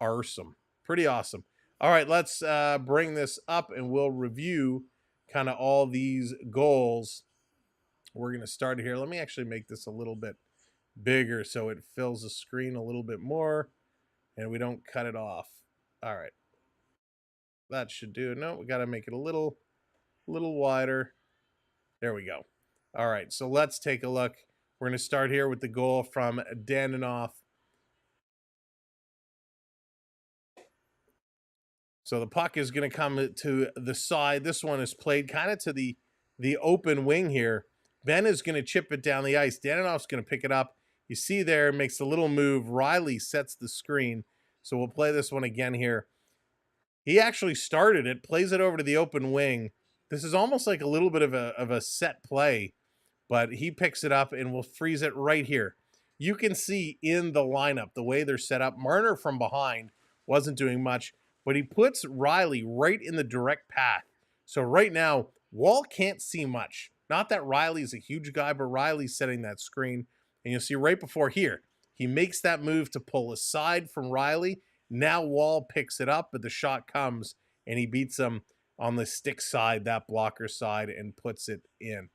awesome. Pretty awesome. All right, let's bring this up and we'll review kind of all these goals. We're going to start here. Let me actually make this a little bit bigger so it fills the screen a little bit more and we don't cut it off. All right. That should do it. No, we got to make it a little wider. There we go. All right, so let's take a look. We're going to start here with the goal from Daninoff. So the puck is going to come to the side. This one is played kind of to the open wing here. Ben is going to chip it down the ice. Daninoff's going to pick it up. You see there, makes a little move. Riley sets the screen. So we'll play this one again here. He actually started it, plays it over to the open wing. This is almost like a little bit of a set play, but he picks it up and will freeze it right here. You can see in the lineup, the way they're set up, Marner from behind wasn't doing much, but he puts Riley right in the direct path. So right now, Wall can't see much. Not that Riley's a huge guy, but Riley's setting that screen. And you'll see right before here, he makes that move to pull aside from Riley. Now Wall picks it up, but the shot comes, and he beats him on the stick side, that blocker side, and puts it in.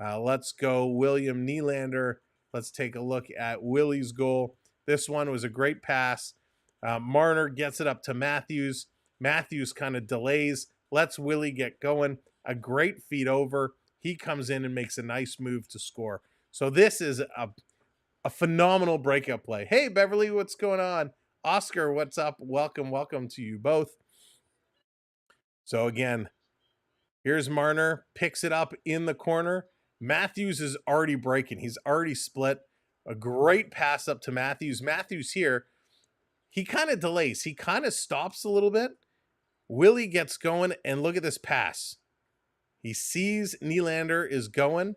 Let's go William Nylander. Let's take a look at Willie's goal. This one was a great pass. Marner gets it up to Matthews. Matthews kind of delays, lets Willie get going. A great feed over. He comes in and makes a nice move to score. So this is a phenomenal breakout play. Hey, Beverly, what's going on? Oscar, what's up? Welcome to you both. So again, here's Marner, picks it up in the corner. Matthews is already breaking. He's already split. A great pass up to Matthews. Matthews here, he kind of delays. He kind of stops a little bit. Willie gets going, and look at this pass. He sees Nylander is going.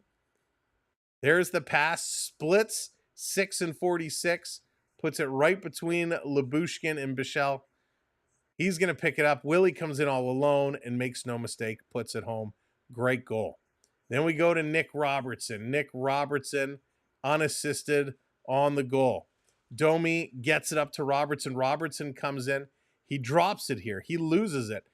There's the pass, splits 6 and 46, puts it right between Lyubushkin and Bichelle. He's going to pick it up. Willie comes in all alone and makes no mistake, puts it home. Great goal. Then we go to Nick Robertson. Nick Robertson, unassisted on the goal. Domi gets it up to Robertson. Robertson comes in. He drops it here. He loses it.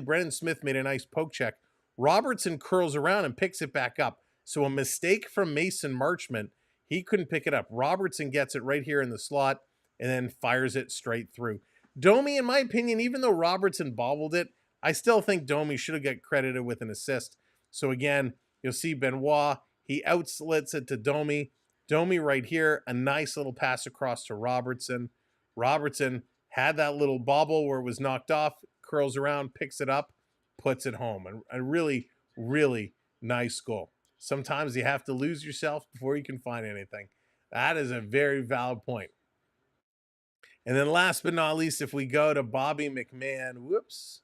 Brendan Smith made a nice poke check. Robertson curls around and picks it back up. So a mistake from Mason Marchment. He couldn't pick it up. Robertson gets it right here in the slot and then fires it straight through. Domi, in my opinion, even though Robertson bobbled it, I still think Domi should have got credited with an assist. So again, you'll see Benoit. He outslits it to Domi. Domi right here, a nice little pass across to Robertson. Robertson had that little bobble where it was knocked off, curls around, picks it up, puts it home. A really, really nice goal. Sometimes you have to lose yourself before you can find anything. That is a very valid point. And then last but not least, if we go to Bobby McMahon, whoops.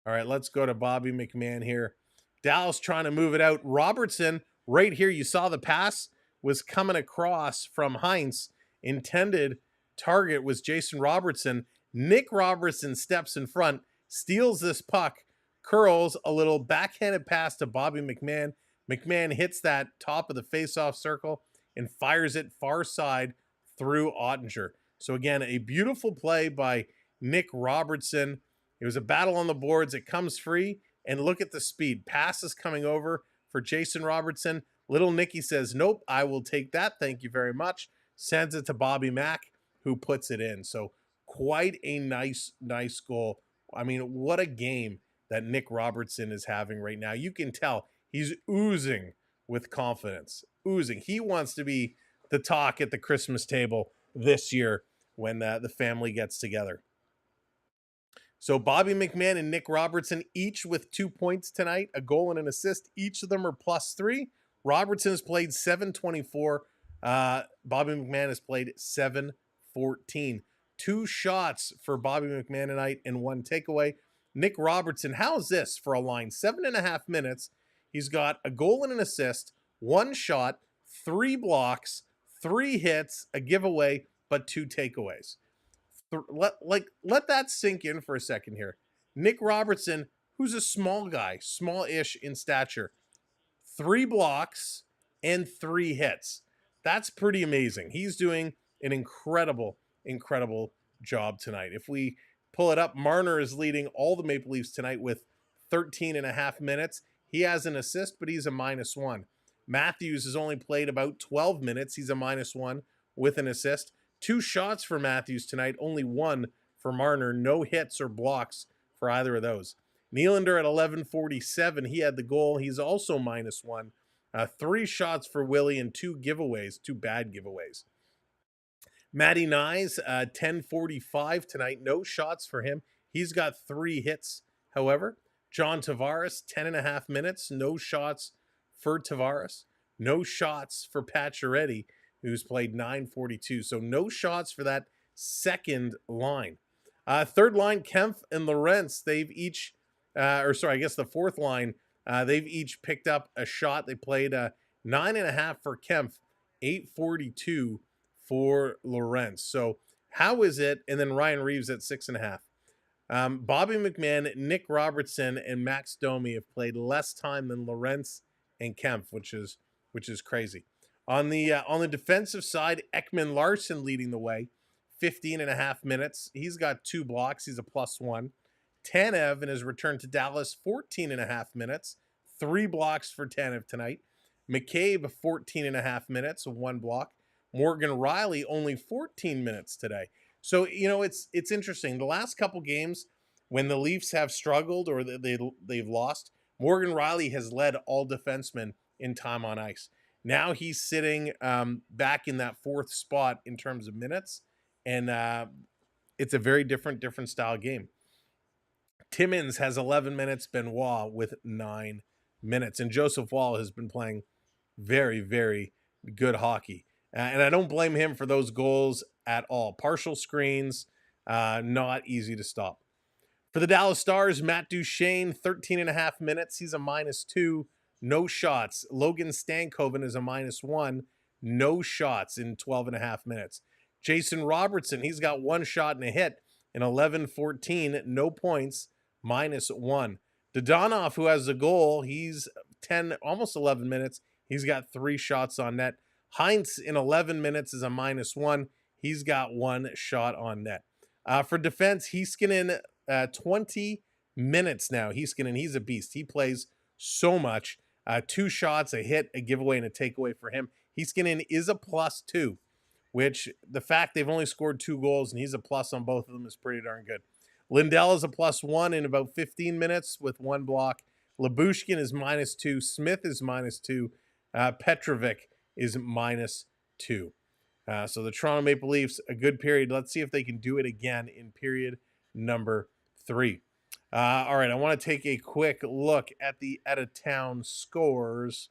All right, let's go to Bobby McMahon here. Dallas trying to move it out. Robertson, right here, you saw the pass was coming across from Heinz. Intended target was Jason Robertson. Nick Robertson steps in front, steals this puck, curls a little backhanded pass to Bobby McMahon. McMahon hits that top of the faceoff circle and fires it far side through Ottinger. So again, a beautiful play by Nick Robertson. It was a battle on the boards. It comes free, and look at the speed. Pass is coming over for Jason Robertson. Little Nicky says, nope, I will take that. Thank you very much. Sends it to Bobby Mack, who puts it in. So quite a nice goal. I mean, what a game that Nick Robertson is having right now. You can tell he's oozing with confidence. Oozing. He wants to be the talk at the Christmas table this year when the family gets together. So Bobby McMahon and Nick Robertson, each with 2 points tonight, a goal and an assist. Each of them are +3. Robertson has played 724. Bobby McMahon has played 714. 2 shots for Bobby McMahon tonight and 1 takeaway. Nick Robertson, how is this for a line? 7.5 minutes. He's got a goal and an assist, 1 shot, 3 blocks, 3 hits, a giveaway, but 2 takeaways. Let that sink in for a second here. Nick Robertson, who's a small guy, small-ish in stature, 3 blocks and 3 hits. That's pretty amazing. He's doing an incredible job tonight. If we pull it up, Marner is leading all the Maple Leafs tonight with 13.5 minutes. He has an assist, but he's a -1. Matthews has only played about 12 minutes. He's a -1 with an assist. 2 shots for Matthews tonight, only 1 for Marner. No hits or blocks for either of those. Nylander at 11:47, he had the goal. He's also -1. 3 shots for Willie and 2 giveaways, 2 bad giveaways. Matty Nyes, 10:45 tonight. No shots for him. He's got 3 hits, however. John Tavares, 10.5 minutes. No shots for Tavares. No shots for Pacioretty, who's played 9:42. So no shots for that second line. Third line, Kempf and Lorentz, they've each, the fourth line, they've each picked up a shot. They played 9.5 for Kempf, 8:42 for Lorentz. So how is it? And then Ryan Reeves at 6.5. Bobby McMahon, Nick Robertson, and Max Domi have played less time than Lorentz and Kempf, which is crazy. On the defensive side, Ekman Larson leading the way, 15.5 minutes. He's got 2 blocks. He's a +1. Tanev in his return to Dallas, 14.5 minutes. 3 blocks for Tanev tonight. McCabe, 14.5 minutes, 1 block. Morgan Riley only 14 minutes today. So, it's interesting. The last couple games when the Leafs have struggled or they've lost, Morgan Riley has led all defensemen in time on ice. Now he's sitting back in that fourth spot in terms of minutes, and it's a very different style game. Timmins has 11 minutes, Benoit with 9 minutes, and Joseph Wall has been playing very, very good hockey. And I don't blame him for those goals at all. Partial screens, not easy to stop. For the Dallas Stars, Matt Duchene, 13 and a half minutes. He's a -2, no shots. Logan Stankoven is a -1, no shots in 12 and a half minutes. Jason Robertson, he's got 1 shot and a hit in 11-14, no points, -1. Dodonov, who has a goal, he's 10, almost 11 minutes. He's got 3 shots on net. Heinz in 11 minutes is a -1. He's got 1 shot on net. For defense, Heiskanen, 20 minutes now. Heiskanen, he's a beast. He plays so much. 2 shots, a hit, a giveaway, and a takeaway for him. Heiskanen is a +2, which the fact they've only scored 2 goals and he's a plus on both of them is pretty darn good. Lindell is a +1 in about 15 minutes with 1 block. Labushkin is -2. Smith is -2. Petrovic is -2. So the Toronto Maple Leafs, a good period. Let's see if they can do it again in period number 3. All right, I want to take a quick look at the out-of-town scores.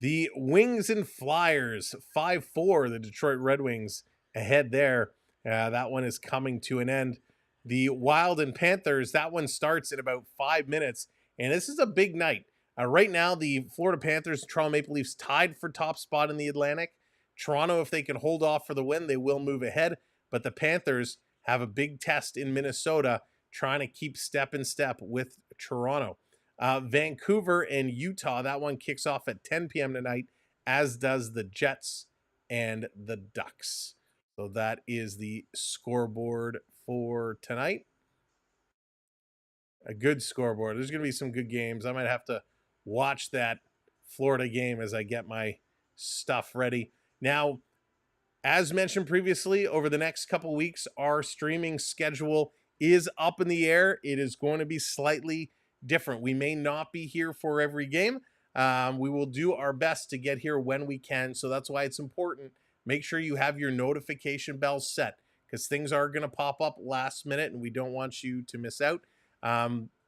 The Wings and Flyers, 5-4, the Detroit Red Wings ahead there. That one is coming to an end. The Wild and Panthers, that one starts in about 5 minutes, and this is a big night. Right now, the Florida Panthers, Toronto Maple Leafs tied for top spot in the Atlantic. Toronto, if they can hold off for the win, they will move ahead, but the Panthers have a big test in Minnesota trying to keep step in step with Toronto. Vancouver and Utah, that one kicks off at 10 p.m. tonight, as does the Jets and the Ducks. So that is the scoreboard for tonight. A good scoreboard. There's going to be some good games. I might have to watch that Florida game as I get my stuff ready. Now, as mentioned previously, over the next couple weeks, our streaming schedule is up in the air. It is going to be slightly different. We may not be here for every game. We will do our best to get here when we can. So that's why it's important. Make sure you have your notification bells set, because things are going to pop up last minute and we don't want you to miss out.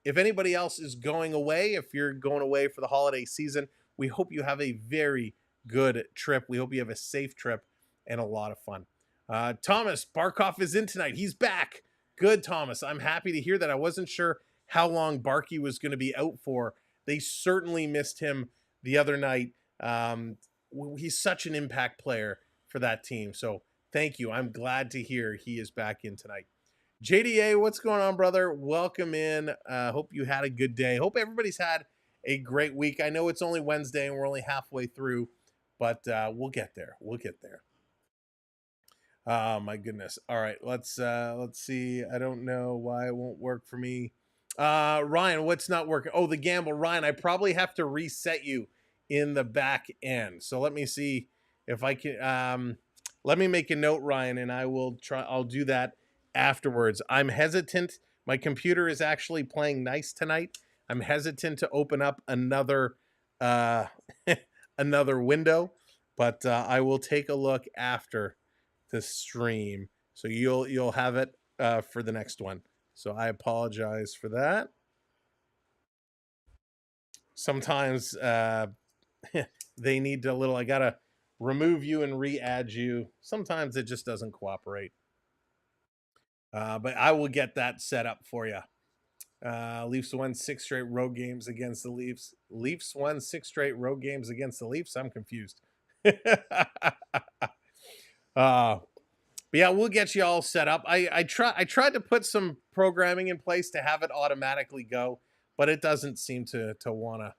If anybody else is going away, if you're going away for the holiday season, we hope you have a very good trip. We hope you have a safe trip and a lot of fun. Thomas Barkov is in tonight. He's back. Good, Thomas. I'm happy to hear that. I wasn't sure how long Barkey was going to be out for. They certainly missed him the other night. He's such an impact player for that team. So thank you. I'm glad to hear he is back in tonight. JDA, what's going on, brother? Welcome in. Hope you had a good day. Hope everybody's had a great week. I know it's only Wednesday and we're only halfway through, but we'll get there. We'll get there. Oh my goodness. All right, let's see. I don't know why it won't work for me. Ryan, what's not working? Oh, the gamble. Ryan, I probably have to reset you in the back end. So let me see if I can. Let me make a note, Ryan, and I will try. I'll do that afterwards. I'm hesitant. My computer is actually playing nice tonight. I'm hesitant to open up another another window, but I will take a look after the stream, so you'll have it for the next one. So I apologize for that. Sometimes they need a little. I gotta remove you and re-add you. Sometimes it just doesn't cooperate. But I will get that set up for you. Leafs won 6 straight road games against the Leafs. Leafs won 6 straight road games against the Leafs. I'm confused. But yeah, we'll get you all set up. I tried to put some programming in place to have it automatically go, but it doesn't seem to wanna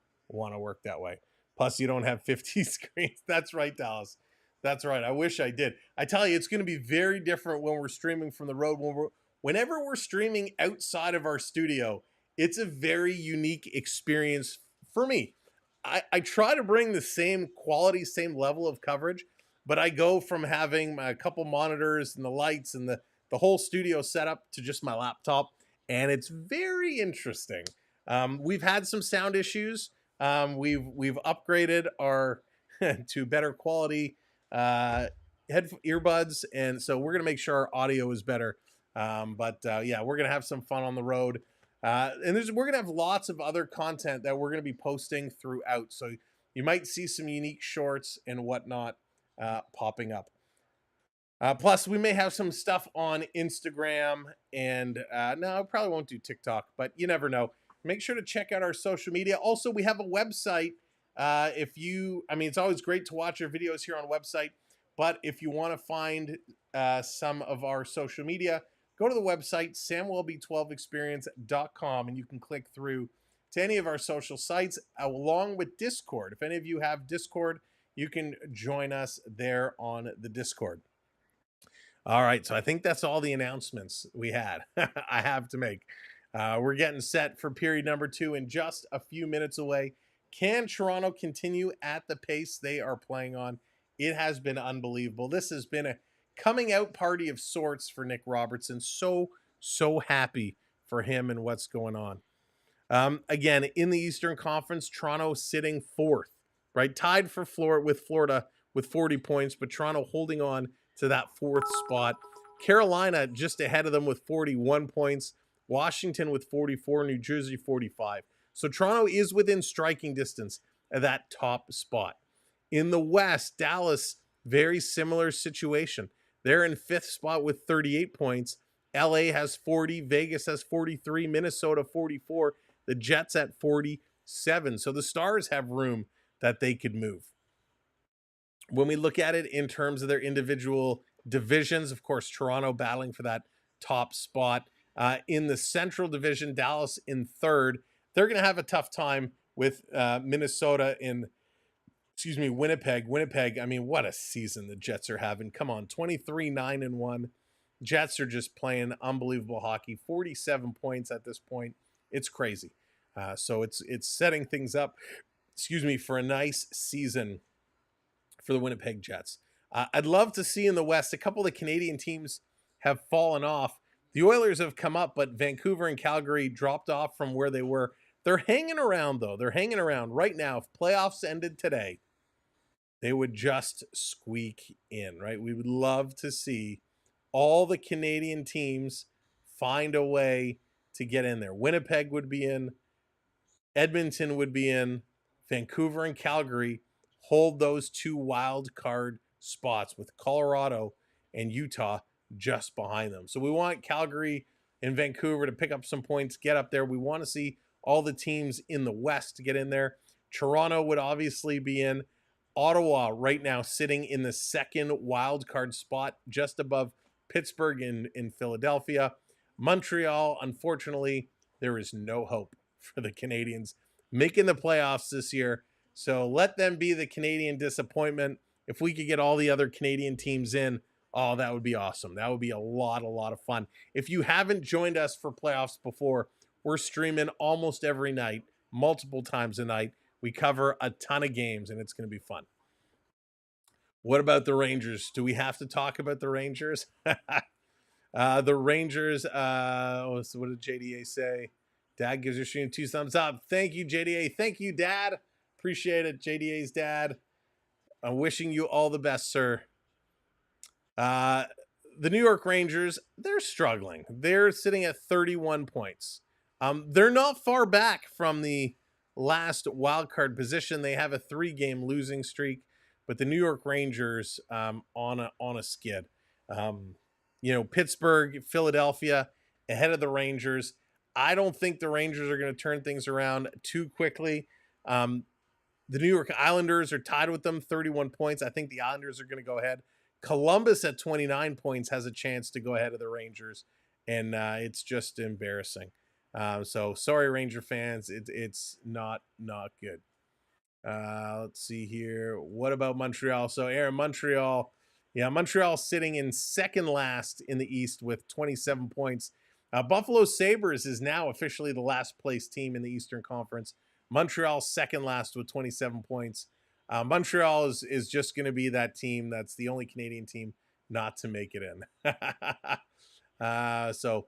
work that way. Plus, you don't have 50 screens. That's right, Dallas. That's right. I wish I did. I tell you, it's going to be very different when we're streaming from the road. Whenever we're streaming outside of our studio, it's a very unique experience for me. I try to bring the same quality, same level of coverage but I go from having a couple monitors and the lights and the whole studio set up to just my laptop, and it's very interesting. We've had some sound issues. We've upgraded our to better quality earbuds, and so we're gonna make sure our audio is better. Yeah, we're gonna have some fun on the road, and we're gonna have lots of other content that we're gonna be posting throughout. So you might see some unique shorts and whatnot popping up. Plus, we may have some stuff on Instagram, and no, I probably won't do TikTok, but you never know. Make sure to check out our social media. Also, we have a website. It's always great to watch our videos here on website, but if you want to find some of our social media, go to the website, samwelb12experience.com, and you can click through to any of our social sites, along with Discord. If any of you have Discord, you can join us there on the Discord. All right, so I think that's all the announcements we had. I have to make. We're getting set for period number 2 in just a few minutes away. Can Toronto continue at the pace they are playing on? It has been unbelievable. This has been a coming out party of sorts for Nick Robertson. So happy for him and what's going on. Again, in the Eastern Conference, Toronto sitting 4th, right? Tied for with Florida with 40 points, but Toronto holding on to that 4th spot. Carolina just ahead of them with 41 points. Washington with 44, New Jersey 45. So Toronto is within striking distance of that top spot. In the West, Dallas, very similar situation. They're in 5th spot with 38 points. LA has 40, Vegas has 43, Minnesota 44, the Jets at 47. So the Stars have room that they could move. When we look at it in terms of their individual divisions, of course, Toronto battling for that top spot. In the Central Division, Dallas in 3rd. They're going to have a tough time with Minnesota Winnipeg. Winnipeg, I mean, what a season the Jets are having. Come on, 23-9-1. Jets are just playing unbelievable hockey. 47 points at this point. It's crazy. So it's setting things up, for a nice season for the Winnipeg Jets. I'd love to see in the West, a couple of the Canadian teams have fallen off. The Oilers have come up, but Vancouver and Calgary dropped off from where they were. They're hanging around, though. They're hanging around right now. If playoffs ended today, they would just squeak in, right? We would love to see all the Canadian teams find a way to get in there. Winnipeg would be in. Edmonton would be in. Vancouver and Calgary hold those 2 wild card spots with Colorado and Utah just behind them. So we want Calgary and Vancouver to pick up some points, get up there. We want to see all the teams in the West to get in there. Toronto would obviously be in. Ottawa right now sitting in the 2nd wild card spot, just above Pittsburgh in Philadelphia. Montreal, unfortunately, there is no hope for the Canadians making the playoffs this year. So let them be the Canadian disappointment. If we could get all the other Canadian teams in, oh, that would be awesome. That would be a lot of fun. If you haven't joined us for playoffs before, we're streaming almost every night, multiple times a night. We cover a ton of games, and it's going to be fun. What about the Rangers? Do we have to talk about the Rangers? The Rangers, what did JDA say? Dad gives your stream 2 thumbs up. Thank you, JDA. Thank you, Dad. Appreciate it, JDA's dad. I'm wishing you all the best, sir. The New York Rangers, they're struggling. They're sitting at 31 points. They're not far back from the last wildcard position. They have a 3-game losing streak, but the New York Rangers on a skid. Pittsburgh, Philadelphia ahead of the Rangers. I don't think the Rangers are going to turn things around too quickly. The New York Islanders are tied with them, 31 points. I think the Islanders are going to go ahead. Columbus at 29 points has a chance to go ahead of the Rangers, and it's just embarrassing. So sorry, Ranger fans. It's not good. Let's see here. What about Montreal? So Aaron, Montreal sitting in 2nd last in the East with 27 points. Buffalo Sabres is now officially the last place team in the Eastern Conference. Montreal 2nd last with 27 points. Montreal is just going to be that team that's the only Canadian team not to make it in. So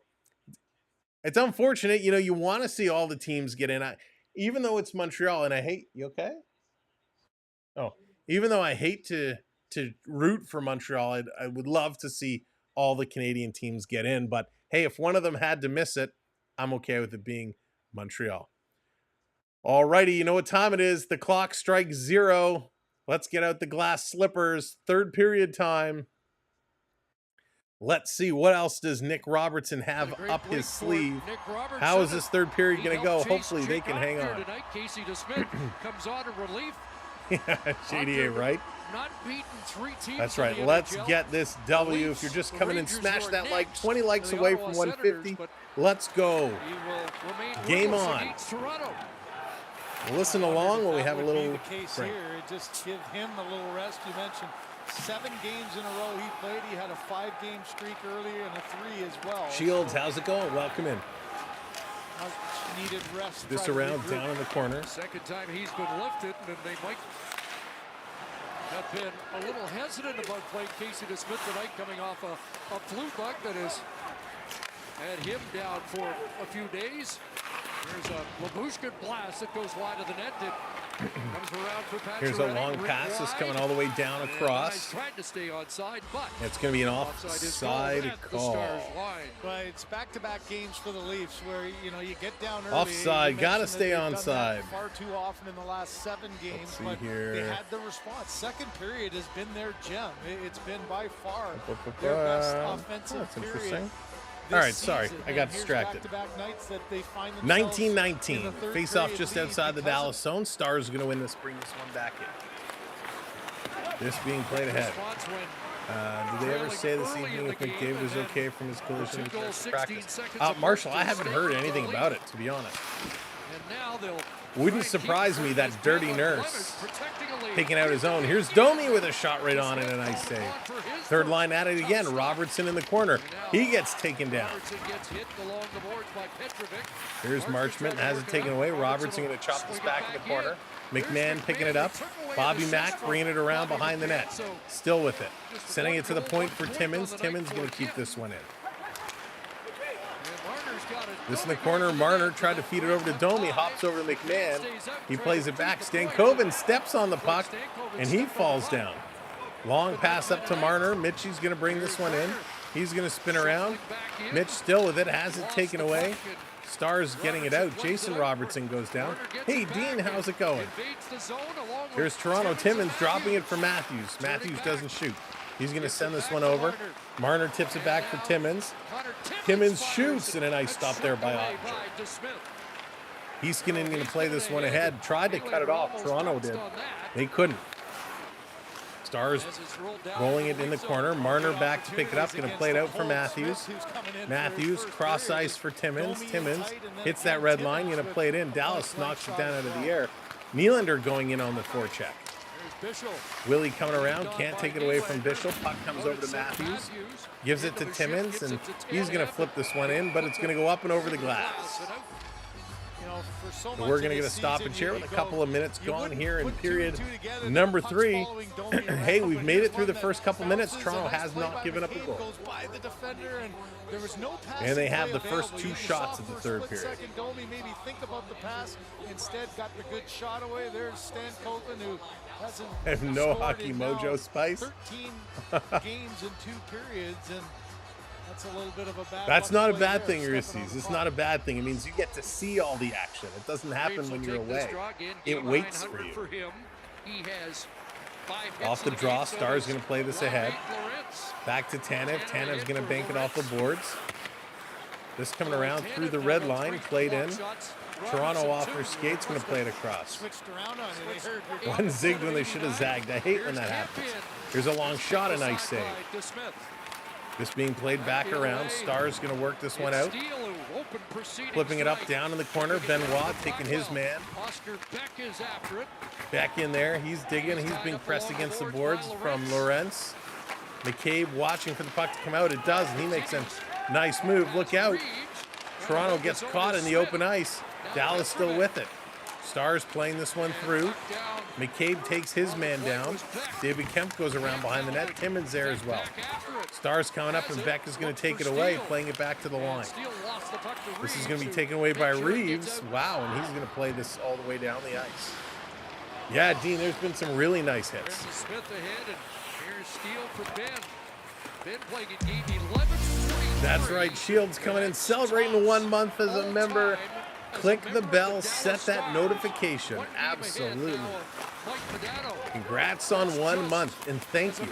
it's unfortunate. You know, you want to see all the teams get in. Even though it's Montreal, and I hate, you okay? Oh, even though I hate to root for Montreal, I would love to see all the Canadian teams get in. But hey, if one of them had to miss it, I'm okay with it being Montreal. All righty, you know what time it is. The clock strikes 0. Let's get out the glass slippers. Third period time. Let's see, what else does Nick Robertson have up his sleeve? How is this third period going to go? Hopefully they can hang on. Casey DeSmith comes on in relief. JDA, right? Not beaten 3 teams. That's right. Let's get this W. If you're just coming in, smash that like. 20 likes away from 150. Let's go. Game on. Listen along when we have a little the case break. here. Just give him a little rest. You mentioned 7 games in a row he played. He had a 5-game streak earlier and a 3 as well. Shields, how's it going? Welcome in. Needed rest. This around down in the corner. Second time he's been lifted, and they might have been a little hesitant about playing Casey DeSmith tonight, coming off a flu bug that has had him down for a few days. There's a Labushkin blast that goes wide of the net. It comes around for Patrick. Here's a long pass that's coming all the way down across. Tried to stay onside, but it's going to be an offside call. But it's back-to-back games for the Leafs where, you know, you get down early. Offside, got to stay onside. Far too often in the last 7 games, but here. They had the response. Second period has been their gem. It's been by far their best offensive period. Interesting. All right, sorry, I got distracted. 1919, face-off just outside the Dallas zone. Stars are going to win this, bring this one back in. This being played ahead. Did they ever say this evening if McDavid was okay from his collision with practice? Marshall, I haven't heard anything about it, to be honest. Wouldn't surprise me, that dirty nurse taking out his own. Here's Domi with a shot right on and a nice save. Third line at it again. Robertson in the corner. He gets taken down. Here's Marchment, has it taken away. Robertson going to chop this back in the corner. McMahon picking it up. Bobby Mack bringing it around behind the net. Still with it. Sending it to the point for Timmins. Timmins going to keep this one in. This in the corner, Marner tried to feed it over to Domi, hops over to McMahon. He plays it back. Stankoven steps on the puck, and he falls down. Long pass up to Marner. Mitchie's going to bring this one in. He's going to spin around. Mitch still with it, has it taken away. Stars getting it out. Jason Robertson goes down. Hey, Dean, how's it going? Here's Toronto. Timmins dropping it for Matthews. Matthews doesn't shoot. He's going to send this one over. Marner tips it back for Timmins. Timmins shoots, and a nice stop there by Ottinger. Heiskanen going to play this one ahead. Tried to cut it off. Toronto did. They couldn't. Stars rolling it in the corner. Marner back to pick it up. Going to play it out for Matthews. Matthews cross ice for Timmins. Timmins hits that red line. Going to play it in. Dallas knocks it down out of the air. Nylander going in on the forecheck. Willie coming around, can't take it away from Bishop. Puck comes over to Matthews, gives it to Timmins, and he's going to flip this one in, but it's going to go up and over the glass. So we're going to get a stoppage here with a couple of minutes gone here in period number 3. Hey, we've made it through the first couple minutes. Toronto has not given up a goal. And they have the first 2 shots of the third period. Domi maybe think about the pass, instead got the good shot away. There's Stankoven, who hasn't have no hockey mojo spice. 13 games in 2 periods, and that's a little bit of a bad. That's not a bad thing, Ulysses. It's not a bad thing. It means you get to see all the action. It doesn't happen when you're away. It waits for you. Off the draw, Star's going to play this ahead. Back to Tanev. Tanev's going to bank it off the boards. This coming around through the red line, played in. Toronto off their skates, going to play it across. One zigged when they should have zagged. I hate when that happens. Here's a long shot, a nice save. This being played back around. Star's going to work this one out. Flipping it up down in the corner. Benoit taking his man. Back in there. He's digging. He's being pressed against the boards from Lawrence. McCabe watching for the puck to come out. It does, and he makes a nice move. Look out. Toronto gets caught in the open ice. Dallas still with it. Stars playing this one through. McCabe takes his man down. David Kemp goes around behind the net. Timmons there as well. Stars coming up, and Beck is going to take it away, playing it back to the line. This is going to be taken away by Reeves. Wow, and he's going to play this all the way down the ice. Yeah, Dean, there's been some really nice hits. Smith ahead, and here's steal for Ben. Ben playing in game 11. That's right, Shields coming in, celebrating 1 month as a member. Click the bell, set that notification. Absolutely. Congrats on 1 month, and thank you.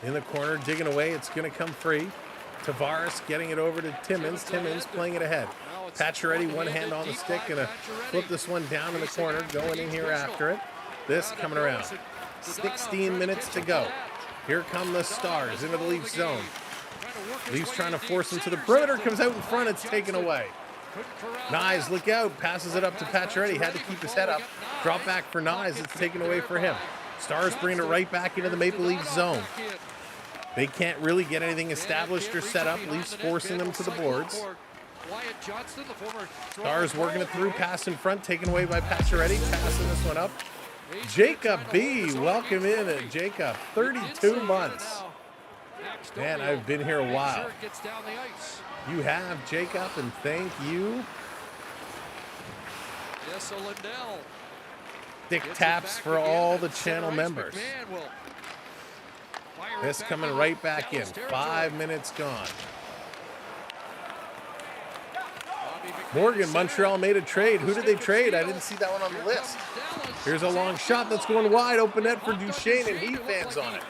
In the corner, digging away, it's going to come free. Tavares getting it over to Timmons. Timmons playing it ahead. Pacioretty, one hand on the stick, gonna flip this one down in the corner, going in here after it. This coming around. 16 minutes to go. Here come the Stars into the Leafs zone. Leafs trying to force him to the perimeter, comes out in front, it's taken away. Nyes, look out, passes it up to Pacioretty, had to keep his head up. Drop back for Nyes, it's taken away for him. Stars bringing it right back into the Maple Leafs zone. They can't really get anything established or set up. Leafs forcing them to the boards. Stars working it through, pass in front, taken away by Pacioretty, passing this one up. Jacob B, welcome in, Jacob, 32 months. Man, I've been here a while. You have, Jacob, and thank you. Dick taps for all the channel members. This coming right back in. 5 minutes gone. Morgan, Montreal made a trade. Who did they trade? I didn't see that one on the list. Here's a long shot that's going wide. Open net for Duchesne, and he fans on it.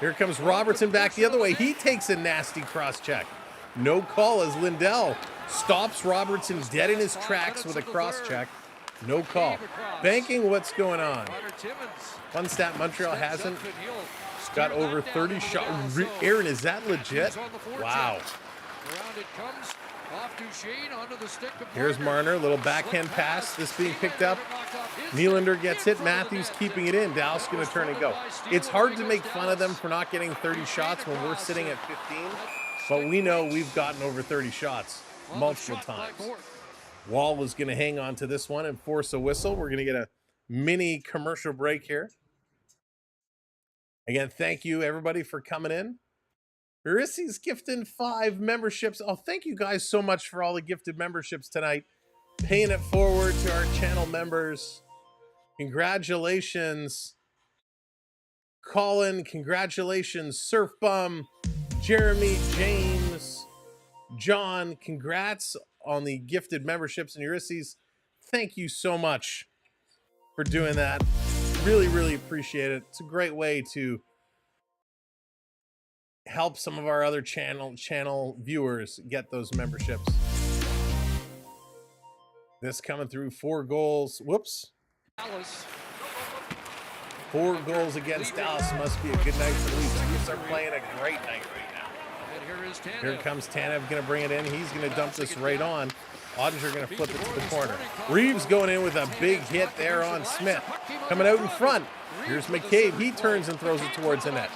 Here comes Robertson back the other way. He takes a nasty cross check. No call as Lindell stops Robertson dead in his tracks with a cross check. No call. Banking, what's going on? Fun stat, Montreal hasn't got over 30 shots. Aaron, is that legit? Wow. Here's Marner, little backhand pass. This being picked up. Nylander gets hit. Matthews keeping it in. Dallas going to turn and go. It's hard to make fun of them for not getting 30 shots when we're sitting at 15, but we know we've gotten over 30 shots multiple times. Wall is going to hang on to this one and force a whistle. We're going to get a mini commercial break here. Again, thank you everybody for coming in. Barissy's gifting 5 memberships. Oh, thank you guys so much for all the gifted memberships tonight. Paying it forward to our channel members. Congratulations, Colin. Congratulations, Surf Bum, Jeremy, James, John. Congrats on the gifted memberships. And Barissy's, thank you so much for doing that. Really, really appreciate it. It's a great way to help some of our other channel viewers get those memberships. This coming through, 4 goals. Whoops. 4 goals against Dallas. Must be a good night for the Leafs. Leafs are playing a great night right now. Here comes Tanev, going to bring it in. He's going to dump this right on. Ottinger going to flip it to the corner. Reeves going in with a big hit there on Smith. Coming out in front. Here's McCabe. He turns and throws it towards the net.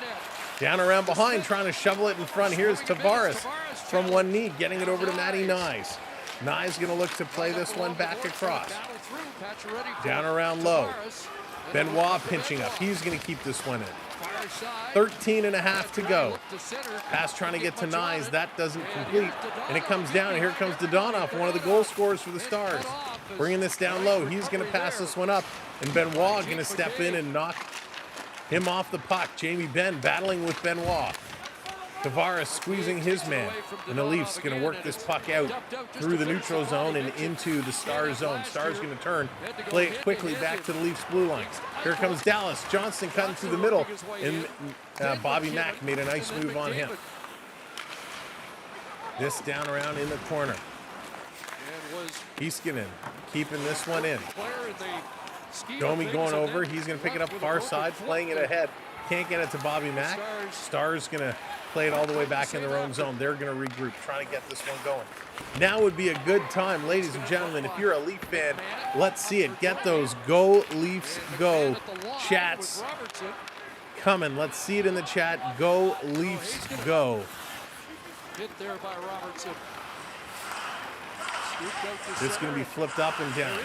Down around behind, trying to shovel it in front. Here's Tavares from one knee, getting it over to Matty Nyes. Nyes going to look to play this one back across. Down around low. Benoit pinching up. He's going to keep this one in. 13 and a half to go. Pass trying to get to Nyes. That doesn't complete. And it comes down. Here comes Dodonov, one of the goal scorers for the Stars. Bringing this down low. He's going to pass this one up. And Benoit going to step in and knock him off the puck. Jamie Benn battling with Benoit. Tavares squeezing his man. And the Leafs going to work this puck out through the neutral zone and into the Stars zone. Stars going to turn, play it quickly back to the Leafs blue line. Here comes Dallas. Johnston cutting through the middle. And Bobby Mack made a nice move on him. This down around in the corner. Heiskanen keeping this one in. Domi going over. He's going to pick it up far side, playing it ahead. Can't get it to Bobby Mack. Stars going to play it all the way back in their own zone. They're going to regroup, trying to get this one going. Now would be a good time, ladies and gentlemen. If you're a Leaf fan, let's see it. Get those Go Leafs Go chats coming. Let's see it in the chat. Go Leafs Go. Hit there by Robertson. This is going to be flipped up and down.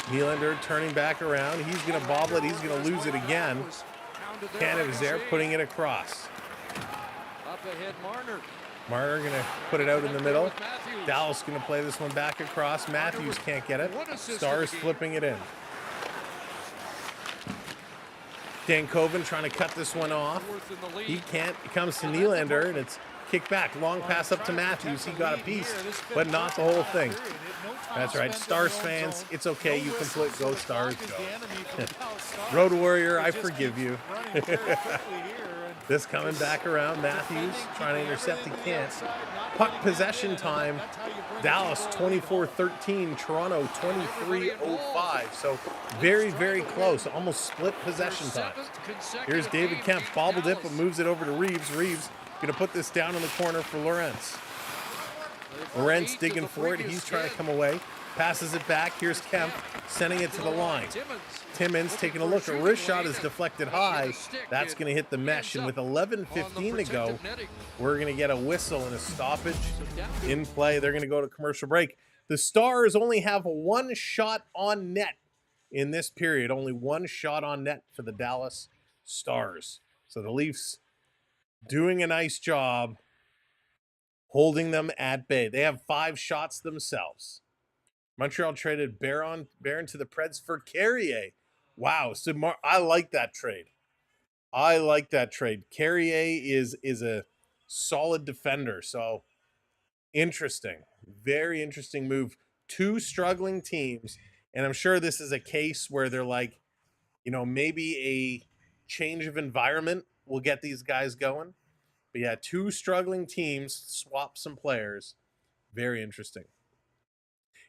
Nylander turning back around. He's going to bobble it. He's going to lose it again. Canada is there, putting it across. Up ahead, Marner. Marner going to put it out in the middle. Dallas going to play this one back across. Matthews can't get it. Stars flipping it in. Dankoven trying to cut this one off. He can't. It comes to Nylander, and it's kicked back. Long pass up to Matthews. He got a piece, but not the whole thing. That's right. Stars fans, it's okay. You can put go Stars, go. Road Warrior, I forgive you. This coming back around. Matthews trying to intercept. He can't. Puck possession time. Dallas 24-13. Toronto 23-05. So very, very close. Almost split possession times. Here's David Kemp. Bobbled it, but moves it over to Reeves. Reeves going to put this down in the corner for Lorentz. Lorentz digging for it. He's trying to come away. Passes it back. Here's Kemp sending it to the line. Timmins taking a look. A wrist shot is deflected high. That's going to hit the mesh. And with 11:15 to go, we're going to get a whistle and a stoppage in play. They're going to go to commercial break. The Stars only have one shot on net in this period. Only one shot on net for the Dallas Stars. So the Leafs doing a nice job holding them at bay. They have 5 shots themselves. Montreal traded Barron to the Preds for Carrier. Wow. So I like that trade. I like that trade. Carrier is a solid defender. So interesting. Very interesting move. 2 struggling teams. And I'm sure this is a case where they're like, you know, maybe a change of environment will get these guys going. But yeah, 2 struggling teams swap some players. Very interesting.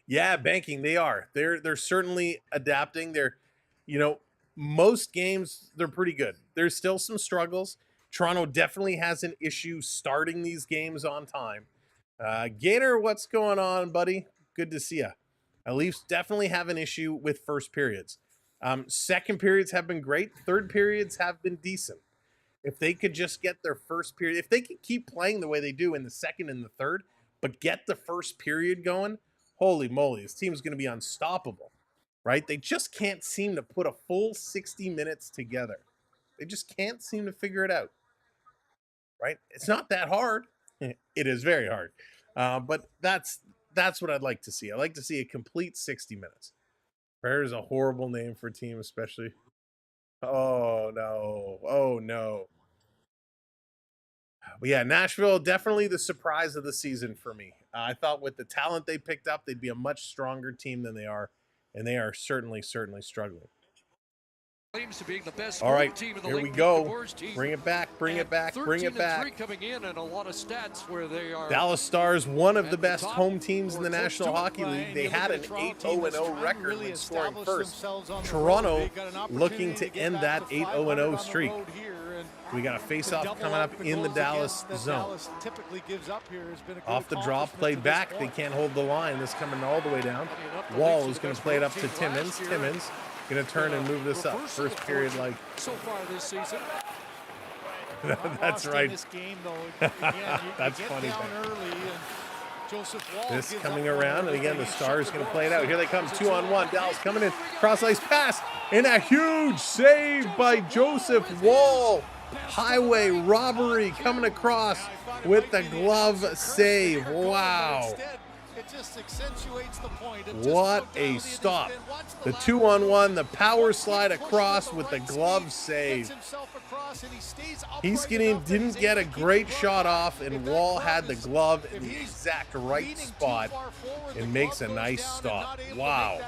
Yeah, banking, they are. They're certainly adapting. They're, you know, most games they're pretty good. There's still some struggles. Toronto definitely has an issue starting these games on time. Gator, what's going on, buddy? Good to see you. Leafs definitely have an issue with first periods. Second periods have been great. Third periods have been decent. If they could just get their first period, if they could keep playing the way they do in the second and the third, but get the first period going, holy moly, this team's going to be unstoppable, right? They just can't seem to put a full 60 minutes together. They just can't seem to figure it out, right? It's not that hard. It is very hard. But that's what I'd like to see. I'd like to see a complete 60 minutes. Prayer is a horrible name for a team, especially. Oh, no. Oh, no. But yeah, Nashville, definitely the surprise of the season for me. I thought with the talent they picked up, they'd be a much stronger team than they are. And they are certainly struggling. All right, here we go. Bring it back, bring it back, bring it back. Coming in and a lot of stats where they are. Dallas Stars, one of the best home teams in the National Hockey League. They had an 8-0-0 record when scoring first. Toronto looking to end that 8-0-0 streak. We got a face-off coming up in the Dallas zone. Off the draw, played back. They can't hold the line. This coming all the way down. Wall is going to play it up to Timmins. Timmins going to turn and move this up. First period, like. So far this season. That's right. That's funny. This coming around, and again, the Stars going to play it out. Here they come, 2-on-1. Dallas coming in. Cross-ice pass, and a huge save by Joseph Wall. Highway robbery coming across with the glove save. Wow. What a stop. The 2-on-1, the power slide across with the glove save. Heiskanen didn't get a great shot off, and Wall had the glove in the exact right spot and makes a nice stop. Wow.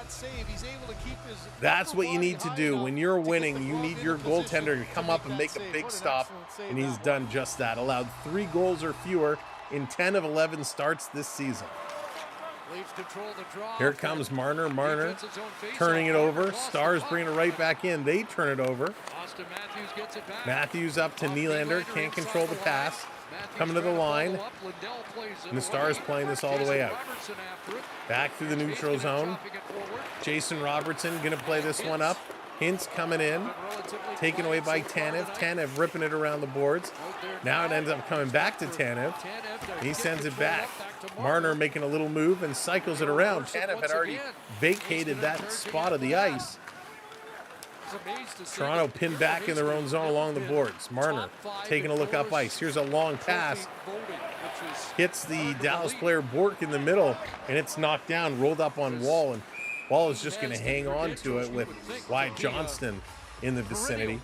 That's what you need to do. When you're winning, you need your goaltender to come up and make a big stop, and he's done just that. Allowed 3 goals or fewer in 10 of 11 starts this season. Here comes Marner. Marner turning it over. Stars bring it right back in. They turn it over. Matthews up to Nylander. Can't control the pass. Coming to the line. And the Stars playing this all the way out. Back through the neutral zone. Jason Robertson going to play this one up. Hintz coming in, taken away by Tanev. Tanev ripping it around the boards. Now it ends up coming back to Tanev. He sends it back. Marner making a little move and cycles it around. Tanev had already vacated that spot of the ice. Toronto pinned back in their own zone along the boards. Marner taking a look up ice. Here's a long pass. Hits the Dallas player Bork in the middle, and it's knocked down, rolled up on Wall, and Wall is just going to hang on to it with Wyatt Johnston in the vicinity.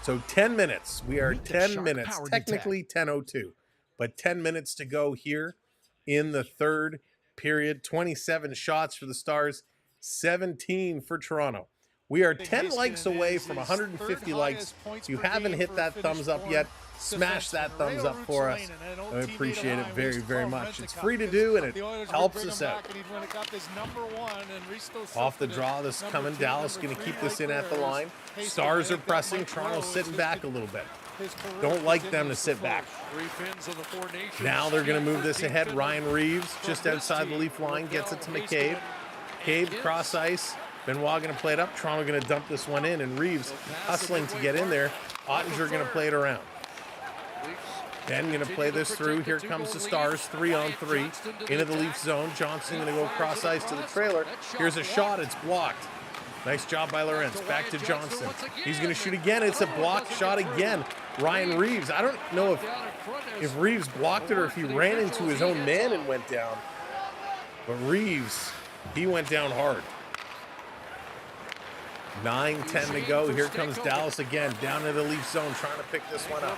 So 10 minutes. We are 10 minutes, technically 10:02, but 10 minutes to go here in the third period. 27 shots for the Stars, 17 for Toronto. We are 10 likes away from 150 likes. If you haven't hit that thumbs up yet, smash that thumbs up for us. I appreciate it very, very much. It's free to do, and it helps us out. Off the draw, this coming. Dallas going to keep this in at the line. Stars are pressing. Toronto's sitting back a little bit. Don't like them to sit back. Now they're going to move this ahead. Ryan Reeves, just outside the Leaf line, gets it to McCabe. McCabe, cross ice. Benoit going to play it up. Toronto going to dump this one in, and Reeves hustling to get in there. Ottinger going to play it around. Ben going to play this through. Here comes the Stars, 3-on-3 into the Leaf zone. Johnson going to go cross ice to the trailer. Here's a shot. It's blocked. Nice job by Lorentz. Back to Johnson. He's going to shoot again. It's a blocked shot again. Ryan Reeves. I don't know if Reeves blocked it or if he ran into his own man and went down. But Reeves, he went down hard. 9-10 to go. Here comes Dallas again, down in the Leaf zone, trying to pick this one up.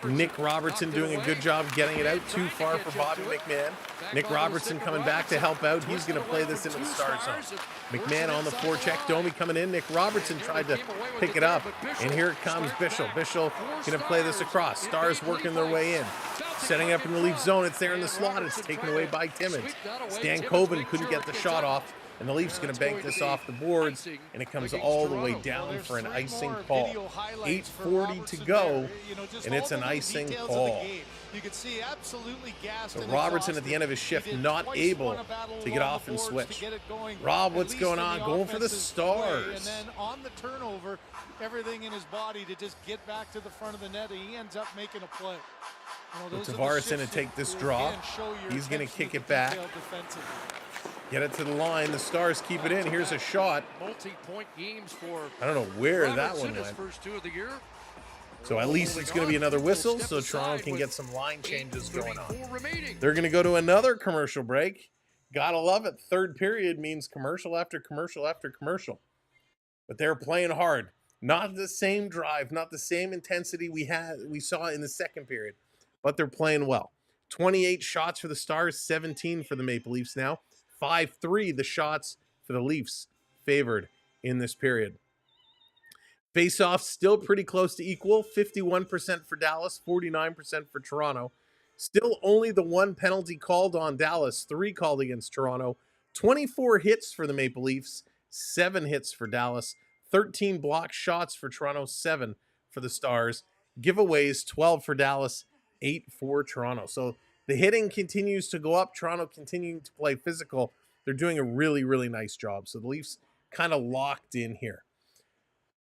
Nick Robertson doing a good job getting it out. Too far for Bobby McMahon. Nick Robertson coming back to help out. He's going to play this into the Star zone. McMahon on the forecheck. Domi coming in. Nick Robertson tried to pick it up. And here it comes Bischel. Bischel going to play this across. Stars working their way in. Setting up in the Leaf zone. It's there in the slot. It's taken away by Timmins. Stan Coven couldn't get the shot off. And the Leafs going to bank this off the boards, and it comes all the way down for an icing call. 8:40 to go, and it's an icing call. So Robertson at the end of his shift not able to get off and switch. Rob, what's going on? Going for the Stars. And then on the turnover, everything in his body to just get back to the front of the net, and he ends up making a play. Tavares going to take this draw. He's going to kick it back. Get it to the line. The Stars keep it in. Here's a shot. Multi-point games for I don't know where that one went. So at least it's going to be another whistle so Toronto can get some line changes going on. They're going to go to another commercial break. Gotta love it. Third period means commercial after commercial after commercial. But they're playing hard. Not the same drive, not the same intensity we saw in the second period, but they're playing well. 28 shots for the Stars, 17 for the Maple Leafs now. 5-3 the shots for the Leafs favored in this period. Face-off still pretty close to equal. 51% for Dallas, 49% for Toronto. Still only the one penalty called on Dallas, 3 called against Toronto. 24 hits for the Maple Leafs, 7 hits for Dallas. 13 block shots for Toronto, 7 for the Stars. Giveaways, 12 for Dallas, 8 for Toronto. So the hitting continues to go up. Toronto continuing to play physical. They're doing a really, really nice job. So the Leafs kind of locked in here.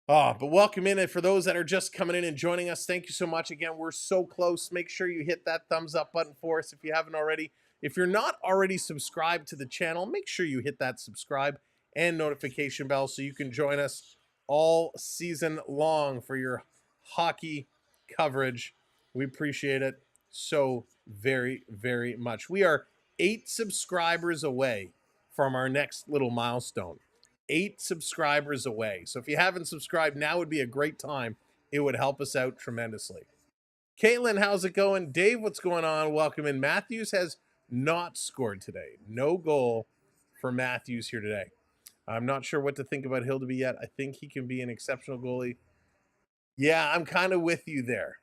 But welcome in. And for those that are just coming in and joining us, thank you so much. Again, we're so close. Make sure you hit that thumbs up button for us if you haven't already. If you're not already subscribed to the channel, make sure you hit that subscribe and notification bell so you can join us all season long for your hockey coverage. We appreciate it so very, very much. We are 8 subscribers away from our next little milestone. 8 subscribers away. So if you haven't subscribed, now would be a great time. It would help us out tremendously. Caitlin, how's it going? Dave, what's going on? Welcome in. Matthews has not scored today. No goal for Matthews here today. I'm not sure what to think about Hildeby yet. I think he can be an exceptional goalie. Yeah, I'm kind of with you there.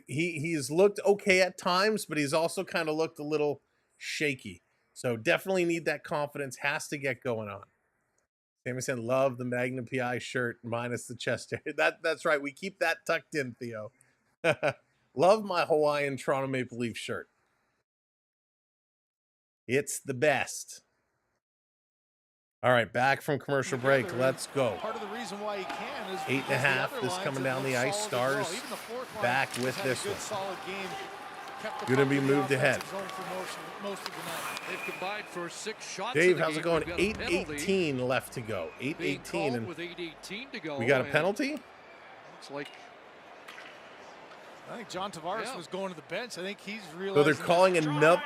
He's looked okay at times, but he's also kind of looked a little shaky. So definitely need that confidence. Has to get going on. Sammy said, love the Magnum PI shirt minus the chest hair. That's right. We keep that tucked in, Theo. Love my Hawaiian Toronto Maple Leaf shirt. It's the best. All right, back from commercial break. Let's go. Part of the reason why he can is 8.5. This coming down the ice. Stars back with this one. Gonna be moved ahead. They've combined for 6 shots. Dave, how's it going? 8:18 left to go. 8:18, and with 8:18 to go. we got a penalty. Looks like I think John Tavares was going to the bench. I think he's realizing. So they're calling another.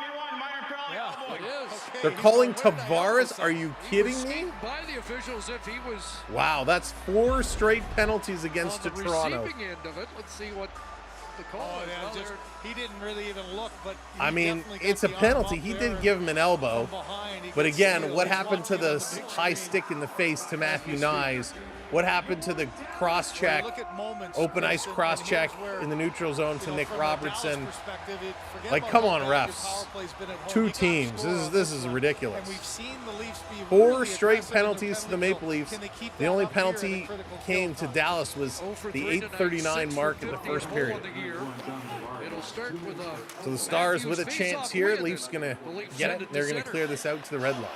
Yeah, it is. Okay, They're calling Tavares. Are you kidding me? By the officials, if he was Wow, that's 4 straight penalties against on the Toronto. receiving end of it. Let's see what the call Oh, is. yeah, Well, just, he didn't really even look, but I he mean, definitely got it's a the arm penalty. up He there did and give him an elbow. from behind, he But could again, see what it. He's happened to watching on the the big high screen. stick in the face to Matthew Nyes? What happened to the cross check, Look at moments, open ice Chris, and cross here's check where, in the neutral zone to you know, Nick from a Dallas Robertson? perspective, forget Like, about come how on, bad your refs. power play's been at home. 2 You gotta teams. score on This is one. ridiculous. And we've seen the Leafs be 4 really straight aggressive in their penalties to the penalty Maple kill. Leafs. Can they keep The that only up here in a penalty critical came kill to time? Dallas was 0 for the 3 tonight, 8:39 6 mark for in the 50 first home period. of the year. It'll start with So the Stars with a Matthews chance face-off here. win. Leafs gonna The Leafs get send it. They're to gonna center. clear this out to the red line.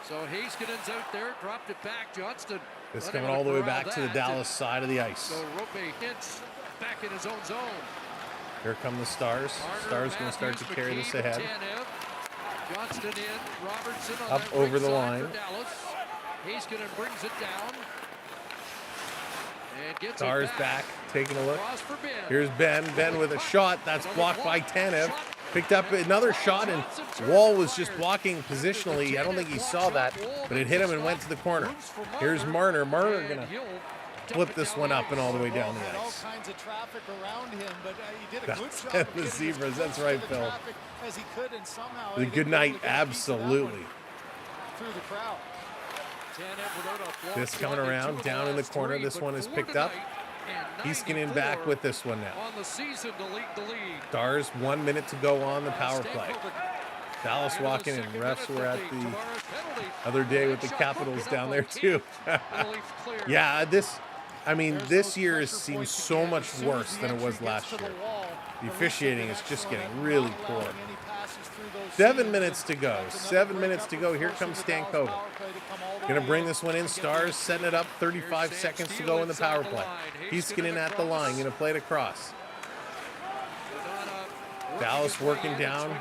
So Hayskanen's out there, dropped it back. Johnston. This not coming able all the way corral back to the that. Dallas side of the ice. So Rope hits back in his own zone. Here come the Stars. Stars gonna start to carry this ahead. Johnston in, Robertson on Up that over right the side line. for Dallas. Heiskanen brings it down. And gets Stars it back, taking a look. Cross for Ben. Here's Ben. Ben with a shot. That's blocked by Tanev. Picked up another shot, and Wall was just blocking positionally. I don't think he saw that, but it hit him and went to the corner. Here's Marner. Marner gonna flip this one up and all the way down the Had all ice. kinds of traffic around him, but he did a good That's job. the of getting as Zebras. close That's to right, the Phil. traffic as he could, and somehow The he good didn't able night, to get a piece of that one absolutely. through the crowd. This coming around down in the corner. This one is picked up. Heiskanen back with this one now. On the season to lead the lead. Stars 1 minute to go on the power play. Dallas walking in. Refs were at the other day with the Capitals down there too. Yeah, this year seems so much worse than it was last year. The officiating is just getting really poor. 7 minutes to go. 7 minutes to go. Here comes Stankoven. Gonna bring this one in. Stars setting it up. 35 seconds to go in the power play. Heiskanen at the line. Gonna play it across. Dallas working down,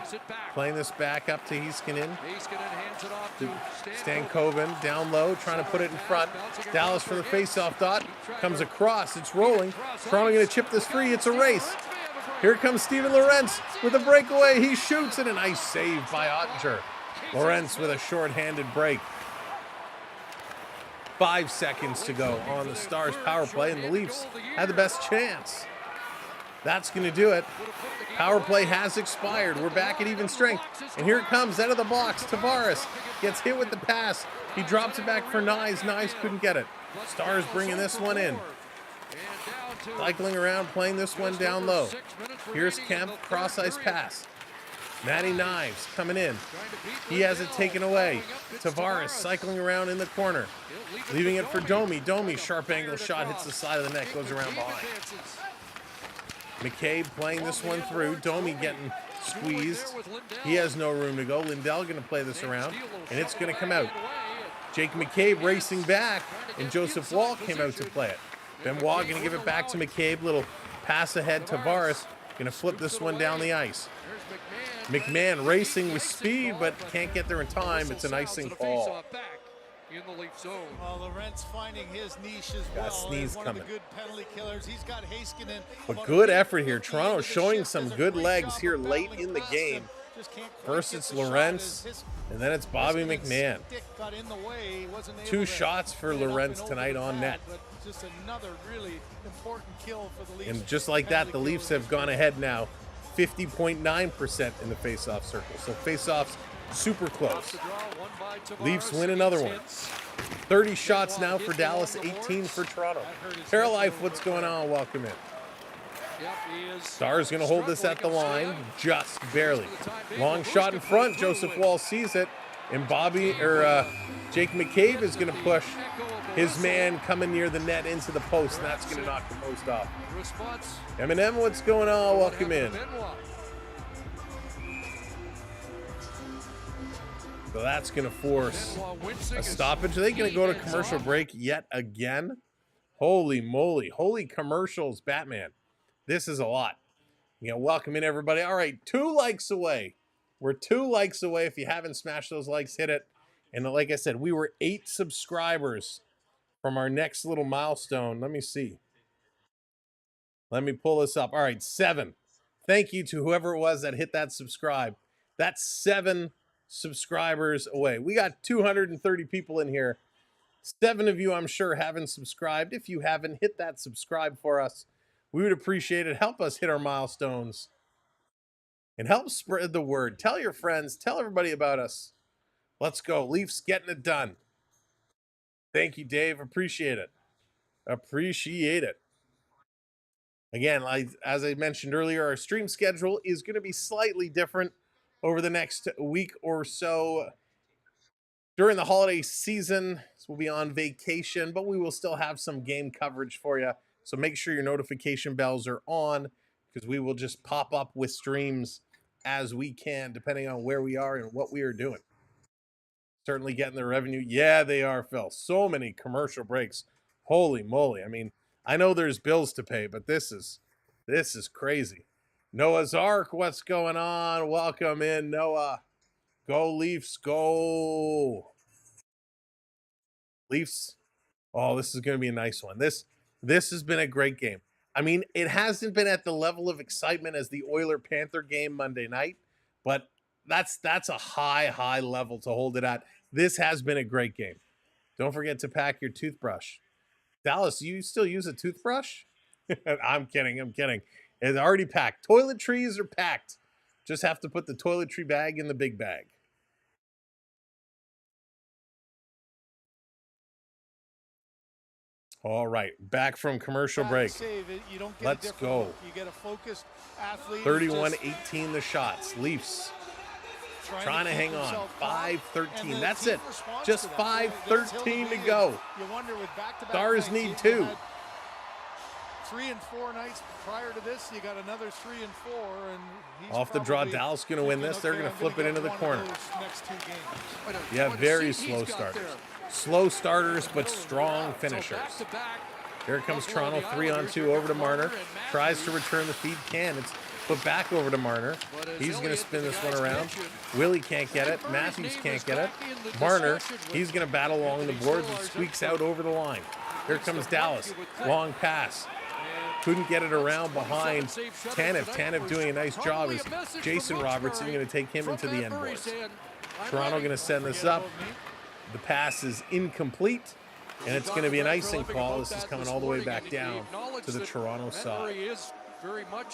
playing this back up to Heiskanen. Stankoven down low, trying to put it in front. Dallas for the faceoff dot. Comes across. It's rolling. Toronto going to chip this free. It's a race. Here comes Steven Lorentz with a breakaway. He shoots it. A nice save by Ottinger. Lorentz with a short-handed break. 5 seconds to go on the Stars power play, and the Leafs had the best chance. That's going to do it. Power play has expired. We're back at even strength. And here it comes out of the box. Tavares gets hit with the pass. He drops it back for Nyes. Nyes couldn't get it. Stars bringing this one in. Cycling around, playing this one down low. Here's Kemp, cross-ice pass. Matty Nyes coming in. He has it taken away. Tavares cycling around in the corner. Leaving it for Domi. Domi, sharp angle shot, hits the side of the net, goes around behind. McCabe playing this one through. Domi getting squeezed. He has no room to go. Lindell going to play this around, and it's going to come out. Jake McCabe racing back, and Joseph Wall came out to play it. Benoit going to give it back to McCabe. Little pass ahead. Tavares going to flip this one down the ice. McMahon racing with speed, but can't get there in time. It's an icing call. In the Leaf zone. Well, Lorentz finding his niche as Got well. sneeze One coming. of the good penalty killers. He's got Heiskanen. But good effort here. Toronto showing some good legs here late in the game. First it's Lorentz, and then it's Bobby McMahon. 2 shots for Lorentz tonight on net. Just another really important kill for the Leafs. And just like that, the Leafs have gone ahead now, 50.9% in the face-off circle. So face-offs super close. Leafs win another one. 30 shots now for Dallas, 18 for Toronto. Paralife, what's going on? Welcome in. Stars going to hold this at the line, just barely. Long shot in front. Joseph Wall sees it, and Jake McCabe is going to push his man coming near the net into the post, and that's going to knock the post off. Eminem, what's going on? Welcome in. So that's going to force a stoppage. Are they going to go to commercial break yet again? Holy moly. Holy commercials, Batman. This is a lot. Welcome in, everybody. All right, 2 likes away. We're 2 likes away. If you haven't smashed those likes, hit it. And like I said, we were 8 subscribers from our next little milestone. Let me see. Let me pull this up. All right, 7. Thank you to whoever it was that hit that subscribe. That's 7 subscribers away. We got 230 people in here. 7 of you, I'm sure, haven't subscribed. If you haven't, hit that subscribe for us. We would appreciate it. Help us hit our milestones. And help spread the word. Tell your friends. Tell everybody about us. Let's go. Leafs getting it done. Thank you, Dave. Appreciate it. Appreciate it. Again, as I mentioned earlier, our stream schedule is going to be slightly different over the next week or so. During the holiday season, we'll be on vacation, but we will still have some game coverage for you. So make sure your notification bells are on, because we will just pop up with streams as we can, depending on where we are and what we are doing. Certainly getting the revenue. Yeah, they are, Phil. So many commercial breaks. Holy moly. I mean, I know there's bills to pay, but this is crazy. Noah's Ark, what's going on? Welcome in, Noah. Go Leafs, go. Leafs. Oh, this is going to be a nice one. This has been a great game. I mean, it hasn't been at the level of excitement as the Oiler-Panther game Monday night, but that's a high level to hold it at. This has been a great game. Don't forget to pack your toothbrush. Dallas, you still use a toothbrush? I'm kidding. It's already packed. Toiletries are packed. Just have to put the toiletry bag in the big bag. All right, back from commercial break. Let's go. You get a focused athlete. 31-18 the shots. Leafs trying to hang on. 5-13. That's it. Just 5-13 to go. Stars need 2. 3 and 4 nights prior to this, you got another 3 and 4, and he's off the draw. Dallas going to win this. They're going to flip it into the corner. Yeah, very slow starters. Slow starters, but strong finishers. Here comes Toronto, 3-on-2 over to Marner. Tries to return the feed. It's put back over to Marner. He's going to spin this one around. Willie can't get it. Matthews can't get it. Marner, he's going to battle along the boards and squeaks out over the line. Here comes Dallas. Long pass. Couldn't get it around behind Tanev. Tanev doing a nice job. Is Jason Robertson going to take him into the end boards. Toronto going to send this up. The pass is incomplete, and it's going to be an icing call. This is coming all the way back down to the Toronto side.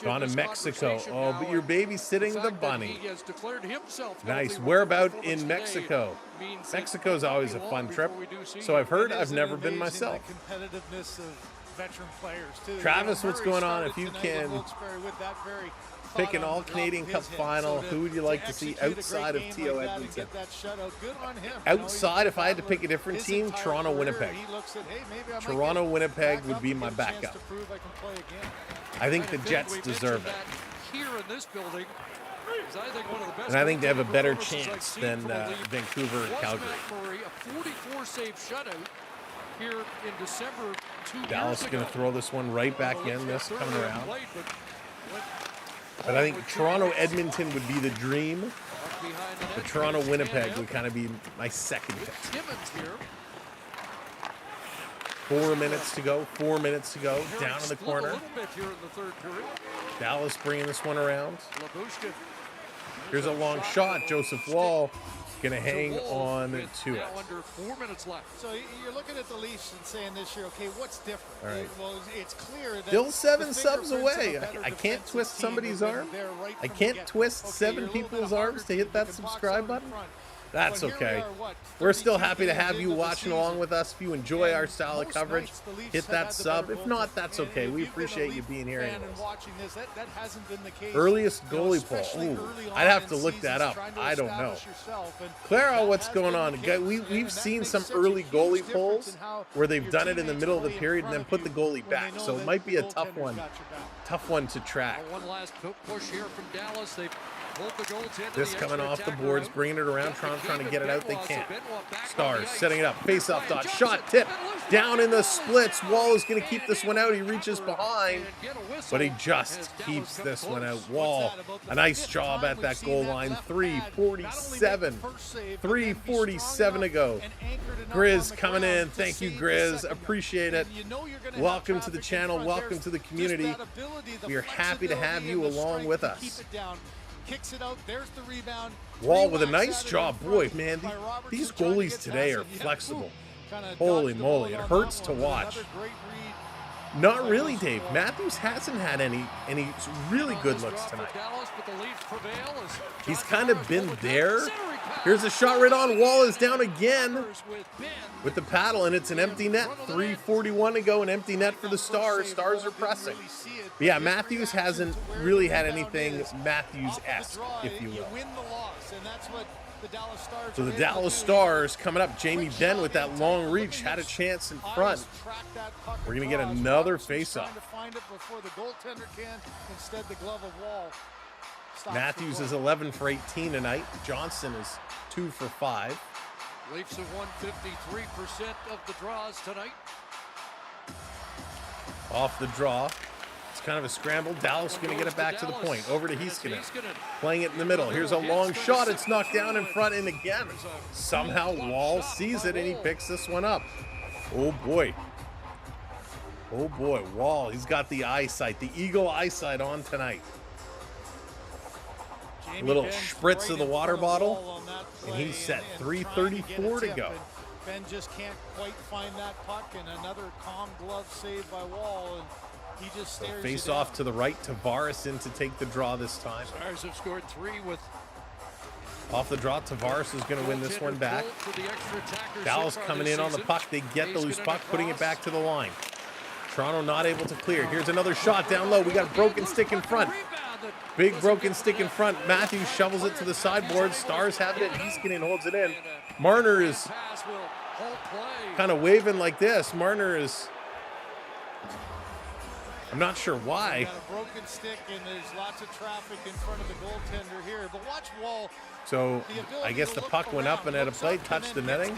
Gone to Mexico. Oh, but you're babysitting the bunny. Nice. Whereabout in Mexico? Mexico's always a fun trip. So I've heard. I've never been myself. Travis, what's going on? If you can pick an all-Canadian Cup final, who would you like to see outside of T.O. Edmonton? Outside, if I had to pick a different team, Toronto-Winnipeg. Toronto-Winnipeg would be my backup. I think the Jets deserve it. And I think they have a better chance than Vancouver and Calgary. Here in December, Dallas going to throw this one right back in. This coming around. But I think Toronto-Edmonton would be the dream. But Toronto-Winnipeg would kind of be my second pick. 4 minutes to go. 4 minutes to go. Down in the corner. Dallas bringing this one around. Here's a long shot. Joseph Wall going to hang on to it. Under 4 minutes left. So you're looking at the Leafs and saying this year, okay, what's different? All right. Well, it's clear that still 7 subs away. I can't twist somebody's arm. I can't twist 7 people's arms to hit that subscribe button. That's okay. We're still happy to have you watching along with us. If you enjoy our style of coverage, hit that sub. If not, that's okay. We appreciate you being here anyways. Earliest goalie poll. Ooh, I'd have to look that up. I don't know. Clara, what's going on? We've seen some early goalie polls where they've done it in the middle of the period and then put the goalie back. So it might be a tough one to track. One last push here from Dallas. They This coming off the boards, bringing it around, trying to get it out. They can't. Stars setting it up. Face-off dot. Shot, tip. Down in the splits. Wall is going to keep this one out. He reaches behind, but he just keeps this one out. Wall, a nice job at that goal line. 3:47. 3:47 to go. Grizz coming in. Thank you, Grizz. Appreciate it. Welcome to the channel. Welcome to the community. We are happy to have you along with us. Kicks it out. There's the rebound. Wall with a nice job. Boy, man, these goalies today are flexible. Holy moly, it hurts to watch. Not really, Dave. Matthews hasn't had any really good looks tonight. He's kind of been there. Here's a shot right on. Wall is down again with the paddle, and it's an empty net. 3:41 to go, an empty net for the Stars. Stars are pressing. But yeah, Matthews hasn't really had anything Matthews-esque, if you will. So the Dallas Stars coming up. Jamie Benn with that long reach had a chance in front. We're going to get another face-off. Matthews is 11 for 18 tonight. Johnson is 2 for 5. Leafs have won 53% of the draws tonight. Off the draw. It's kind of a scramble. Dallas going to get it back to the point. Over to Heiskanen. Playing it in the middle. Here's a long shot. It's knocked down in front, and again, somehow Wall sees it, and he picks this one up. Oh, boy. Oh, boy. Wall, he's got the eyesight, the eagle eyesight on tonight. A little spritz of the water bottle, and he's set. 3:34 to go. Ben just can't quite find that puck, and another calm glove save by Wall, and he just stares. Face off to the right. Tavares in to take the draw this time. Stars have scored 3 with. Off the draw, Tavares is going to win this one back. Dallas coming in on the puck. They get the loose puck, putting it back to the line. Toronto not able to clear. Here's another shot down low. We got a broken stick in front. Big broken stick in front. Matthews shovels it to the sideboard. Stars have it. Heiskanen holds it in. Marner is kind of waving like this. Marner is... I'm not sure why. Got a broken stick, and there's lots of traffic in front of the goaltender here. But watch Wall. So I guess the puck went up and at a play touched the netting.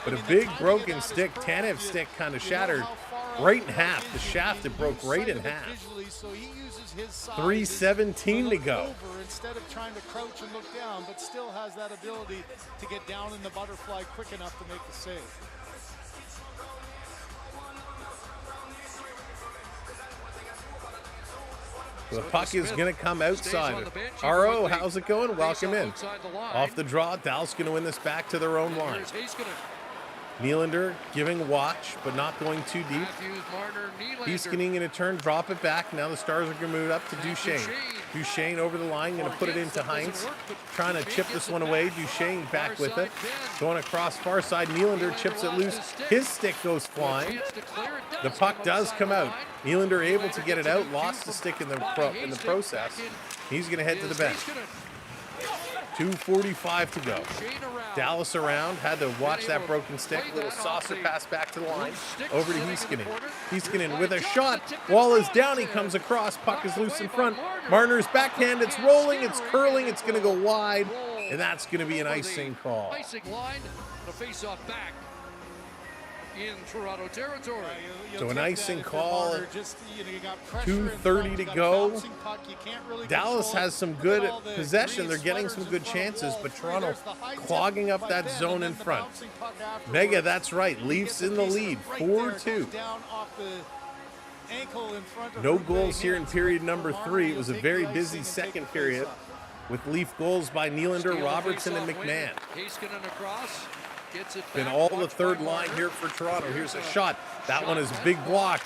But a big broken stick, Tanev's stick kind of shattered right in half. The shaft, it broke right in half. 3:17 to go. Instead of trying to crouch and look down, but still has that ability to get down in the butterfly quick enough to make the save. The puck is going to come outside. RO, how's it going? Welcome in. Off the draw, Dallas going to win this back to their own line. Nylander giving watch, but not going too deep. Heiskanen going to turn, drop it back. Now the Stars are going to move it up to Duchesne. Duchesne over the line, going to put it into Heinz. Trying to chip this one away. Duchesne back with it. Going across far side. Nylander chips it loose. His stick goes flying. The puck does come out. Nylander able to get it out. Lost the stick in the process. He's going to head to the bench. 2:45 to go. Dallas around, had to watch that broken stick. Little saucer pass back to the line. Over to Heiskanen. Heiskanen with a shot. Wall is down. He comes across. Puck is loose in front. Marner's backhand. It's rolling. It's curling. It's going to go wide. And that's going to be an icing call. Icing line. A face-off back in Toronto territory. So an icing call. 2:30 to go. Dallas has some good possession. They're getting some good chances, but Toronto clogging up that zone in front. Mega, that's right. Leafs in the lead, 4-2. No goals here in period number 3. It was a very busy second period with Leaf goals by Nylander, Robertson, and McMahon. Been all the third line here for Toronto. Here's a shot. That one is a big block.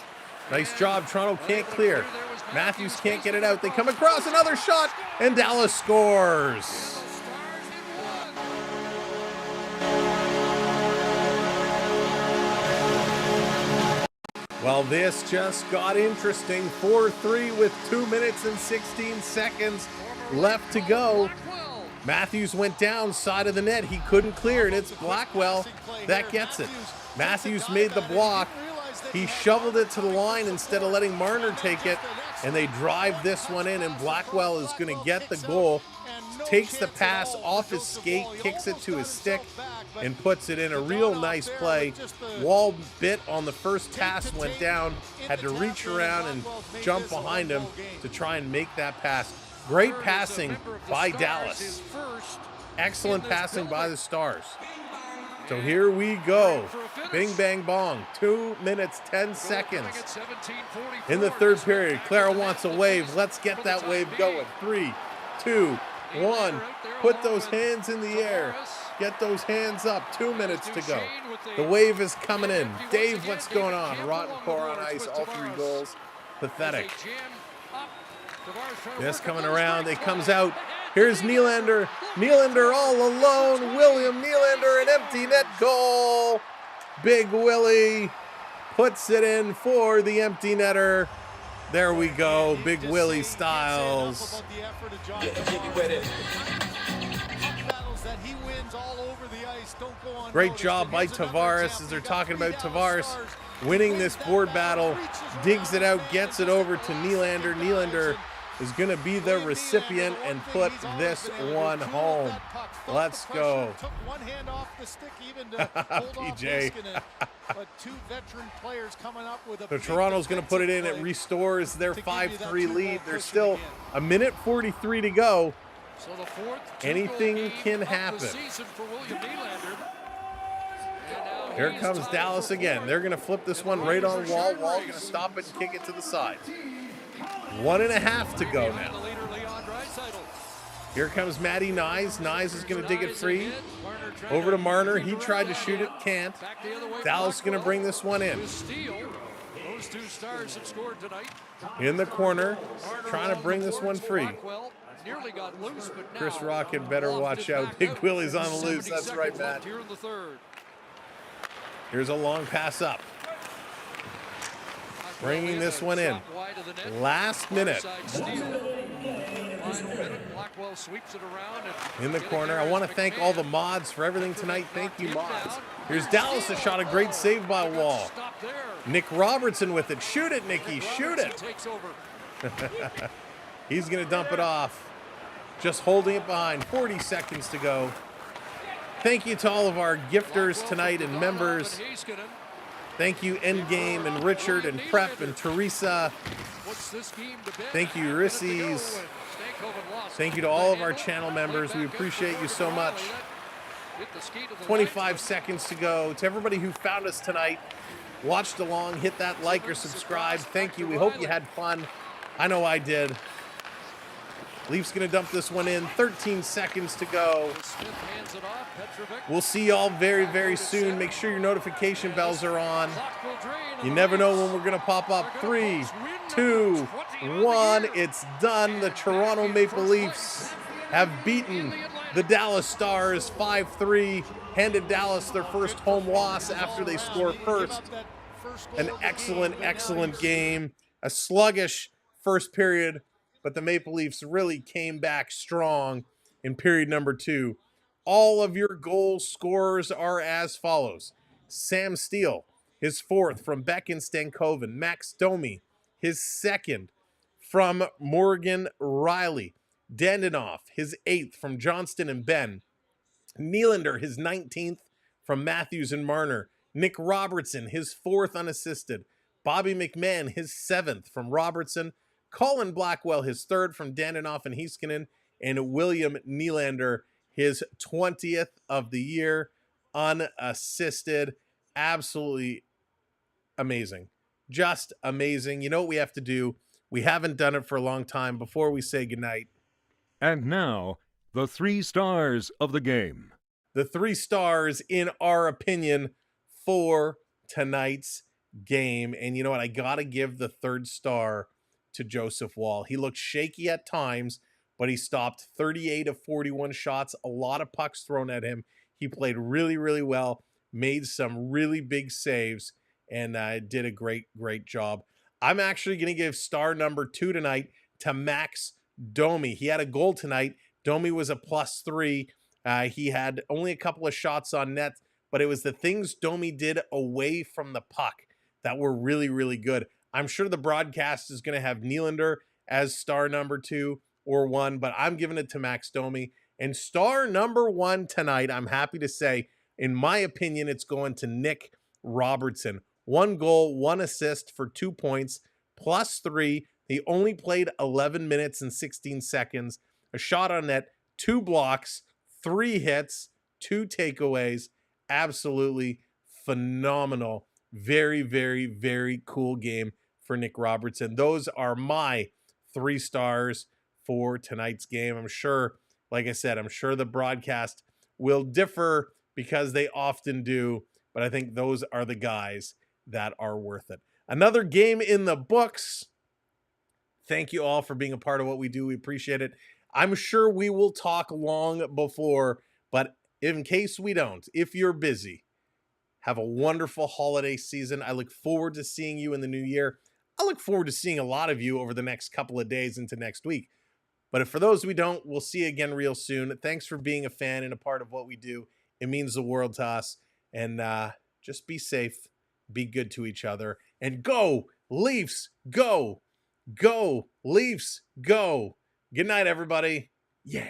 Nice job. Toronto can't clear. Matthews can't get it out. They come across, another shot, and Dallas scores. Well, this just got interesting. 4-3 with 2 minutes and 16 seconds left to go. Matthews went down side of the net. He couldn't clear it. It's Blackwell that gets it. Matthews made the block. He shoveled it to the line instead of letting Marner take it, and they drive this one in, and Blackwell is going to get the goal. takes the pass off his skate, kicks it to his stick, and puts it in. A real nice play. Wall bit on the first pass, went down, had to reach around and jump behind him to try and make that pass. Great passing by Dallas. Excellent passing by the Stars. So here we go. Bing, bang, bong. 2 minutes, 10 seconds. In the third period, Clara wants a wave. Let's get that wave going. 3, 2, 1. Put those hands in the air. Get those hands up. 2 minutes to go. The wave is coming in. Dave, what's going on? Rotten core on ice, all 3 goals. Pathetic. This coming around. It comes out. Here's Nylander. Nylander all alone. William Nylander, an empty net goal. Big Willie puts it in for the empty netter. There we go. Big Willie Styles. Great job by Tavares as they're talking about Tavares winning this board battle. Digs it out, gets it over to Nylander. Nylander is going to be the recipient and put this one home. Let's go. PJ. So Toronto's going to put it in. It restores their 5-3 lead. There's still a minute 43 to go. Anything can happen. Here comes Dallas again. They're going to flip this one right on Wall. Wall's going to stop it and kick it to the side. 1.5 to go now. Here comes Matty Nyes. Nyes is going to dig it free. Over to Marner. He tried to shoot it. Can't. Dallas is going to bring this one in. In the corner. Trying to bring this one free. Chris Rocket better watch out. Big Willie's on the loose. That's right, Matt. Here's a long pass up. Bringing this one in. Last minute. In the corner. I want to thank all the mods for everything tonight. Thank you, mods. Here's Dallas. A shot. A great save by Wall. Nick Robertson with it. Shoot it, Nicky. Shoot it. He's going to dump it off. Just holding it behind. 40 seconds to go. Thank you to all of our gifters tonight and members. Thank you, Endgame and Richard and Prep and Teresa. Thank you, Rissy's. Thank you to all of our channel members. We appreciate you so much. 25 seconds to go. To everybody who found us tonight, watched along, hit that like or subscribe. Thank you. We hope you had fun. I know I did. Leafs going to dump this one in. 13 seconds to go. We'll see y'all very, very soon. Make sure your notification bells are on. You never know when we're going to pop up. 3, 2, 1. It's done. The Toronto Maple Leafs have beaten the Dallas Stars 5-3. Handed Dallas their first home loss after they score first. An excellent, excellent game. A sluggish first period. But the Maple Leafs really came back strong in period number 2. All of your goal scorers are as follows. Sam Steele, his 4th from Beck and Stankoven. Max Domi, his 2nd from Morgan Riley. Dandinoff, his 8th from Johnston and Ben. Nylander, his 19th from Matthews and Marner. Nick Robertson, his 4th unassisted. Bobby McMahon, his 7th from Robertson. Colin Blackwell, his 3rd from Dandinoff and Heiskanen, and William Nylander, his 20th of the year, unassisted. Absolutely amazing. Just amazing. You know what we have to do? We haven't done it for a long time before we say goodnight. And now, the 3 stars of the game. The 3 stars, in our opinion, for tonight's game. And you know what? I got to give the 3rd star to Joseph Wall. He looked shaky at times, but he stopped 38 of 41 shots, a lot of pucks thrown at him. He played really, really well, made some really big saves, and did a great, great job. I'm actually going to give star number 2 tonight to Max Domi. He had a goal tonight. Domi was a +3. He had only a couple of shots on net, but it was the things Domi did away from the puck that were really, really good. I'm sure the broadcast is going to have Nylander as star number 2 or 1, but I'm giving it to Max Domi. And star number 1 tonight, I'm happy to say, in my opinion, it's going to Nick Robertson. 1 goal, 1 assist for 2 points, +3. He only played 11 minutes and 16 seconds. A shot on net, 2 blocks, 3 hits, 2 takeaways. Absolutely phenomenal. Very, very, very cool game for Nick Robertson. Those are my 3 stars for tonight's game. I'm sure, like I said, I'm sure the broadcast will differ because they often do, but I think those are the guys that are worth it. Another game in the books. Thank you all for being a part of what we do. We appreciate it. I'm sure we will talk long before, but in case we don't, if you're busy, have a wonderful holiday season. I look forward to seeing you in the new year. I look forward to seeing a lot of you over the next couple of days into next week. But if for those we don't, we'll see you again real soon. Thanks for being a fan and a part of what we do. It means the world to us. And just be safe, be good to each other, and go, Leafs, go! Go, Leafs, go! Good night, everybody. Yeah.